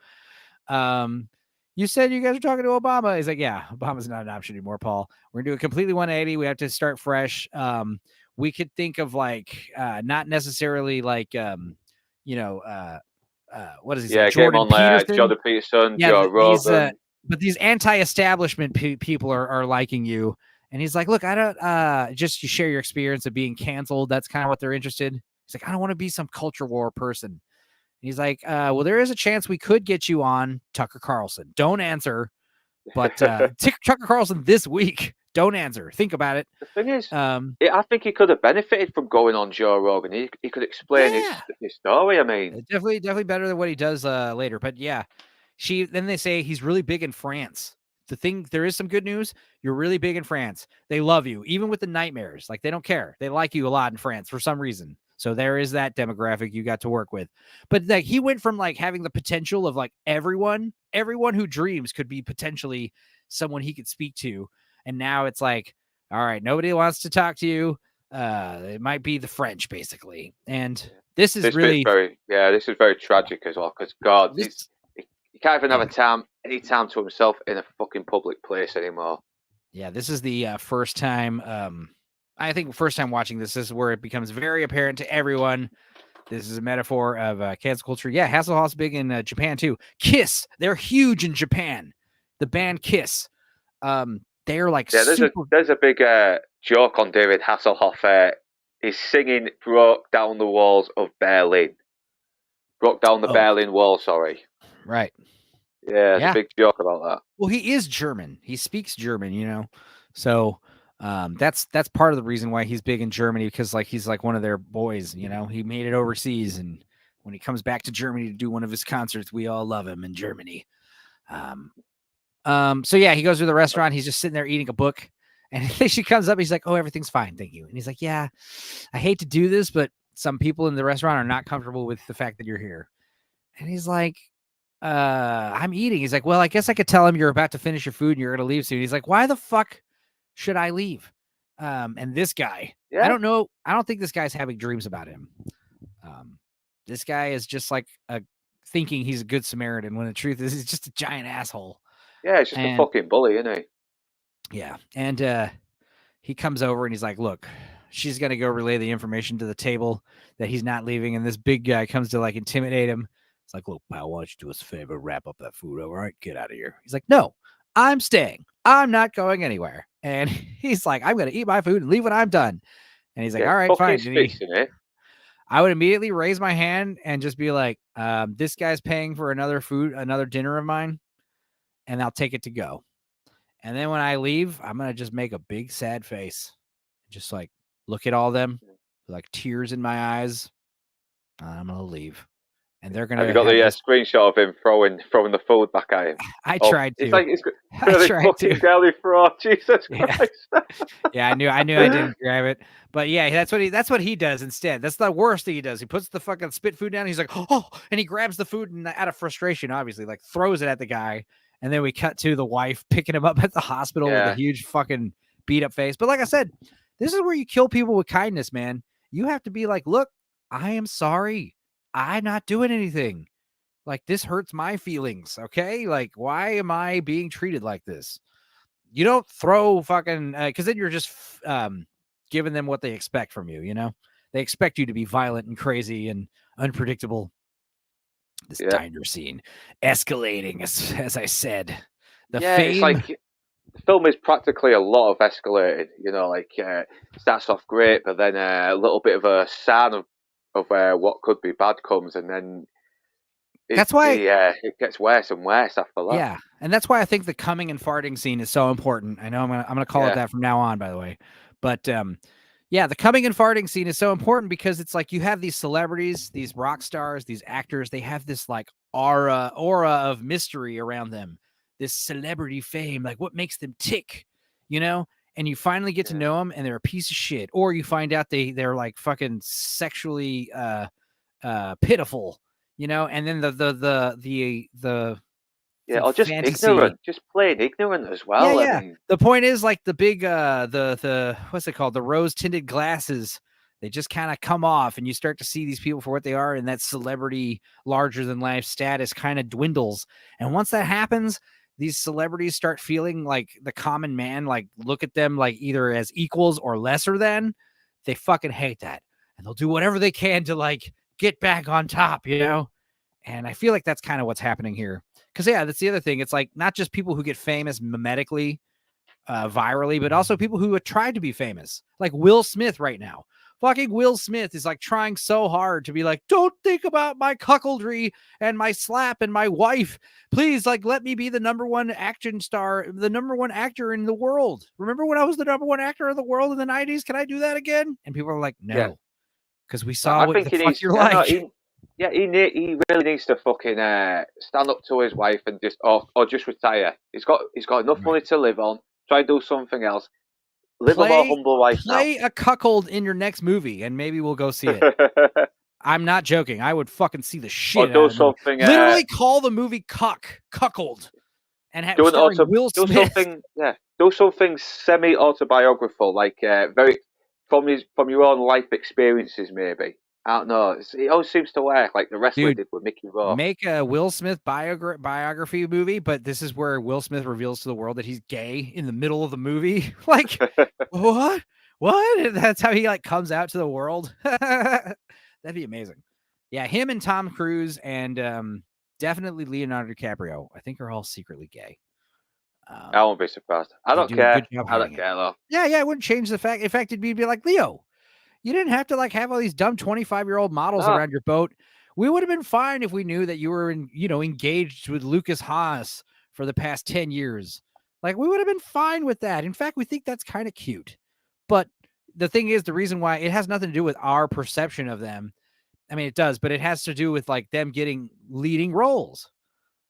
A: You said you guys are talking to Obama. He's like, yeah, Obama's not an option anymore, Paul. We're going to do a completely 180. We have to start fresh. We could think of like not necessarily like what does he say?
B: Jordan Peterson, Joe Rogan.
A: But these anti-establishment people are liking you. And he's like, look, I don't just you share your experience of being canceled. That's kind of what they're interested. He's like, I don't want to be some culture war person. And he's like, well, there is a chance we could get you on Tucker Carlson. Don't answer. But Tucker Carlson this week. Don't answer. Think about it.
B: The thing is, I think he could have benefited from going on Joe Rogan. He could explain his story. I mean,
A: definitely better than what he does later. But yeah, then they say he's really big in France. there is some good news. You're really big in France. They love you, even with the nightmares. Like, they don't care. They like you a lot in France for some reason. So there is that demographic you got to work with. But like, he went from like having the potential of like everyone who dreams could be potentially someone he could speak to. And now it's like, all right, nobody wants to talk to you. It might be the French, basically. And this is
B: This bit's
A: really
B: this is very tragic as well. Because God,
A: this.
B: he can't even have
A: Yeah,
B: any time to himself in a fucking public place anymore.
A: yeah. This is the first time. I think first time watching this is where it becomes very apparent to everyone. This is a metaphor of cancel culture. Yeah, Hasselhoff's big in Japan too. Kiss, they're huge in Japan. The band Kiss, they're like
B: Yeah,
A: super.
B: there's a big joke on David Hasselhoff. He's singing "Broke Down the Walls of Berlin." Broke down the
A: Oh,
B: Berlin Wall. Sorry.
A: right.
B: Yeah, there's a
A: Yeah.
B: big joke about that.
A: Well, he is German. He speaks German, So that's part of the reason why he's big in Germany, because like he's like one of their boys. He made it overseas, and when he comes back to Germany to do one of his concerts, we all love him in Germany. So yeah, he goes to the restaurant. He's just sitting there eating a book, and she comes up. He's like, "Oh, everything's fine, thank you." And he's like, "Yeah, I hate to do this, but some people in the restaurant are not comfortable with the fact that you're here." And he's like, I'm eating. He's like, well, I guess I could tell him you're about to finish your food and you're going to leave soon. He's like, why the fuck should I leave? And this guy, I
B: Yeah,
A: don't know. I don't think this guy's having dreams about him. This guy is just like thinking he's a good Samaritan when the truth is he's just a giant asshole.
B: yeah, it's just a
A: And
B: fucking bully, isn't he?
A: yeah. And he comes over and he's like, look, she's going to go relay the information to the table that he's not leaving. And this big guy comes to like intimidate him. It's like, look, pal, why don't you do us a favor, wrap up that food. All right, get out of here. He's like, no, I'm staying. I'm not going anywhere. And he's like, I'm going to eat my food and leave when I'm done. And he's like,
B: Yeah,
A: all right,
B: fucking
A: fine.
B: fixing it.
A: I would immediately raise my hand and just be like, this guy's paying for another dinner of mine, and I'll take it to go. And then when I leave, I'm going to just make a big sad face. Just like look at all of them, like tears in my eyes. I'm going to leave. And they're going
B: Have you
A: to
B: got
A: have
B: the
A: this.
B: screenshot of him throwing the food back at him?
A: I
B: Oh,
A: tried
B: it's
A: to.
B: like it's
A: I
B: really
A: tried
B: fucking
A: to.
B: girly fraud. Jesus
A: Yeah.
B: Christ.
A: Yeah, I knew I didn't grab it. But yeah, that's what he does instead. That's the worst thing he does. He puts the fucking spit food down. He's like, oh, and he grabs the food and out of frustration, obviously, like throws it at the guy. And then we cut to the wife picking him up at the hospital with a
B: Yeah,
A: huge fucking beat up face. But like I said, this is where you kill people with kindness, man. You have to be like, look, I am sorry. I'm not doing anything. Like, this hurts my feelings. Okay. Like, why am I being treated like this? You don't throw fucking because then you're just giving them what they expect from you. They expect you to be violent and crazy and unpredictable. This
B: yeah,
A: diner scene escalating, as I said. The
B: yeah. It's
A: fame.
B: like the film is practically a lot of escalated. Starts off great, but then a little bit of a sign of what could be bad comes, and then
A: That's why.
B: it gets worse and worse after that.
A: Yeah, and that's why I think the coming and farting scene is so important. I know I'm gonna call it
B: Yeah,
A: that from now on, by the way. But yeah, the coming and farting scene is so important because it's like you have these celebrities, these rock stars, these actors. They have this like aura of mystery around them. This celebrity fame, like what makes them tick, you know? And you finally get to
B: yeah,
A: know them, and they're a piece of shit, or you find out they're like fucking sexually pitiful, and then
B: yeah.
A: the
B: Or just
A: fantasy.
B: ignorant, just plain ignorant as
A: Yeah,
B: well. I
A: yeah.
B: mean,
A: The point is like the big the what's it called? The rose tinted glasses. They just kind of come off and you start to see these people for what they are, and that celebrity larger than life status kind of dwindles. And once that happens, these celebrities start feeling like the common man, like look at them like either as equals or lesser than. They fucking hate that. And they'll do whatever they can to like get back on top. And I feel like that's kind of what's happening here. Because, yeah, that's the other thing. It's like not just people who get famous mimetically, virally, but also people who have tried to be famous. Like Will Smith right now. Fucking Will Smith is like trying so hard to be like, don't think about my cuckoldry and my slap and my wife. Please, like, let me be the number one action star, the number one actor in the world. Remember when I was the number one actor of the world in the 90s? Can I do that again? And people are like,
B: yeah.
A: no, because we
B: No,
A: saw
B: I
A: what the
B: think he
A: fuck
B: needs.
A: you're
B: No,
A: like.
B: Yeah, he really needs to fucking stand up to his wife and or just retire. He's got enough
A: Right.
B: money to live on. Try and do something else. Live a more
A: Play
B: humble life now.
A: play a cuckold in your next movie, and maybe we'll go see it. I'm not joking. I would fucking see the
B: Or
A: shit out
B: do
A: of the movie.
B: something.
A: Literally call the movie Cuckold, and
B: Do an
A: starring Will
B: do
A: Smith.
B: something. Yeah, do something semi autobiographical, like very from your own life experiences, maybe. I don't know. It always seems to work, like the wrestler
A: Dude,
B: did with Mickey Rourke.
A: make a Will Smith biography movie, but this is where Will Smith reveals to the world that he's gay in the middle of the movie. Like, what? What? That's how he like comes out to the world. That'd be amazing. Yeah, him and Tom Cruise and definitely Leonardo DiCaprio, I think are all secretly gay.
B: I won't be surprised. I
A: They
B: don't
A: do a
B: care.
A: good job
B: I don't
A: hiding it.
B: care though.
A: Yeah, it wouldn't change the fact. In fact, it'd be like, Leo, you didn't have to like have all these dumb 25-year-old models
B: No,
A: around your boat. We would have been fine if we knew that you were engaged with Lucas Haas for the past 10 years. Like we would have been fine with that. In fact, we think that's kind of cute. But the thing is, the reason why it has nothing to do with our perception of them. I mean, it does, but it has to do with like them getting leading roles.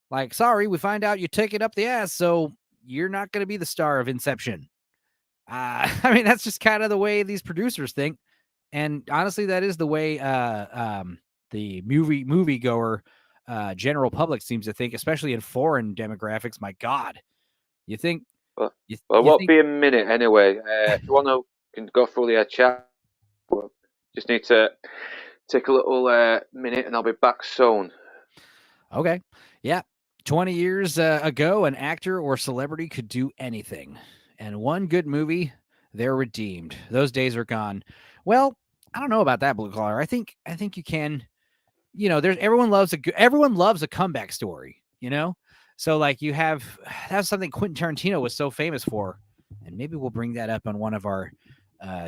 A: Like, sorry, we find out you take it up the ass, so you're not going to be the star of Inception. I mean, that's just kind of the way these producers think. And honestly, that is the way the moviegoer general public seems to think, especially in foreign demographics. My God, you think
B: but
A: you
B: well, it
A: you
B: won't
A: think
B: be a minute anyway. If you want to, can go through the chat. Just need to take a little minute, and I'll be back soon.
A: okay, yeah. 20 years ago, an actor or celebrity could do anything, and one good movie, they're redeemed. Those days are gone. Well, I don't know about that, Blue Collar. I think you can. There's everyone loves a comeback story, So like you have that's something Quentin Tarantino was so famous for. And maybe we'll bring that up on one of our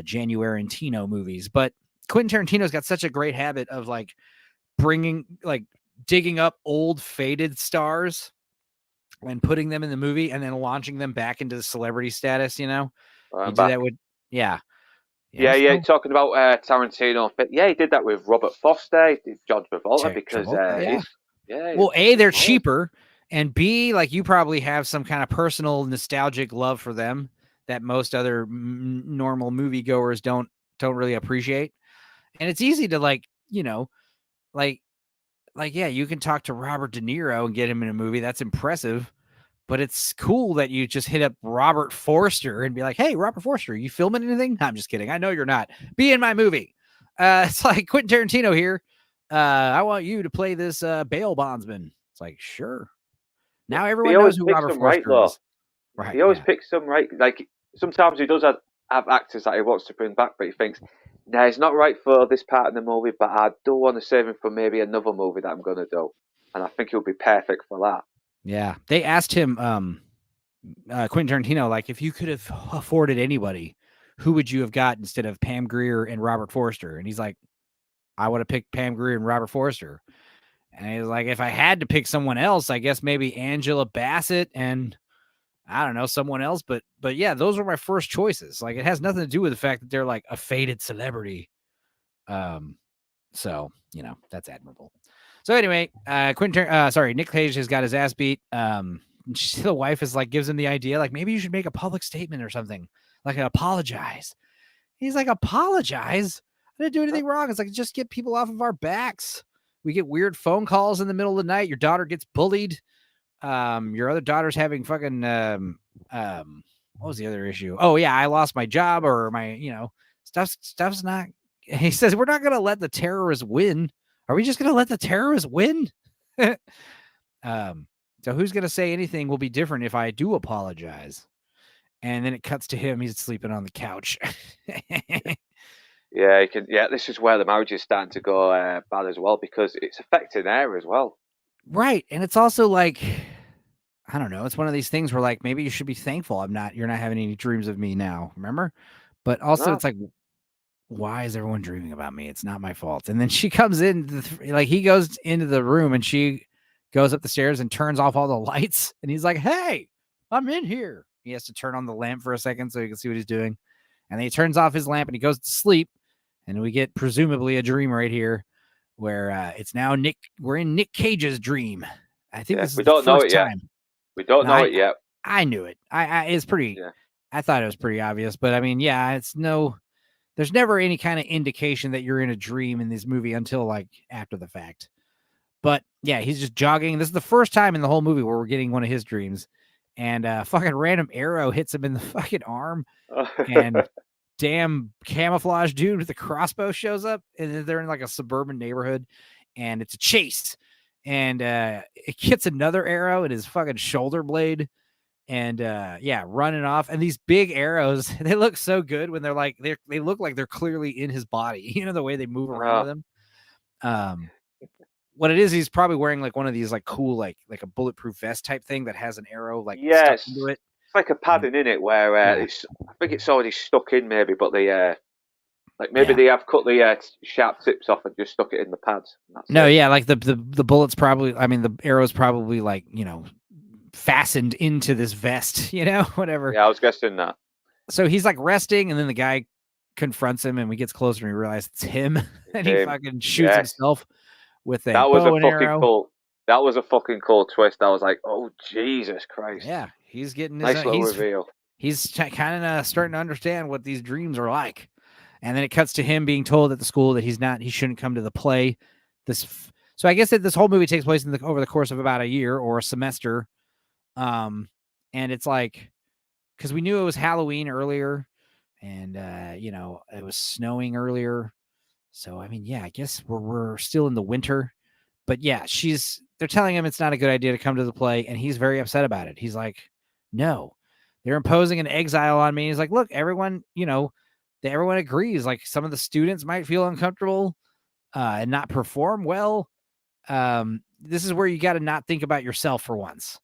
A: January Tino movies. But Quentin Tarantino's got such a great habit of like digging up old faded stars and putting them in the movie and then launching them back into the celebrity status, You
B: I'm
A: do that
B: back.
A: with yeah.
B: Yeah.
A: So
B: Talking about Tarantino, but yeah, he did that with Robert Foster, he did John Travolta because
A: Travolta, yeah.
B: he's
A: Well, A, they're
B: solid.
A: cheaper, and B, like you probably have some kind of personal nostalgic love for them that most other normal moviegoers don't really appreciate. And it's easy to like yeah, you can talk to Robert De Niro and get him in a movie. That's impressive. But it's cool that you just hit up Robert Forster and be like, "Hey, Robert Forster, you filming anything?" I'm just kidding. I know you're not. Be in my movie. It's like Quentin Tarantino here. I want you to play this bail bondsman. It's like, sure. Now
B: He
A: everyone knows
B: always
A: who
B: picks
A: Robert
B: them right
A: Forster
B: though.
A: is. Right.
B: He always
A: Yeah.
B: picks them right. Like sometimes he does have actors that he wants to bring back, but he thinks, "Nah, he's not right for this part of the movie, but I do want to save him for maybe another movie that I'm gonna do." And I think he'll be perfect for that.
A: Yeah. They asked him, Quentin Tarantino, like, if you could have afforded anybody, who would you have got instead of Pam Grier and Robert Forster? And he's like, I would have picked Pam Grier and Robert Forster. And he's like, if I had to pick someone else, I guess maybe Angela Bassett and I don't know, someone else. But yeah, those were my first choices. Like it has nothing to do with the fact that they're like a faded celebrity. So that's admirable. So anyway, Nick Cage has got his ass beat. The wife is like gives him the idea, like maybe you should make a public statement or something, like apologize. He's like, apologize? I didn't do anything wrong. It's like, just get people off of our backs. We get weird phone calls in the middle of the night. Your daughter gets bullied. Your other daughter's having fucking what was the other issue? Oh yeah, I lost my job or my, stuff's not. He says we're not gonna let the terrorists win. Are we just gonna let the terrorists win? So who's gonna say anything will be different if I do apologize? And then it cuts to him. He's sleeping on the couch.
B: Yeah, he can. Yeah, this is where the marriage is starting to go bad as well because it's affecting her as well.
A: Right. And it's also like, I don't know. It's one of these things where like, maybe you should be thankful you're not having any dreams of me now. Remember? But also
B: No,
A: it's like, why is everyone dreaming about me? It's not my fault. And then she comes in, like he goes into the room and she goes up the stairs and turns off all the lights. And he's like, hey, I'm in here. He has to turn on the lamp for a second so you can see what he's doing. And then he turns off his lamp and he goes to sleep. And we get presumably a dream right here. where it's now we're in Nick Cage's dream. I think
B: Yeah,
A: this is
B: we
A: the
B: don't know
A: first
B: it yet.
A: time.
B: We don't
A: No,
B: know it yet.
A: I knew it. It's pretty.
B: Yeah.
A: I thought it was pretty obvious, but I mean, yeah, there's never any kind of indication that you're in a dream in this movie until like after the fact. But yeah, he's just jogging. This is the first time in the whole movie where we're getting one of his dreams, and fucking random arrow hits him in the fucking arm, and damn camouflage dude with the crossbow shows up, and they're in like a suburban neighborhood, and it's a chase, and it gets another arrow in his fucking shoulder blade, and yeah, running off. And these big arrows, they look so good when they're like they look like they're clearly in his body. You know, the way they move around with him. What it is, he's probably wearing like one of these like cool like a bulletproof vest type thing that has an arrow like stuck
B: Yes,
A: into it.
B: it's like a padding in it where
A: Yeah.
B: I think it's already stuck in maybe, but they they have cut the sharp tips off and just stuck it in the pads.
A: No, yeah, like the bullets probably. I mean, the arrow's probably like fastened into this vest. Whatever.
B: Yeah, I was guessing that.
A: So he's like resting, and then the guy confronts him, and we gets closer, and we realize it's him, and he fucking shoots himself with a bow and arrow.
B: Cool. That was a fucking cool twist. I was like, oh Jesus Christ!
A: Yeah, he's getting
B: his nice little reveal.
A: He's kind of starting to understand what these dreams are like, and then it cuts to him being told at the school that he shouldn't come to the play. So I guess that this whole movie takes place over the course of about a year or a semester, and it's like because we knew it was Halloween earlier, and it was snowing earlier. So I mean, yeah, I guess we're still in the winter, but yeah, they're telling him it's not a good idea to come to the play, and he's very upset about it. He's like, no, they're imposing an exile on me. He's like, look, everyone, everyone agrees. Like some of the students might feel uncomfortable and not perform well. This is where you got to not think about yourself for once.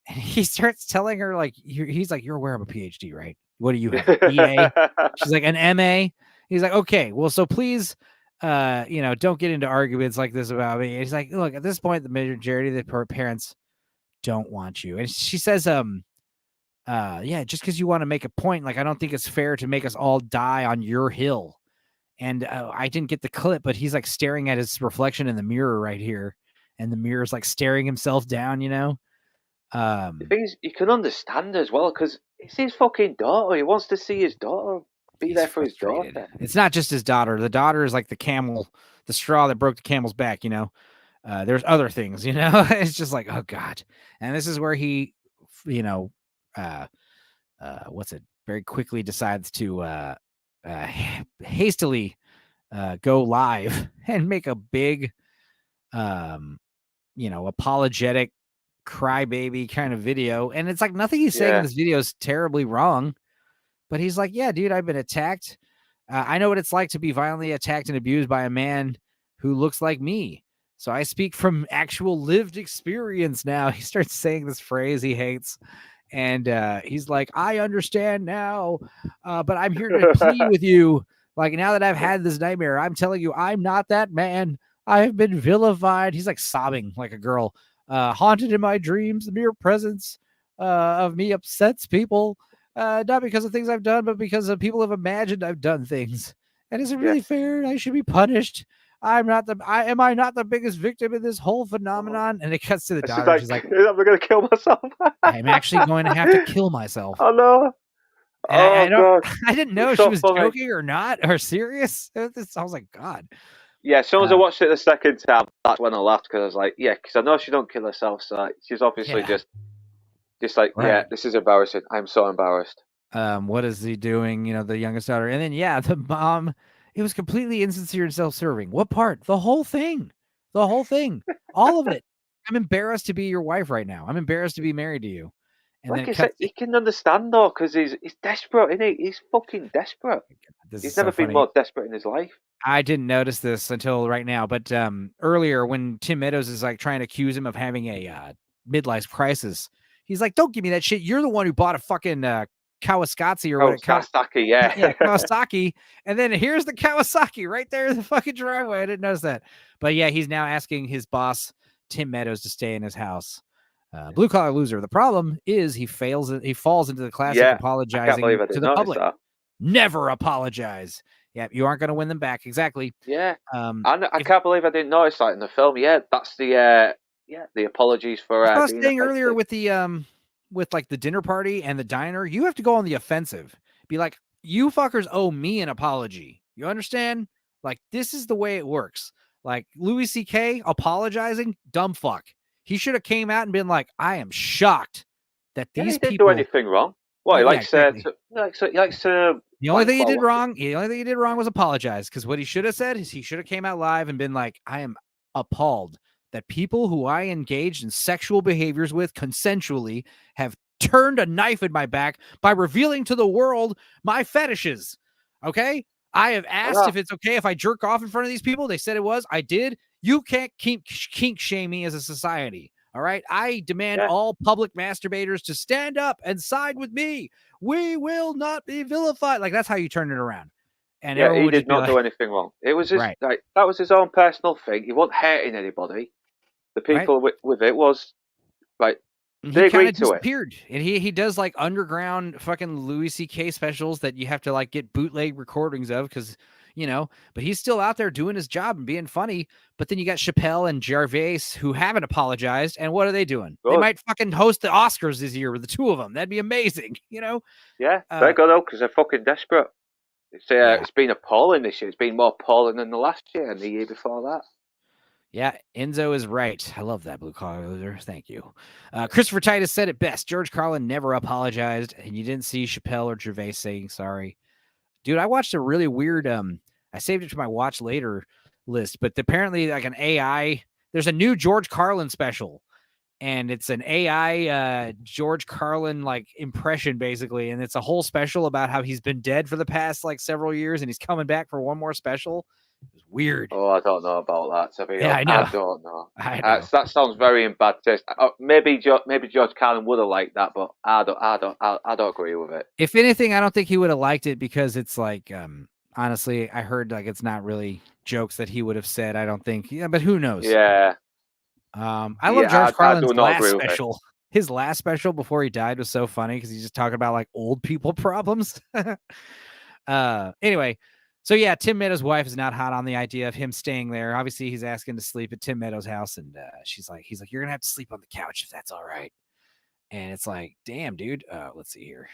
A: And he starts telling her like, he's like, you're aware of a PhD, right? What do you have? BA? She's like, an MA. He's like, okay, well, so please, don't get into arguments like this about me. And he's like, look, at this point, the majority of the parents don't want you. And she says, yeah, just because you want to make a point, like, I don't think it's fair to make us all die on your hill. And I didn't get the clip, but he's like staring at his reflection in the mirror right here. And the mirror's like staring himself down,
B: The thing is, you can understand as well because it's his fucking daughter. He wants to see his daughter, be there for his daughter.
A: It's not just his daughter. The daughter is like the straw that broke the camel's back. There's other things. It's just like, oh god. And this is where he, very quickly decides to hastily go live and make a big, apologetic crybaby kind of video. And it's like nothing he's saying in this video is terribly wrong, but he's like, yeah, dude, I've been attacked. I know what it's like to be violently attacked and abused by a man who looks like me. So I speak from actual lived experience now. He starts saying this phrase he hates. And he's like, I understand now, but I'm here to plead with you. Like, now that I've had this nightmare, I'm telling you, I'm not that man. I have been vilified. He's like sobbing like a girl. Haunted in my dreams, the mere presence of me upsets people, not because of things I've done, but because of people have imagined I've done things. And is it really fair? I should be punished. Am I not the biggest victim in this whole phenomenon? And it cuts to the daughter. She's like,
B: I'm going to kill myself.
A: I'm actually going to have to kill myself.
B: Oh no.
A: I didn't know if she was joking or not or serious. I was like, God.
B: Yeah, as soon as I watched it the second time, that's when I laughed because I was like, yeah, because I know she don't kill herself, so she's obviously just like, yeah, this is embarrassing. I'm so embarrassed.
A: What is he doing? The youngest daughter, and then the mom. It was completely insincere and self-serving. What part? The whole thing, all of it. I'm embarrassed to be your wife right now. I'm embarrassed to be married to you. And
B: like I said, you can understand though, because he's desperate, isn't he? He's fucking desperate. He's never been more desperate in his life.
A: I didn't notice this until right now, but earlier when Tim Meadows is like trying to accuse him of having a midlife crisis, he's like, "Don't give me that shit. You're the one who bought a fucking Kawasaki or what?
B: Kawasaki, yeah,
A: Kawasaki." And then here's the Kawasaki right there in the fucking driveway. I didn't notice that, but yeah, he's now asking his boss Tim Meadows to stay in his house. Blue collar loser. The problem is he falls into the classic apologizing to the public. That. Never apologize. Yeah, you aren't going to win them back. Exactly.
B: Yeah,
A: Um,
B: and I
A: if
B: can't believe I didn't notice that in the film. Yeah, that's the apologies for
A: That's what I was
B: being
A: saying earlier
B: offensive.
A: with like the dinner party and the diner, you have to go on the offensive. Be like, you fuckers owe me an apology. You understand? Like, this is the way it works. Like Louis C.K. apologizing, dumb fuck. He should have came out and been like, I am shocked that
B: Yeah,
A: these
B: he didn't do
A: people.
B: anything wrong. What he
A: Yeah,
B: likes
A: exactly.
B: he likes to
A: The only
B: wank
A: thing he
B: while
A: did
B: watching.
A: wrong, was apologize. Because what he should have said is he should have came out live and been like, I am appalled that people who I engaged in sexual behaviors with consensually have turned a knife in my back by revealing to the world my fetishes. Okay? I have
B: I
A: asked
B: know.
A: if it's okay if I jerk off in front of these people. They said it was. I did. You can't keep kink shaming as a society. All right. I demand
B: Yeah,
A: all public masturbators to stand up and side with me. We will not be vilified. Like, that's how you turn it around. And
B: yeah,
A: everyone
B: he
A: would
B: did
A: just be
B: not do
A: like,
B: anything wrong. It was his
A: right,
B: like that was his own personal thing. He wasn't hurting anybody. The
A: right.
B: people with it was like
A: And he
B: they
A: kind of
B: agreed to it.
A: disappeared. And he does like underground fucking Louis C.K. specials that you have to like get bootleg recordings of because, but he's still out there doing his job and being funny. But then you got Chappelle and Gervais who haven't apologized. And what are they doing? They
B: Good.
A: might fucking host the Oscars this year with the two of them. That'd be amazing,
B: Yeah, they're
A: Uh,
B: good though because they're fucking desperate.
A: yeah.
B: It's been appalling this year. It's been more appalling than the last year and the year before that.
A: Yeah, Enzo is right. I love that blue collar loser. Thank you. Christopher Titus said it best. George Carlin never apologized, and you didn't see Chappelle or Gervais saying sorry. Dude, I watched a really weird. I saved it to my watch later list, but apparently, like an AI. There's a new George Carlin special, and it's an AI George Carlin like impression basically, and it's a whole special about how he's been dead for the past like several years, and he's coming back for one more special. It was weird.
B: Oh, I don't know about that. To be
A: Yeah,
B: honest,
A: I
B: I
A: know.
B: don't know.
A: I know.
B: That sounds very in bad taste. Maybe George Carlin would have liked that, but I don't agree with it.
A: If anything, I don't think he would have liked it because it's like, honestly, I heard like it's not really jokes that he would have said. I don't think. Yeah, but who knows?
B: Yeah,
A: I love
B: yeah,
A: George
B: I do
A: Carlin's
B: not
A: last
B: agree with it.
A: special. His last special before he died was so funny because he's just talking about like old people problems. Anyway, so yeah, Tim Meadows' wife is not hot on the idea of him staying there. Obviously, he's asking to sleep at Tim Meadows' house, and he's like, you're gonna have to sleep on the couch if that's all right. And it's like, damn, dude. Let's see here.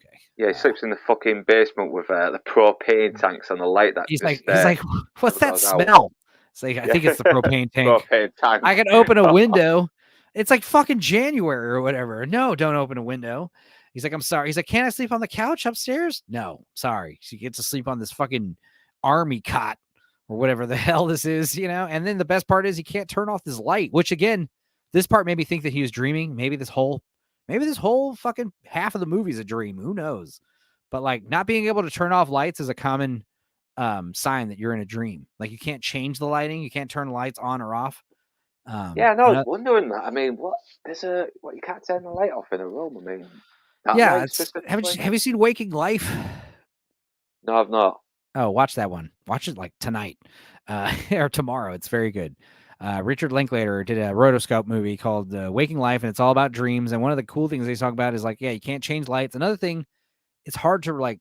A: Okay.
B: Yeah, he sleeps in the fucking basement with the propane tanks and the light that just
A: He's like, what's
B: never
A: that
B: goes out.
A: smell? It's like, I
B: Yeah,
A: think it's the propane tank.
B: propane
A: I
B: tank.
A: can open a window. It's like fucking January or whatever. No, don't open a window. He's like, I'm sorry. He's like, can I sleep on the couch upstairs? No, sorry. She gets to sleep on this fucking army cot or whatever the hell this is, And then the best part is he can't turn off this light, which again, this part made me think that he was dreaming. Maybe this whole fucking half of the movie is a dream. Who knows? But like not being able to turn off lights is a common sign that you're in a dream. Like you can't change the lighting, you can't turn lights on or off.
B: Yeah, no, I was
A: And,
B: wondering that. I mean, what you can't turn the light off in a room. I mean, that
A: yeah,
B: light
A: it's
B: specifically.
A: have you seen Waking Life?
B: No, I've not.
A: Oh, watch that one. Watch it like tonight or tomorrow. It's very good. Richard Linklater did a rotoscope movie called Waking Life, and it's all about dreams. And one of the cool things they talk about is like, yeah, you can't change lights. Another thing, it's hard to like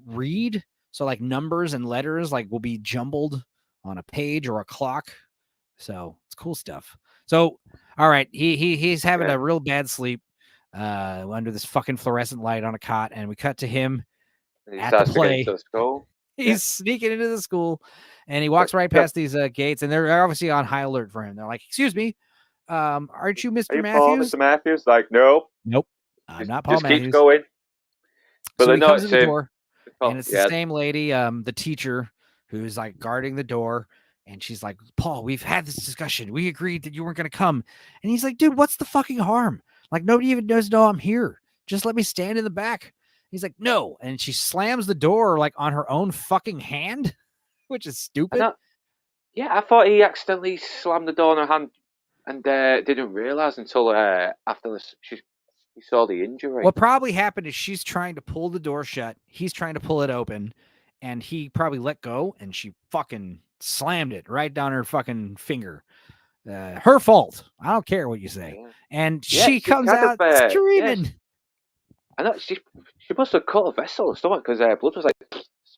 A: read. So like numbers and letters like will be jumbled on a page or a clock. So it's cool stuff. So all right, he's having
B: Yeah,
A: a real bad sleep under this fucking fluorescent light on a cot, and we cut to him
B: and he
A: at the
B: starts to get
A: play.
B: into the school. Yeah,
A: He's sneaking into the school, and he
B: but
A: walks right
B: yeah,
A: past these gates, and they're obviously on high alert for him. They're like, "Excuse me, aren't you
B: are
A: Mr.
B: you Paul,
A: Matthews?"
B: Mr. Matthews? Like, no,
A: Nope, I'm not Paul
B: just keeps
A: Matthews.
B: going. But
A: So
B: they
A: he comes in
B: notice
A: the
B: him.
A: door, and
B: Oh,
A: it's the
B: yeah,
A: same lady, the teacher, who's like guarding the door. And she's like, Paul, we've had this discussion. We agreed that you weren't going to come. And he's like, dude, what's the fucking harm? Like, nobody even knows I'm here. Just let me stand in the back. He's like, no. And she slams the door like on her own fucking hand, which is
B: I
A: stupid.
B: know. Yeah, I thought he accidentally slammed the door in her hand and didn't realize until after he saw the injury.
A: What probably happened is she's trying to pull the door shut. He's trying to pull it open. And he probably let go and she fucking slammed it right down her fucking finger. Her fault. I don't care what you say.
B: Yeah,
A: And
B: yeah,
A: she
B: she
A: comes
B: kind of
A: out screaming.
B: I know she must have cut a vessel or something because blood was like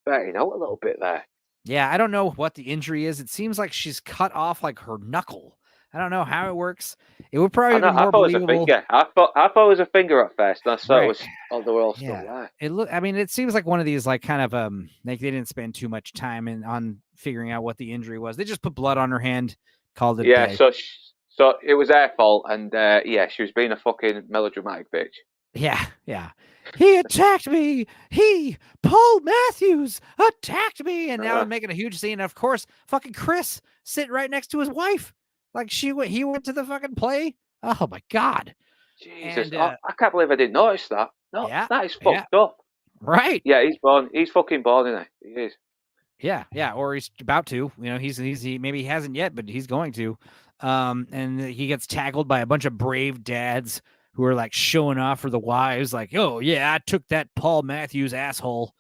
B: spurting out a little bit there.
A: Yeah, I don't know what the injury is. It seems like she's cut off like her knuckle. I don't know how it works. It would probably
B: I
A: have
B: know.
A: been
B: I
A: more
B: thought it was a
A: believable.
B: finger. I thought it was a finger at first, and I thought it
A: Right.
B: was. Oh, they were all still
A: Yeah.
B: there.
A: I mean, it seems like one of these like kind of like they didn't spend too much time on figuring out what the injury was. They just put blood on her hand, called it a
B: Yeah.
A: day.
B: So it was their fault, and yeah, she was being a fucking melodramatic bitch.
A: Yeah, yeah. He attacked me. Paul Matthews attacked me, and now
B: Uh,
A: I'm making a huge scene. And of course, fucking Chris sitting right next to his wife, like he went to the fucking play. Oh my god!
B: Jesus,
A: And
B: I can't believe I didn't notice that. No,
A: yeah,
B: that is
A: yeah,
B: fucked up.
A: right.
B: Yeah, he's born. He's fucking born in it. He is.
A: Yeah, yeah, or he's about to. You know, he maybe he hasn't yet, but he's going to. And he gets tackled by a bunch of brave dads who are like showing off for the wives, like, "Oh yeah, I took that Paul Matthews asshole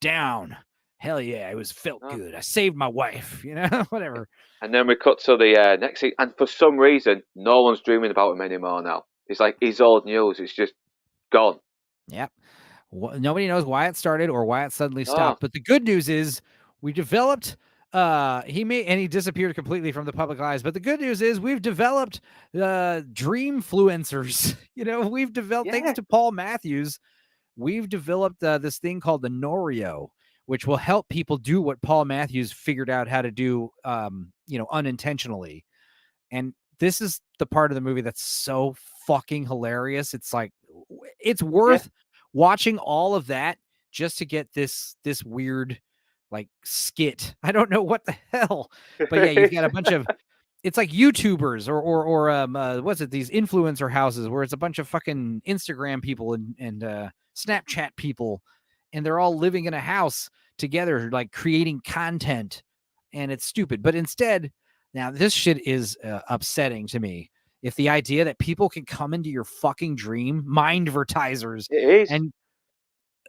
A: down. Hell yeah, it was felt
B: No.
A: good. I saved my wife." You know, whatever.
B: And then we cut to the next scene, and for some reason, no one's dreaming about him anymore now. It's like he's old news. It's just gone.
A: Yeah. Nobody knows why it started or why it suddenly
B: No.
A: stopped. But the good news is we developed he disappeared completely from the public eyes. But the good news is we've developed dream fluencers. You know, we've developed thanks
B: Yeah.
A: to Paul Matthews, we've developed this thing called the Norio, which will help people do what Paul Matthews figured out how to do you know, unintentionally. And this is the part of the movie that's so fucking hilarious. It's like it's
B: Yeah.
A: worth watching all of that just to get this weird like skit. I don't know what the hell, but yeah, you've got a bunch of it's like YouTubers or what's it, these influencer houses where it's a bunch of fucking Instagram people and Snapchat people, and they're all living in a house together, like creating content, and it's stupid. But instead, now this shit is upsetting to me. If the idea that people can come into your fucking dream, mind advertisers,
B: It is.
A: and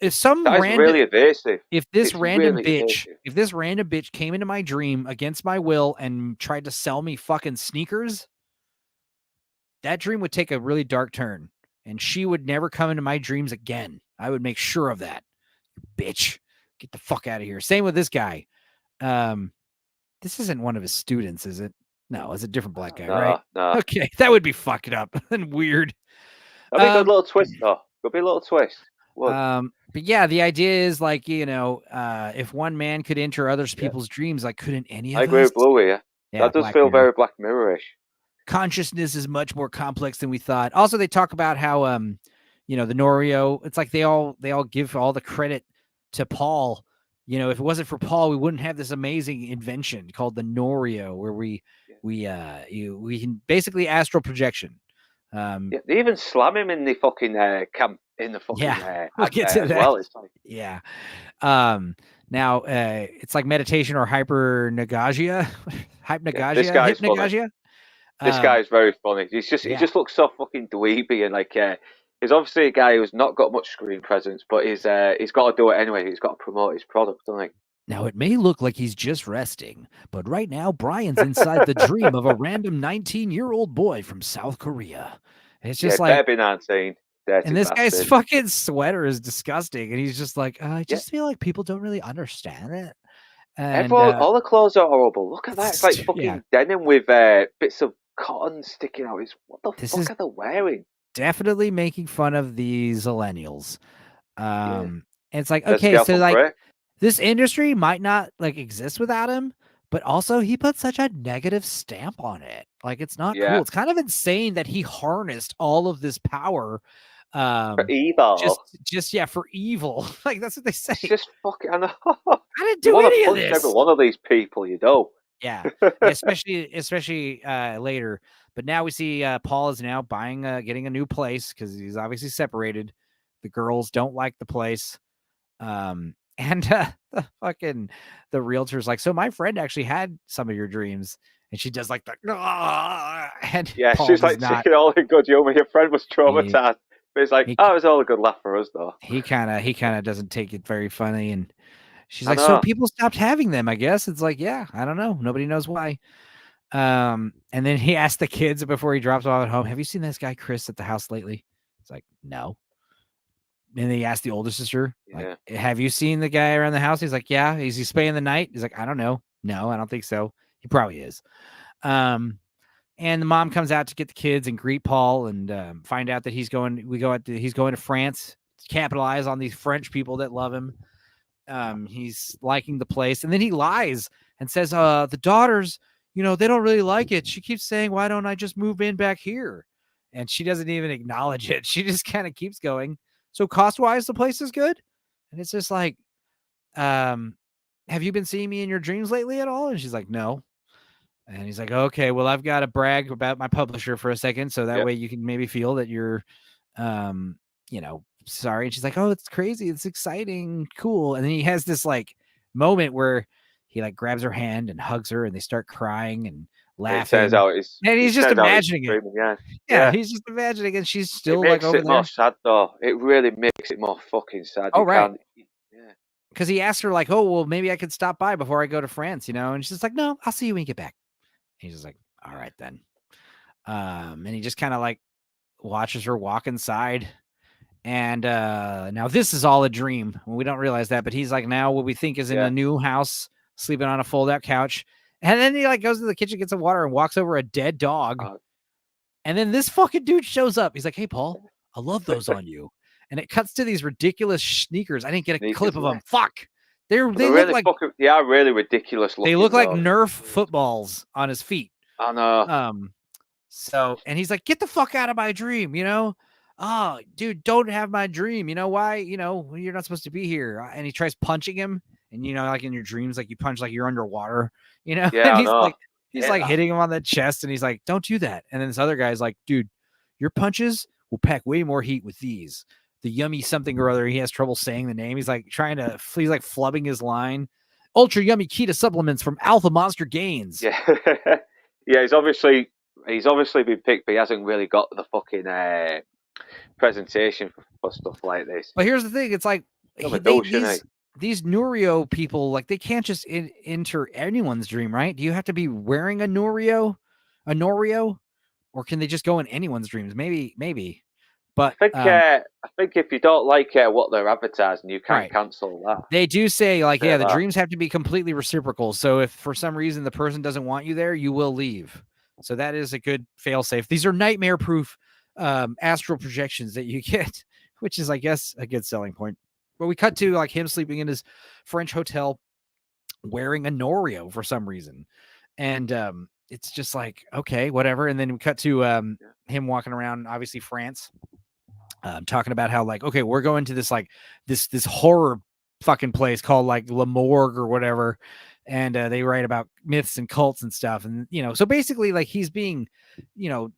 A: if some
B: That is
A: random
B: really evasive.
A: if this
B: It's
A: random
B: really
A: bitch,
B: evasive.
A: if this random bitch came into my dream against my will and tried to sell me fucking sneakers, that dream would take a really dark turn and she would never come into my dreams again. I would make sure of that. Bitch, get the fuck out of here. Same with this guy. This isn't one of his students, is it? No, it's a different black guy, right?
B: No, no.
A: Okay, that would be fucked up and weird.
B: That'd be a good
A: Um,
B: little twist, though. Could be a little twist. Would.
A: but yeah, the idea is like, you know, if one man could enter other
B: Yeah.
A: people's dreams, like couldn't any
B: I
A: of
B: agree
A: us?
B: with Bluey. Yeah.
A: Yeah,
B: That does
A: Black
B: feel
A: Mirror.
B: very Black Mirror-ish.
A: Consciousness is much more complex than we thought. Also, they talk about how you know, the Norio, it's like they all give all the credit to Paul. You know, if it wasn't for Paul, we wouldn't have this amazing invention called the Norio, where we can basically astral projection.
B: Yeah, they even slam him in the fucking camp in the fucking
A: Yeah, we'll get
B: advert
A: to
B: as
A: that.
B: well. It's like
A: Yeah. Now it's like meditation or hypernagogia, hypnagogia,
B: this guy's funny.
A: hypnagogia.
B: This guy is very funny. He
A: Yeah.
B: just looks so fucking dweeby and like he's obviously a guy who's not got much screen presence, but he's got to do it anyway. He's got to promote his product, doesn't he?
A: Now, it may look like he's just resting, but right now, Brian's inside the dream of a random 19-year-old boy from South Korea. It's just
B: Yeah,
A: like,
B: better be 19. Dirty
A: and this guy's
B: bastard.
A: fucking sweater is disgusting. And he's just like, I
B: Yeah.
A: just feel like people don't really understand it. And
B: Everyone, all the clothes are horrible. Look at that. It's like fucking
A: yeah,
B: denim with bits of cotton sticking out. It's what the
A: this
B: fuck
A: is
B: are they wearing?
A: definitely making fun of the Zillennials.
B: Yeah.
A: And it's like,
B: Let's
A: okay,
B: get
A: so
B: off
A: like,
B: break.
A: this industry might not like exist without him, but also he put such a negative stamp on it. Like it's not
B: Yeah.
A: cool. It's kind of insane that he harnessed all of this power
B: For evil.
A: just yeah, for evil. Like that's what they say.
B: It's just fucking. I know.
A: I didn't
B: You
A: do
B: want
A: any
B: to
A: of
B: punch
A: this.
B: every one of these people, you know.
A: Yeah. Especially later. But now we see Paul is now getting a new place because he's obviously separated. The girls don't like the place. And the realtor's like, so my friend actually had some of your dreams, and she does like the and
B: Yeah,
A: Paul
B: she's
A: does
B: like
A: not.
B: taking all in good humor. Your friend was traumatized, but it's like,
A: He,
B: oh, it was all a good laugh for us, though.
A: he kind of doesn't take it very funny, and she's
B: I
A: like, so
B: know.
A: people stopped having them, I guess. It's like, yeah, I don't know, nobody knows why. And then he asked the kids before he drops off at home, have you seen this guy Chris at the house lately? It's like, no. And he asked the older sister, like,
B: Yeah.
A: have you seen the guy around the house? He's like, yeah. Is he spending the night? He's like, I don't know. No, I don't think so. He probably is. And the mom comes out to get the kids and greet Paul and find out that he's going to France to capitalize on these French people that love him. He's liking the place. And then he lies and says, the daughters, they don't really like it. She keeps saying, why don't I just move in back here? And she doesn't even acknowledge it. She just kind of keeps going. So cost wise, the place is good. And it's just like, have you been seeing me in your dreams lately at all? And she's like, no. And he's like, okay, well, I've got to brag about my publisher for a second. So that way you can maybe feel that you're, sorry. And she's like, oh, it's crazy. It's exciting. Cool. And then he has this like moment where he like grabs her hand and hugs her and they start crying and laughing.
B: It turns out
A: and he's just imagining it. Yeah, he's just imagining it. And she's still like over there.
B: It makes it more sad though. It really makes it more fucking sad.
A: Oh, right. Because he asked her like, oh, well, maybe I could stop by before I go to France, And she's like, no, I'll see you when you get back. And he's just like, all right, then. And he just kind of like watches her walk inside. And now this is all a dream. We don't realize that, but he's like now what we think is in a new house, sleeping on a fold-out couch. And then he like goes to the kitchen, gets some water, and walks over a dead dog. And then this fucking dude shows up. He's like, hey, Paul, I love those on you. And it cuts to these ridiculous sneakers. I didn't get a clip of them. Fuck. They
B: really
A: look like
B: they are really ridiculous looking.
A: They look like Nerf footballs on his feet.
B: I know.
A: So, and he's like, get the fuck out of my dream, Oh, dude, don't have my dream. You know why? You're not supposed to be here. And he tries punching him. And, like in your dreams, like you punch like you're underwater,
B: Yeah,
A: and he's like hitting him on the chest. And he's like, don't do that. And then this other guy's like, dude, your punches will pack way more heat with these. The yummy something or other. He has trouble saying the name. He's like he's like flubbing his line. Ultra yummy keto supplements from Alpha Monster Gains.
B: Yeah. Yeah, he's obviously been picked, but he hasn't really got the fucking presentation for stuff like this.
A: But here's the thing: it's like these Nurio people, like they can't just enter anyone's dream, right? Do you have to be wearing a Norio, or can they just go in anyone's dreams? Maybe. But
B: I think if you don't like what they're advertising, you can't cancel that.
A: They do say like, the dreams have to be completely reciprocal. So if for some reason the person doesn't want you there, you will leave. So that is a good fail-safe. These are nightmare-proof astral projections that you get, which is, I guess, a good selling point. But we cut to like him sleeping in his French hotel wearing a Norio for some reason. And it's just like, okay, whatever. And then we cut to him walking around, obviously France, talking about how like, okay, we're going to this like this horror fucking place called like La Morgue or whatever. And they write about myths and cults and stuff. And, so basically like he's being,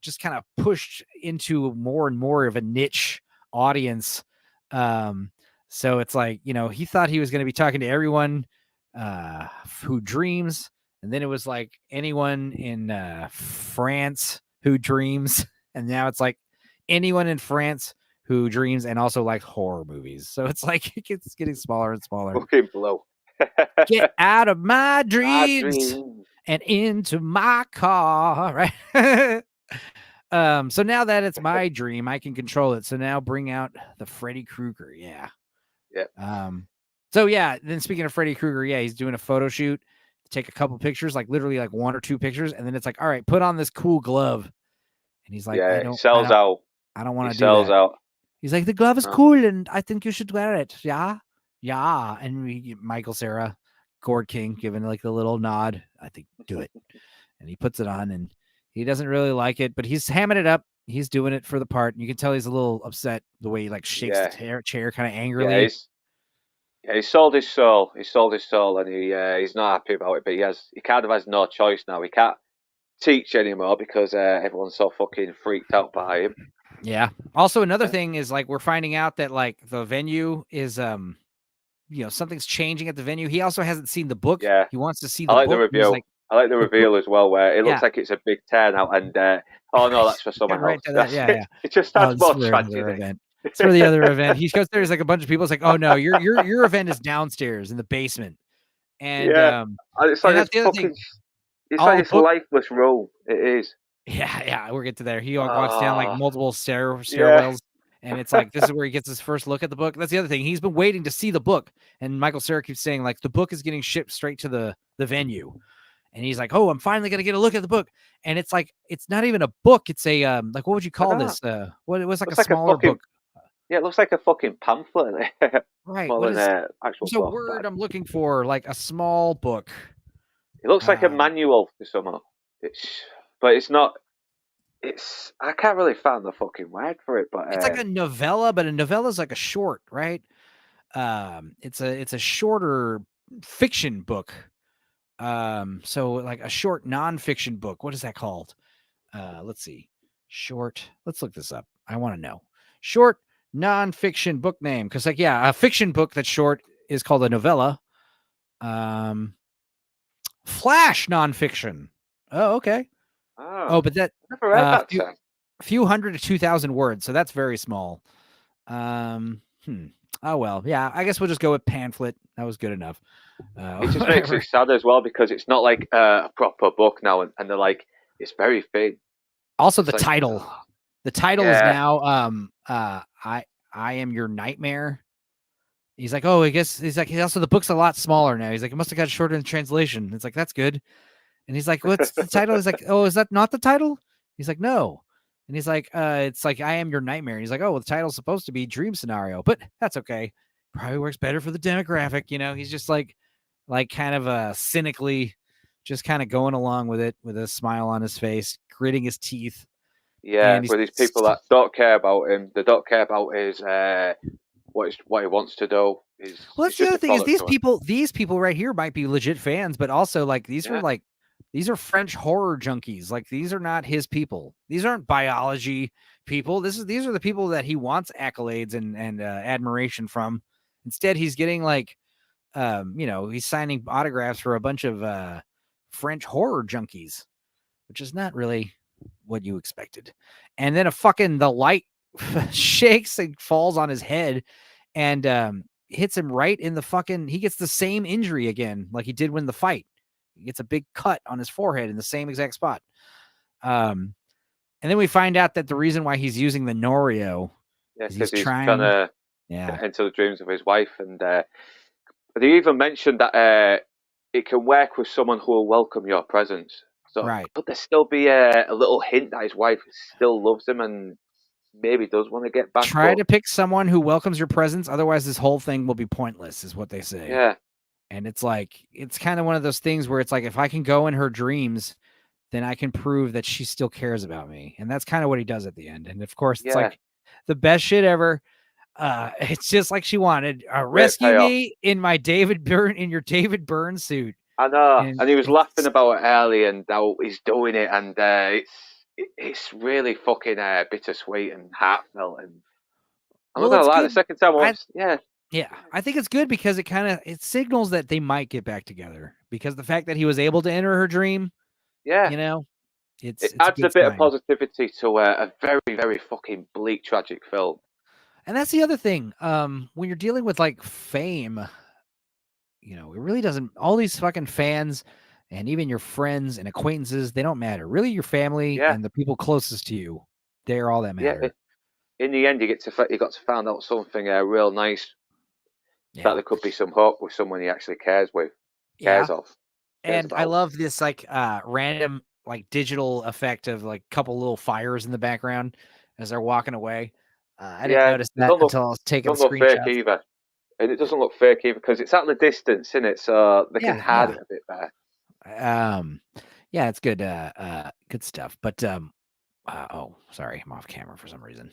A: just kind of pushed into more and more of a niche audience. So it's like, he thought he was going to be talking to everyone who dreams. And then it was like anyone in France who dreams. And now it's like anyone in France who dreams and also likes horror movies. So it's like it's getting smaller and smaller.
B: Okay, below.
A: Get out of my dreams and into my car, right? So now that it's my dream, I can control it. So now bring out the Freddy Krueger. Yeah. So yeah, then speaking of Freddy Krueger, he's doing a photo shoot to take a couple pictures, like literally like 1 or 2 pictures, and then it's like, all right, put on this cool glove. And he's like, I don't want to do that.
B: Out.
A: He's like, the glove is cool, and I think you should wear it. Yeah. And Michael Cera, Gord King, giving like the little nod. I think do it. And he puts it on, and he doesn't really like it, but he's hamming it up. He's doing it for the part. And you can tell he's a little upset the way he like shakes the chair kind of angrily.
B: He sold his soul. And he's not happy about it. But he kind of has no choice now. He can't teach anymore because everyone's so fucking freaked out by him.
A: Yeah. Also, another thing is like we're finding out that like the venue is something's changing at the venue. He also hasn't seen the book.
B: Yeah.
A: He wants to see the book.
B: The review. I like the reveal as well, where it looks like it's a big turnout, and oh no, that's for someone else. It just adds more tragedy.
A: It's for the other event. He goes there's like a bunch of people. It's like, oh no, your event is downstairs in the basement, and
B: it's like it's like this lifeless room. It is.
A: Yeah, we'll get to there. He walks down like multiple stairwells, And it's like, this is where he gets his first look at the book. That's the other thing. He's been waiting to see the book. And Michael Cera keeps saying, like, the book is getting shipped straight to the venue. And he's like, oh, I'm finally going to get a look at the book. And it's like, it's not even a book. It's a, like, what would you
B: I
A: call
B: know.
A: this? What it was like a
B: Looks like a
A: smaller
B: fucking
A: book.
B: yeah. It looks like a fucking pamphlet
A: Right.
B: more
A: What
B: than
A: is,
B: an actual
A: there's a
B: book.
A: word I'm looking for, like a small book.
B: It looks like a
A: Um,
B: manual for someone. But it's not. It's I can't really find the fucking word for it, but
A: it's like a novella, but a novella is like a short, right? It's a shorter fiction book. So like a short nonfiction book. What is that called? Let's see. Short. Let's look this up. I want to know. Short nonfiction book name. Because like, yeah, a fiction book that's short is called a novella. Flash nonfiction. Oh, okay. Oh,
B: oh,
A: but that
B: never read that
A: few
B: term.
A: few hundred to 2,000 words. So that's very small. Hmm. Oh well, yeah. I guess we'll just go with pamphlet. That was good enough.
B: It just makes it
A: Whatever.
B: sad as well because it's not like a proper book now, and they're like it's very thin.
A: Also,
B: It's
A: the
B: like,
A: title.
B: oh,
A: The title is
B: yeah,
A: now I am your nightmare. He's like, oh, I guess he's like, also the book's a lot smaller now. He's like, it must have got shorter in translation. It's like, that's good. And he's like, what's the title? He's like, oh, is that not the title? He's like, no. And he's like, it's like I am your nightmare. And he's like, oh, well, the title's supposed to be dream scenario, but that's okay. Probably works better for the demographic. You know, he's just like kind of cynically just kind of going along with it with a smile on his face, gritting his teeth.
B: yeah.
A: And he's
B: With these people that don't care about him, they don't care about his what he wants to do.
A: well,
B: He's
A: that's the
B: just
A: other
B: a
A: thing is
B: product of it.
A: these people right here might be legit fans, but also like
B: Yeah,
A: these are French horror junkies. Like these are not his people. These aren't biology people. These are the people that he wants accolades and admiration from. Instead, he's getting like he's signing autographs for a bunch of French horror junkies, which is not really what you expected. And then the light shakes and falls on his head and hits him right in the he gets the same injury again, like he did when the fight. He gets a big cut on his forehead in the same exact spot. And then we find out that the reason why he's using the Norio
B: yeah,
A: is he's
B: because he's trying
A: trying,
B: to
A: yeah,
B: get into the dreams of his wife, and they even mentioned that it can work with someone who will welcome your presence. So
A: right.
B: could there still be a little hint that his wife still loves him and maybe does want to get back?
A: Try
B: But
A: to pick someone who welcomes your presence. Otherwise, this whole thing will be pointless, is what they say.
B: yeah,
A: And it's like, it's kind of one of those things where it's like, if I can go in her dreams, then I can prove that she still cares about me. And that's kind of what he does at the end. And of course, it's
B: yeah,
A: like the best shit ever. It's just like she wanted.
B: great
A: Rescue
B: payoff.
A: me in my David Byrne in your David Byrne suit.
B: I know,
A: And
B: and he was laughing
A: it's
B: about it early and how he's doing it, and it's really fucking bittersweet and heartfelt. And I'm not
A: well,
B: gonna
A: it's
B: lie, the
A: good.
B: second time I
A: I
B: watched, yeah,
A: Yeah, I think it's good because it signals that they might get back together because the fact that he was able to enter her dream,
B: yeah,
A: you know,
B: it
A: it's a
B: adds a
A: good
B: bit of
A: sign.
B: positivity to a very very fucking bleak tragic film.
A: And that's the other thing. When you're dealing with like fame, it really doesn't. All these fucking fans and even your friends and acquaintances, they don't matter. Really, your family
B: Yeah,
A: and the people closest to you, they're all that
B: yeah.
A: matter.
B: In the end, you got to find out something real nice that
A: Yeah,
B: there could be some hope with someone he actually
A: yeah.
B: cares of, cares
A: And I
B: about.
A: love this like random like digital effect of like a couple little fires in the background as they're walking away. I didn't
B: Yeah,
A: notice that until I was taking
B: don't look fake
A: screenshots.
B: either, and it doesn't look fake either because it's at the distance, isn't it? So they can
A: Yeah,
B: hide
A: yeah.
B: it a bit better.
A: Um, yeah, it's good, good stuff. But oh, sorry, I'm off camera for some reason.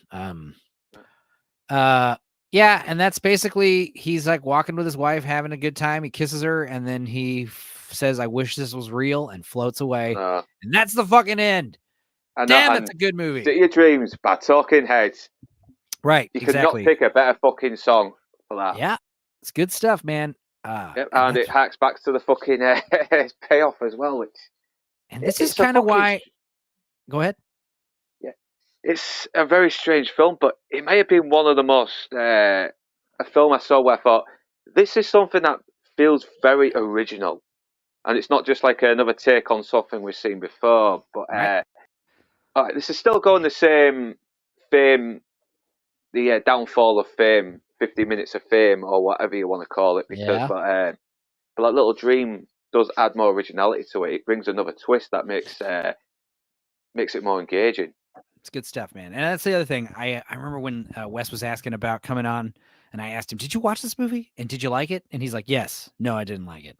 A: Uh, yeah, and that's basically he's like walking with his wife, having a good time. He kisses her, and then he says, "I wish this was real," and floats away.
B: Uh,
A: And that's the fucking end.
B: and
A: Damn, that's
B: and
A: a good movie.
B: City of Dreams by Talking Heads.
A: Right,
B: You could not
A: exactly.
B: pick a better fucking song for that.
A: Yeah, it's good stuff, man.
B: Yep,
A: And
B: and it harks back to the fucking payoff as well, which
A: this is
B: it's a
A: kind of
B: fucking
A: why. Go ahead.
B: yeah, it's a very strange film, but it may have been one of the most a film I saw where I thought this is something that feels very original, and it's not just like another take on something we've seen before. But
A: Right.
B: all right, this is still going the same fame the downfall of fame, 50 minutes of fame, or whatever you want to call it. Because,
A: Yeah.
B: but like Little Dream does add more originality to it. It brings another twist that makes it more engaging.
A: It's good stuff, man. And that's the other thing. I remember when Wes was asking about coming on, and I asked him, "Did you watch this movie? And did you like it?" And he's like, "Yes." No, I didn't like it.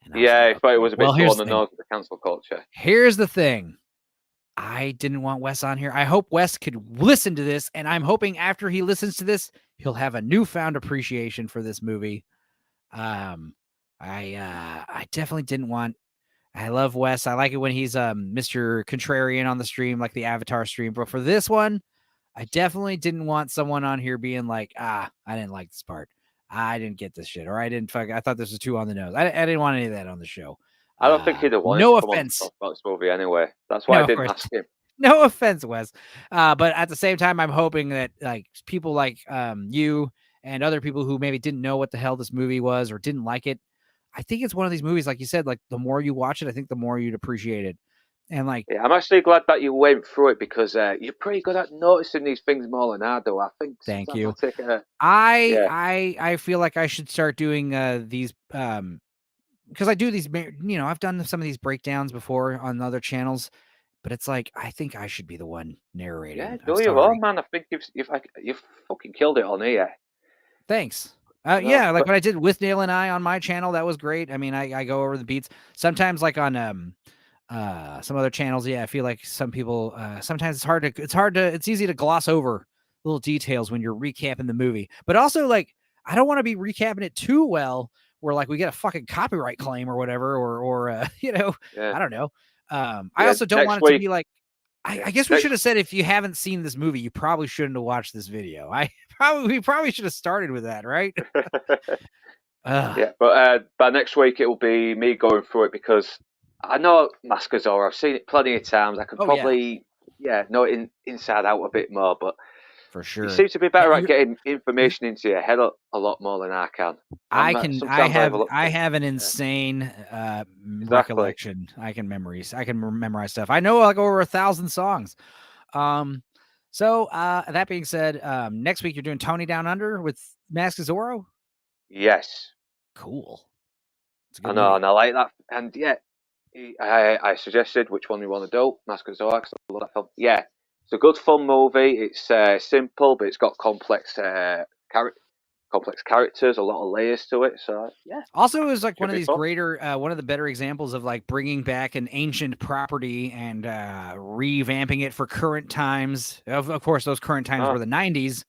A: And I was
B: Yeah,
A: like,
B: I thought it
A: "Okay."
B: was a bit
A: Well,
B: too
A: here's
B: on
A: the
B: the
A: thing.
B: nose with the cancel culture.
A: Here's the thing. I didn't want Wes on here. I hope Wes could listen to this, and I'm hoping after he listens to this, he'll have a newfound appreciation for this movie. I definitely didn't want. I love Wes. I like it when he's Mr. Contrarian on the stream, like the Avatar stream. But for this one, I definitely didn't want someone on here being like, I didn't like this part. I didn't get this shit, or I thought this was too on the nose. I didn't want any of that on the show.
B: I don't think he'd have wanted
A: No
B: to come on and
A: offense.
B: talk about this movie anyway. That's why I
A: No, of
B: didn't
A: course.
B: ask him.
A: No offense, Wes. But at the same time, I'm hoping that like people like you and other people who maybe didn't know what the hell this movie was or didn't like it. I think it's one of these movies, like you said, like the more you watch it, I think the more you'd appreciate it. And like,
B: Yeah, I'm actually glad that you went through it because you're pretty good at noticing these things more than I do. I think
A: thank
B: sometimes I
A: you.
B: take a
A: I
B: yeah,
A: I I feel like I should start doing these because I do these, I've done some of these breakdowns before on other channels, but it's like I think I should be the one
B: yeah.
A: narrating. I'm
B: Do your own,
A: sorry.
B: man. I think you've fucking killed it on here.
A: Thanks.
B: No,
A: Yeah, like
B: but
A: what I did with Nail and I on my channel, that was great. I mean, I go over the beats. Sometimes like on some other channels, yeah, I feel like some people sometimes it's easy to gloss over little details when you're recapping the movie. But also like I don't want to be recapping it too well where like we get a fucking copyright claim or whatever or
B: yeah,
A: I don't know. I
B: yeah.
A: also don't
B: Next
A: want it to
B: week,
A: be like
B: yeah,
A: I guess we
B: next
A: should have said if you haven't seen this movie, you probably shouldn't have watched this video. We probably should have started with that, right?
B: yeah. But by next week it will be me going through it because I know Mask of Zorro. I've seen it plenty of times. I can
A: Oh yeah,
B: probably know it inside out a bit more, but
A: for
B: you
A: sure.
B: seem to be better at
A: You're,
B: getting information into your head a lot more than I can.
A: I can.
B: Sometimes I overlook
A: I
B: things.
A: have an
B: Yeah,
A: insane
B: exactly.
A: recollection. I can memorize stuff. I know like over 1,000 songs. Um, so that being said, next week you're doing Tony Down Under with Mask of Zorro.
B: Yes,
A: Cool. It's a
B: I
A: good
B: know,
A: movie.
B: and I like that. And yeah, I suggested which one we want to do. Mask of Zorro, 'cause I love that film. Yeah, it's a good fun movie. It's simple, but it's got complex characters, a lot of layers to it. So yeah,
A: Also, is like one
B: should
A: of
B: be
A: these
B: fun.
A: greater, one of the better examples of like bringing back an ancient property and revamping it for current times. Of course, those current times were
B: Oh,
A: the '90s,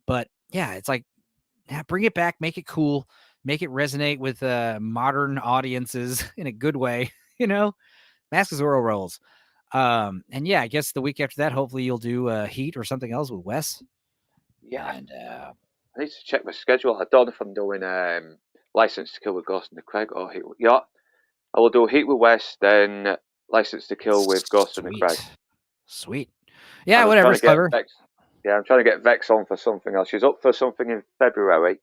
A: but yeah, it's like bring it back, make it cool, make it resonate with modern audiences in a good way. You know, Mask of Zorro rolls. And yeah, I guess the week after that, hopefully you'll do Heat or something else with Wes.
B: yeah,
A: And
B: I need to check my schedule. I don't know if I'm doing License to Kill with Ghost and the Craig or Heat. Yeah, I will do Heat with West, then License to Kill with Ghost and the Craig.
A: sweet, sweet. Yeah,
B: And I'm
A: whatever.
B: trying to
A: It's
B: get
A: clever.
B: Vex. Yeah, I'm trying to get Vex on for something else. She's up for something in February,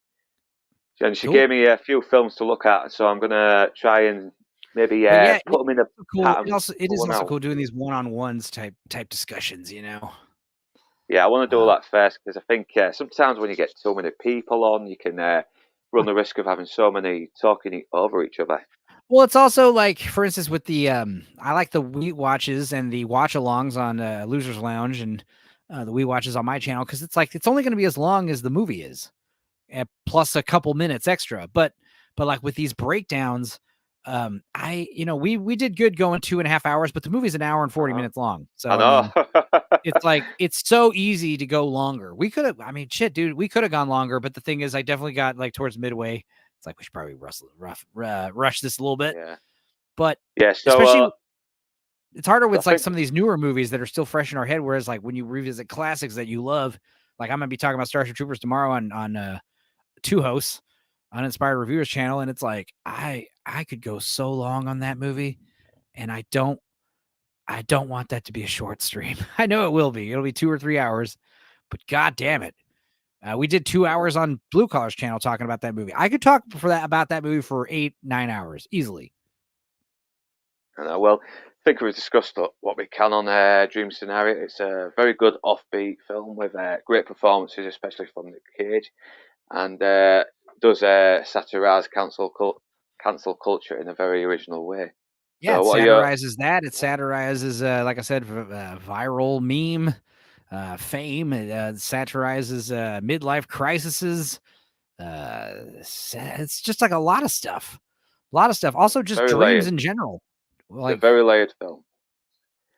B: and she
A: Cool.
B: gave me a few films to look at. So I'm gonna try and maybe
A: But yeah,
B: put them in a
A: cool.
B: hat and
A: It
B: put
A: is
B: one
A: also
B: out.
A: cool doing these one-on-ones type discussions.
B: Yeah, I want to do all
A: Uh,
B: that first because I think sometimes when you get too many people on, you can run the risk of having so many talking over each other.
A: well, it's also like, for instance, with the I like the Wii watches and the watch alongs on Losers Lounge and the Wii watches on my channel because it's like it's only going to be as long as the movie is, plus a couple minutes extra. But like with these breakdowns, we did good going 2.5 hours, but the movie's an hour and 40
B: Uh-huh.
A: minutes long.
B: I
A: So I
B: know.
A: mean, it's like it's so easy to go longer. We could have, I mean, shit, dude, we could have gone longer, but the thing is, I definitely got like towards midway. It's like we should probably rush this a little bit,
B: Yeah.
A: but
B: Yeah. So
A: especially it's harder
B: I
A: with like
B: think
A: some of these newer movies that are still fresh in our head. Whereas like when you revisit classics that you love, like I'm gonna be talking about Starship Troopers tomorrow on Two Hosts on Inspired Reviewers channel, and it's like I could go so long on that movie, and I don't want that to be a short stream. I know it will be. It'll be 2 or 3 hours, but god damn it. We did 2 hours on Blue Collar's channel talking about that movie. I could talk about that movie for 8, 9 hours easily.
B: I know. Well, think we've discussed what we can on Dream Scenario. It's a very good offbeat film with great performances, especially from Nick Cage, and does satirise cancel culture in a very original way.
A: Yeah,
B: So,
A: it
B: what are your
A: satirizes that. It satirizes, like I said, viral meme fame. It satirizes midlife crises. It's just like a lot of stuff. A lot of stuff. Also, just
B: very
A: dreams
B: layered?
A: in general.
B: It's a
A: Like,
B: very layered film.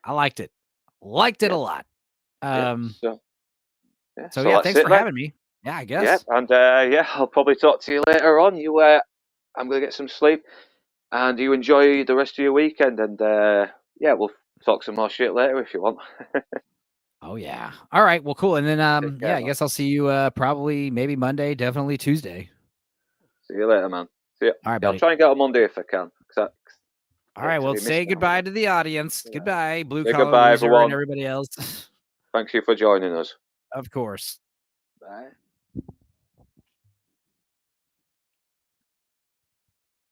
A: I liked it. Liked it a
B: Yeah,
A: lot.
B: yeah.
A: Um, so
B: So
A: yeah,
B: that's
A: thanks
B: it
A: for
B: then.
A: having me. Yeah, I
B: Yeah,
A: guess.
B: and yeah, I'll probably talk to you later on. I'm gonna get some sleep, and you enjoy the rest of your weekend. And yeah, we'll talk some more shit later if you want.
A: Oh yeah. All right. Well, cool. And then
B: Take
A: yeah,
B: care,
A: I
B: man.
A: guess I'll see you probably maybe Monday, definitely Tuesday.
B: See you later, man. See ya.
A: All right,
B: Yeah, I'll
A: buddy.
B: try and get on Monday if I can.
A: All
B: Yeah,
A: right.
B: 'cause
A: Well,
B: we missed
A: say
B: out,
A: goodbye
B: man.
A: to the audience.
B: Yeah.
A: Goodbye, blue
B: Say
A: collar
B: goodbye,
A: loser and
B: everyone.
A: everybody else.
B: Thank you for joining us.
A: Of course.
B: Bye.